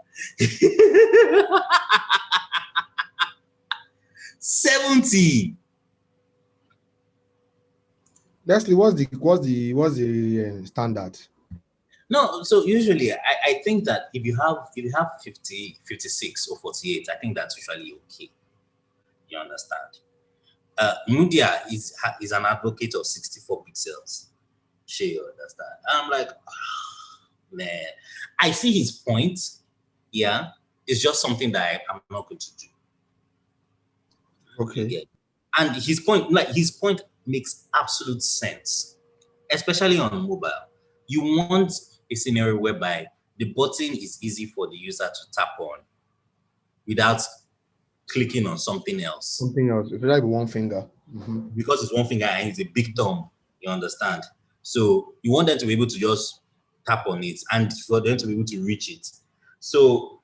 70. Leslie, what's the standard? No, so usually I think that if you have 50, 56 or 48, I think that's usually okay. You understand? Mudia is an advocate of 64 pixels. Sure, you understand? I'm like, man, I see his point. Yeah, it's just something that I'm not going to do. Okay. Yeah. And his point makes absolute sense, especially on mobile. You want a scenario whereby the button is easy for the user to tap on without clicking on something else. Something else. It's like one finger. Because it's one finger and it's a big thumb, you understand? So you want them to be able to just tap on it and for them to be able to reach it. So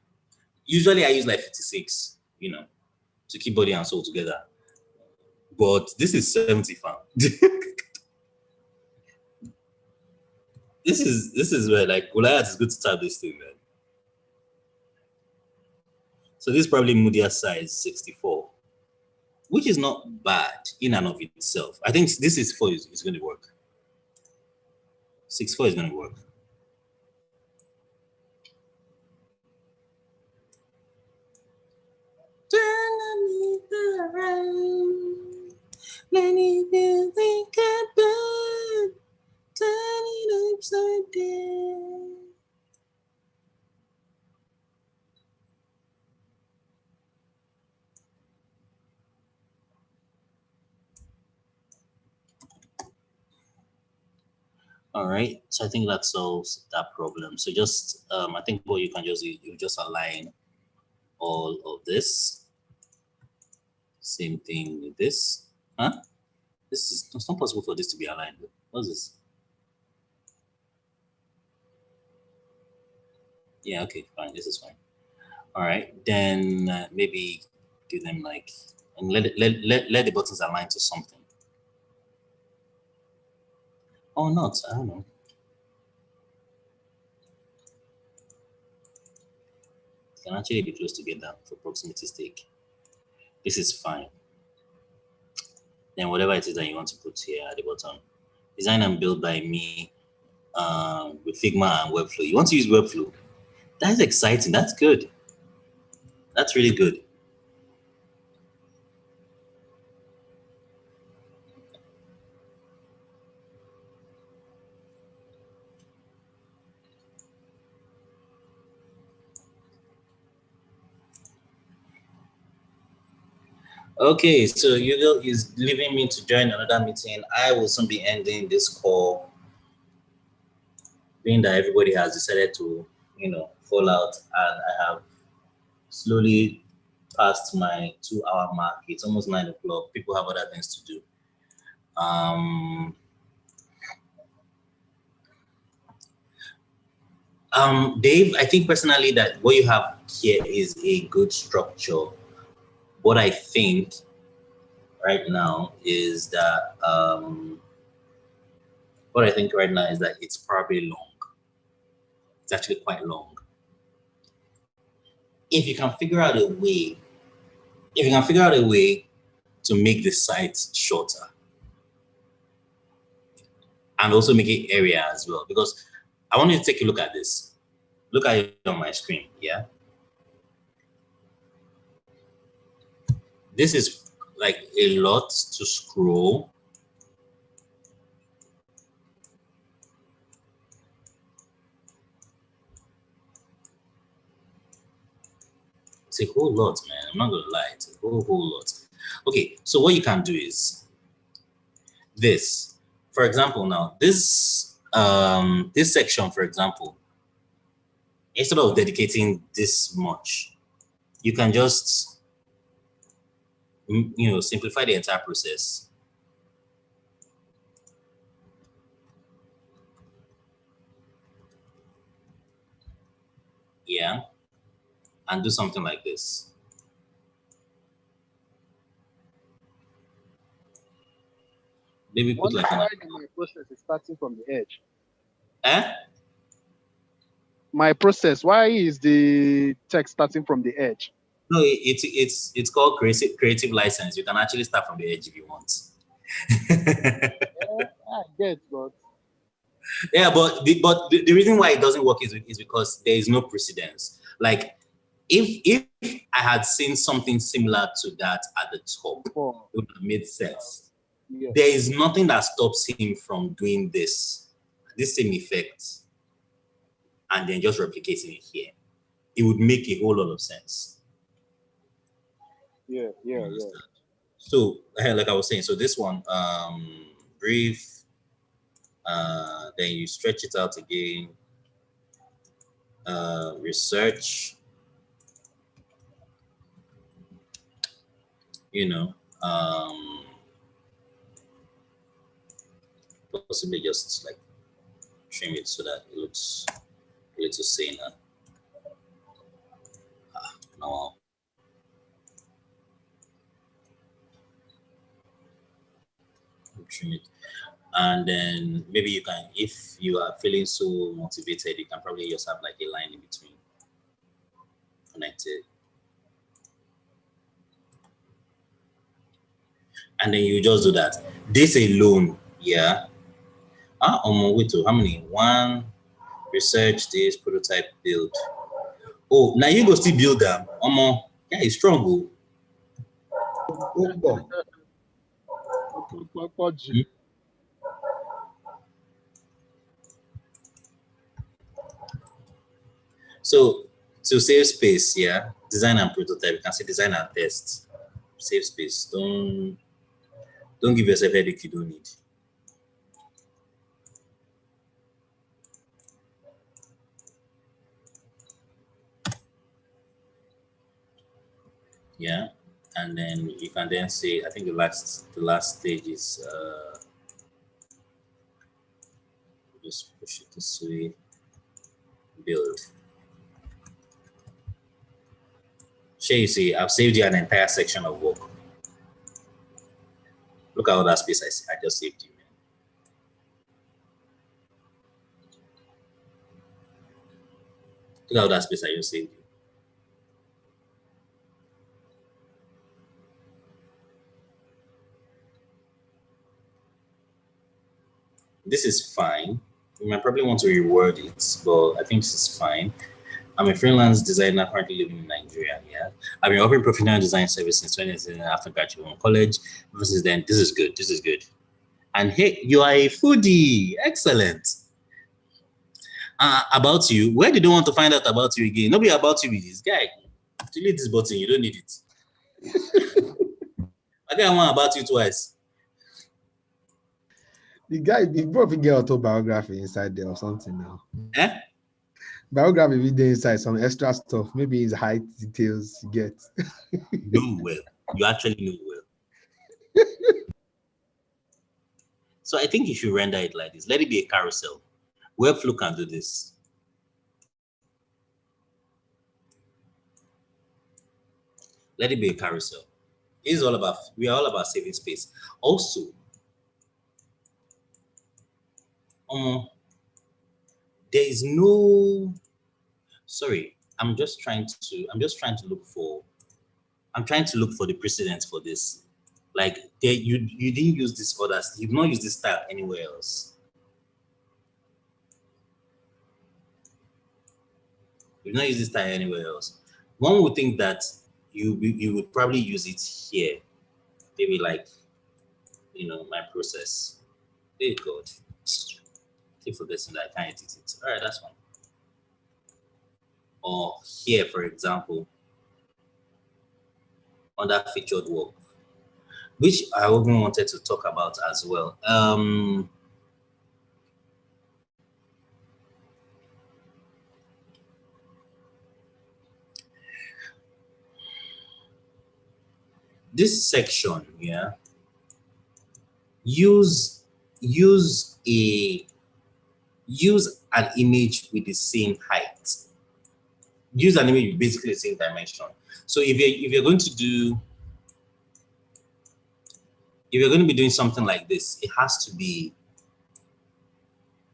usually I use like 56, to keep body and soul together. But this is 70, fam. This is where like Goliath is good to tap this thing, man. So this is probably Mudia size 64, which is not bad in and of itself. I think this is 4 is going to work. 64 is going to work. Many things think I turn it upside down. All right, so I think that solves that problem. So just, I think what you can just do, you just align all of this. Same thing with this. Huh? It's not possible for this to be aligned. What's this? Yeah, okay, fine. This is fine. All right, then maybe do them like, and let the buttons align to something. Or not, I don't know. Can actually be close together for proximity sake. This is fine. Then whatever it is that you want to put here at the bottom, Designed and built by me with Figma and Webflow. You want to use Webflow? That's exciting. That's good. That's really good. Okay, so Hugo is leaving me to join another meeting. I will soon be ending this call, being that everybody has decided to, fall out, and I have slowly passed my 2-hour mark. It's almost 9 o'clock. People have other things to do. Dave, I think personally that what you have here is a good structure. What I think right now is that it's probably long. It's actually quite long. If you can figure out a way, to make the site shorter and also make it area as well, because I want you to take a look at this. Look at it on my screen, yeah? This is like a lot to scroll. It's a whole lot, man. I'm not gonna lie, it's a whole lot. Okay, so what you can do is this. For example, now this section, for example, instead of dedicating this much, you can just simplify the entire process. Yeah, and do something like this. Maybe put like my process is starting from the edge. Eh? My process. Why is the text starting from the edge? No, it's called creative license. You can actually start from the edge if you want. Yeah, I get, but yeah, but the reason why it doesn't work is because there is no precedence. Like if I had seen something similar to that at the top, it would have made sense. Yeah. There is nothing that stops him from doing this same effect, and then just replicating it here. It would make a whole lot of sense. Yeah. So, like I was saying, so this one, brief, then you stretch it out again, research, possibly just like trim it so that it looks a little saner. No. Trim it. And then maybe you can, if you are feeling so motivated, you can probably just have like a line in between connected. And then you just do that. This alone, yeah. Wait, how many? One, research this, prototype, build. Oh, now you go still build them. Yeah, it's strong. So to save space, yeah, design and prototype. You can say design and test. Save space. Don't give yourself a headache you don't need. Yeah, and then you can then say, I think the last stage is just push it this way, build. Sure, you see, I've saved you an entire section of work. Look at all that space I just saved you. Look at all that space I just saved you. This is fine. You might probably want to reword it, but I think this is fine. I'm a freelance designer currently living in Nigeria. Yeah, I've been offering professional design service since 2018 after graduating from college. Ever since then, this is good. This is good. And hey, you are a foodie. Excellent. About you, where did you want to find out about you again? Nobody about you with this guy. Delete this button. You don't need it. I think I want about you twice. The guy, the probably get autobiography inside there or something now. Eh? Biography will be inside some extra stuff. Maybe his height details you get. Know well. You actually know well. So I think you should render it like this. Let it be a carousel. Webflow can do this. Let it be a carousel. We are all about saving space. Also, there is no, sorry, I'm trying to look for the precedent for this. Like you didn't use this others, you've not used this style anywhere else. You've not used this style anywhere else. One would think that you would probably use it here. Maybe like, my process. Hey God. Keep forgetting that I can't edit it. All right, that's fine. Or here, for example, under featured work, which I even wanted to talk about as well. This section, yeah, use an image with the same height. Use an image with basically the same dimension. So if you're going to be doing something like this, it has to be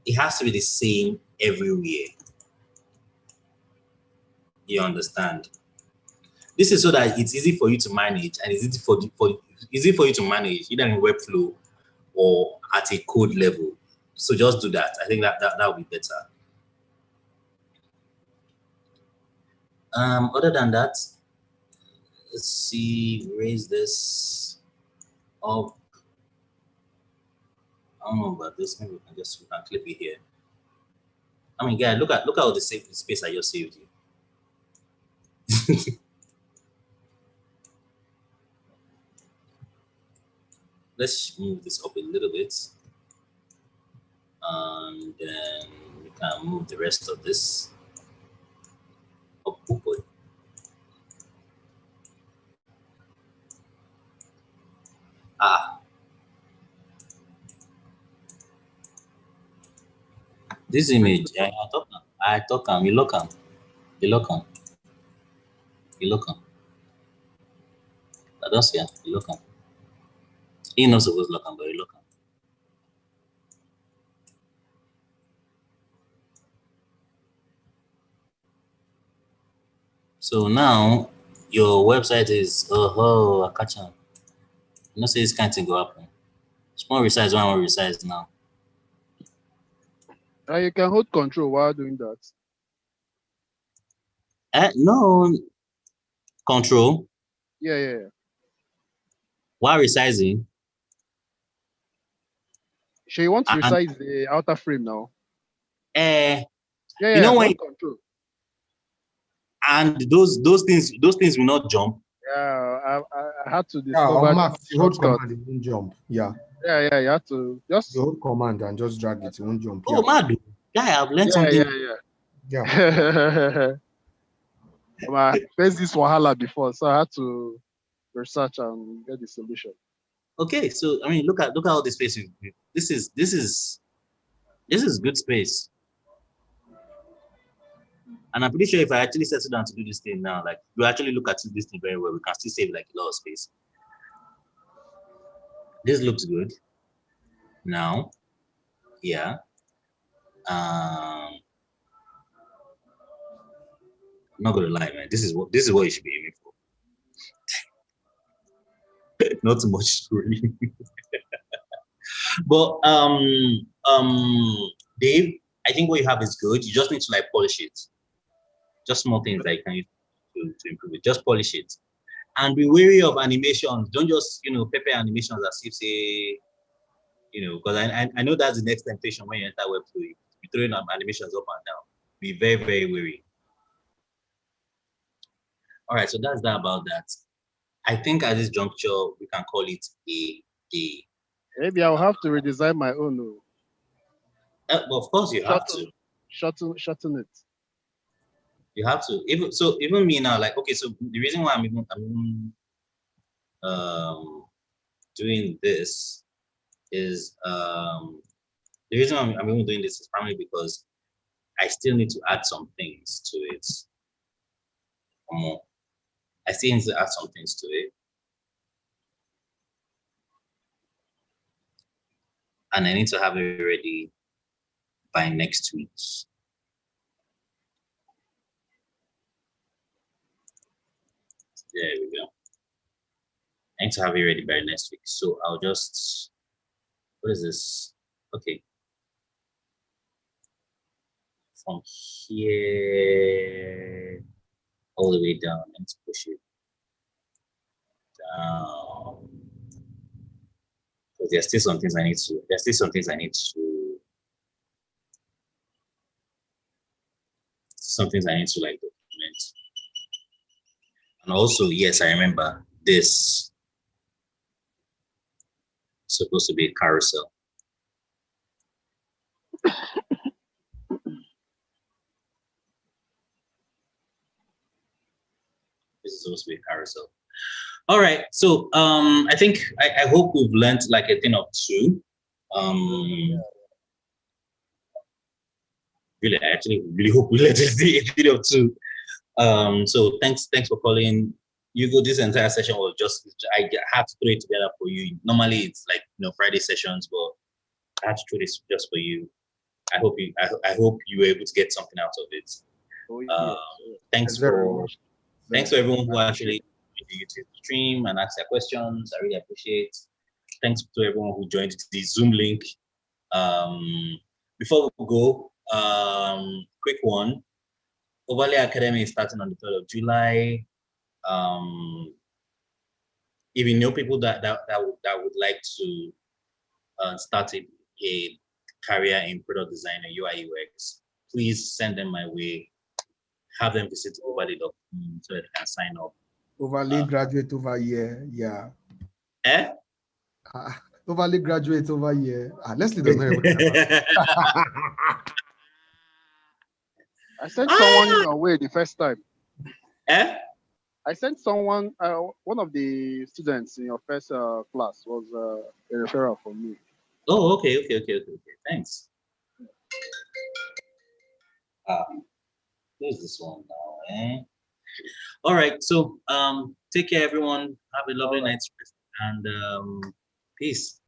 the same everywhere. You understand? This is so that it's easy for you to manage, and it's easy for you to manage either in Webflow or at a code level. So just do that. I think that would be better. Other than that, let's see, raise this up. I don't know about this. Maybe we can clip it here. I mean, guys, look at all the space I just saved you. Let's move this up a little bit, and then we can move the rest of this up. Oh boy. This image, I talk you look on. I don't see it. You look on. He not supposed to look on, but you look on. So now your website is I catch on. You know, say this kind of thing go happen. Small resize one resize now. You can hold control while doing that. No. Control. Yeah. While resizing. So you want to resize the outer frame now? You know when control. And those things will not jump. Yeah, I had to discover. On Mac, you hold command, it won't jump. Yeah. Yeah, you have to just hold command and just drag it, it won't jump. Oh, mad. Yeah, I've learned something. Yeah. I faced this wahala before, so I had to research and get the solution. Okay, so I mean, look at all the space. This is good space. And I'm pretty sure if I actually settle down to do this thing now, like we actually look at this thing very well, we can still save like a lot of space. This looks good. Now, yeah. I'm not gonna lie, man. This is what you should be aiming for. Not too much scrolling. But Dave, I think what you have is good. You just need to like polish it. Just small things that you can use to improve it. Just polish it. And be wary of animations. Don't just, pepper animations as if say, because I know that's the next temptation when you enter Web2. You be throwing animations up and down. Be very, very wary. All right, so that's that about that. I think at this juncture, we can call it a day. Maybe I'll have to redesign my own. Well, of course, you have to. Shorten it. You have to. Even me now, like, okay, so the reason why I'm even doing this is the reason I'm even doing this is primarily because I still need to add some things to it. I still need to add some things to it. And I need to have it ready by next week. There we go. I need to have it ready by next week. So I'll just, what is this? Okay. From here all the way down, I need to push it down. Because there's still some things I need to, like document. And also, yes, I remember this is supposed to be a carousel. This is supposed to be a carousel. All right, so I think I hope we've learned like a thing or two. Really, I actually really hope we learned a thing or two. So thanks for calling. Hugo, this entire session was just, I had to throw it together for you. Normally it's like Friday sessions, but I had to throw this just for you. I hope you were able to get something out of it. Thanks for everyone who actually joined the YouTube stream and asked their questions. I really appreciate. Thanks to everyone who joined the Zoom link. Before we go, quick one. Overlay Academy is starting on the 3rd of July. If you know people that would like to start a career in product design and UI UX, please send them my way. Have them visit overlay.com so that they can sign up. Overlay graduate over here, yeah. Overlay graduate over here. Leslie does not even I sent someone your way the first time. I sent someone, one of the students in your first class was a referral for me. Oh, okay. Thanks. Here's this one now, All right, so take care, everyone. Have a lovely night, and peace.